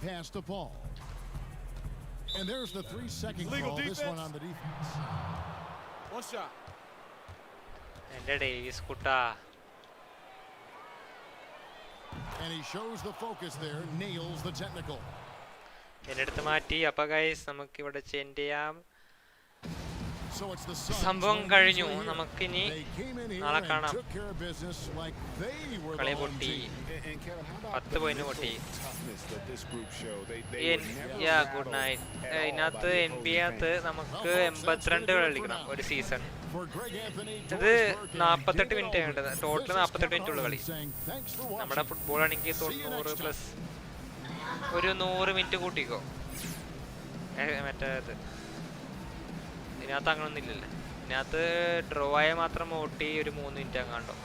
Pass to Paul. And there's the 3-second call. This one on the defense. One shot. എൻ്റെ Davis Kutta. And he shows the focus there, nails the technical. എൻ്റെ അടുത്ത് മാറ്റി. അപ്പോൾ guys നമുക്ക് ഇവിടെ change ചെയ്യാം. സംഭവം കഴിഞ്ഞു. നമുക്കിനി നാളെ കാണാം. കളി പൊട്ടി 10 പോയിന്റ് പൊട്ടി. Good night. ഇതിനകത്ത് NBA നമുക്ക് 82 കളിക്കണം ഒരു സീസൺ. ഇത് 48 മിനിറ്റ് വേണ്ടത്. ടോട്ടൽ 48 മിനിറ്റ് ഉള്ള കളി. നമ്മുടെ ഫുട്ബോൾ ആണെങ്കിൽ 90 പ്ലസ് ഒരു 100 മിനിറ്റ് കൂട്ടിക്കോ. മറ്റേത് ഇതിനകത്ത് അങ്ങനൊന്നും ഇല്ലല്ലോ. ഇതിനകത്ത് ഡ്രോ ആയ മാത്രം ഓട്ടി ഒരു 3 minute അങ്ങാണ്ടോ.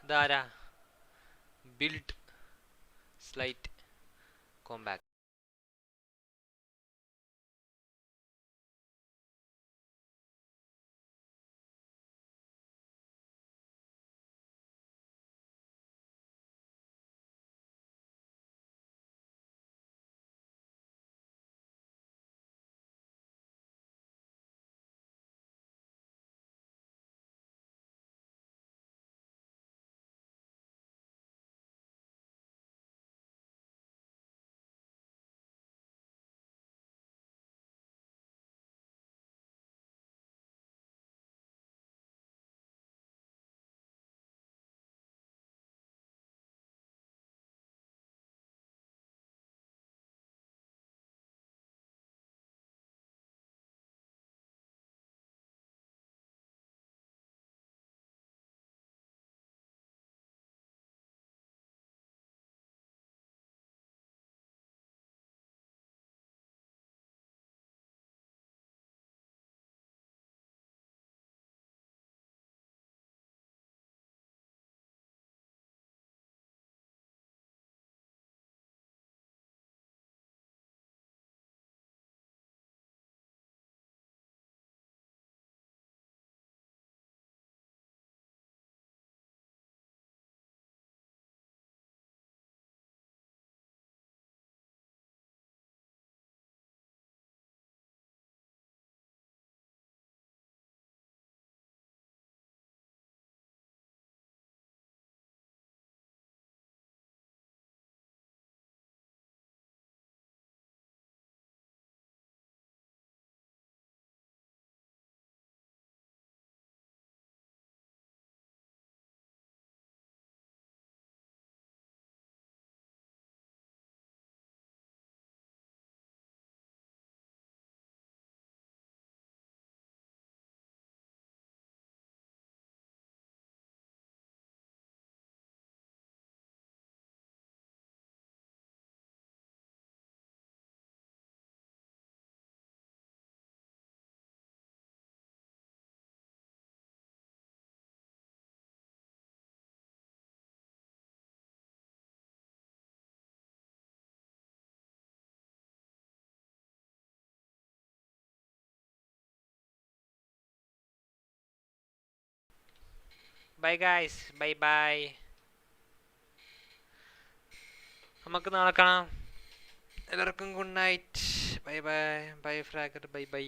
Dara build slight compact. Bye guys, bye bye. നമുക്ക് നാളെ കാണാം. എല്ലാവർക്കും good night. Bye bye. Bye ഫ്രാഗർ. Bye by.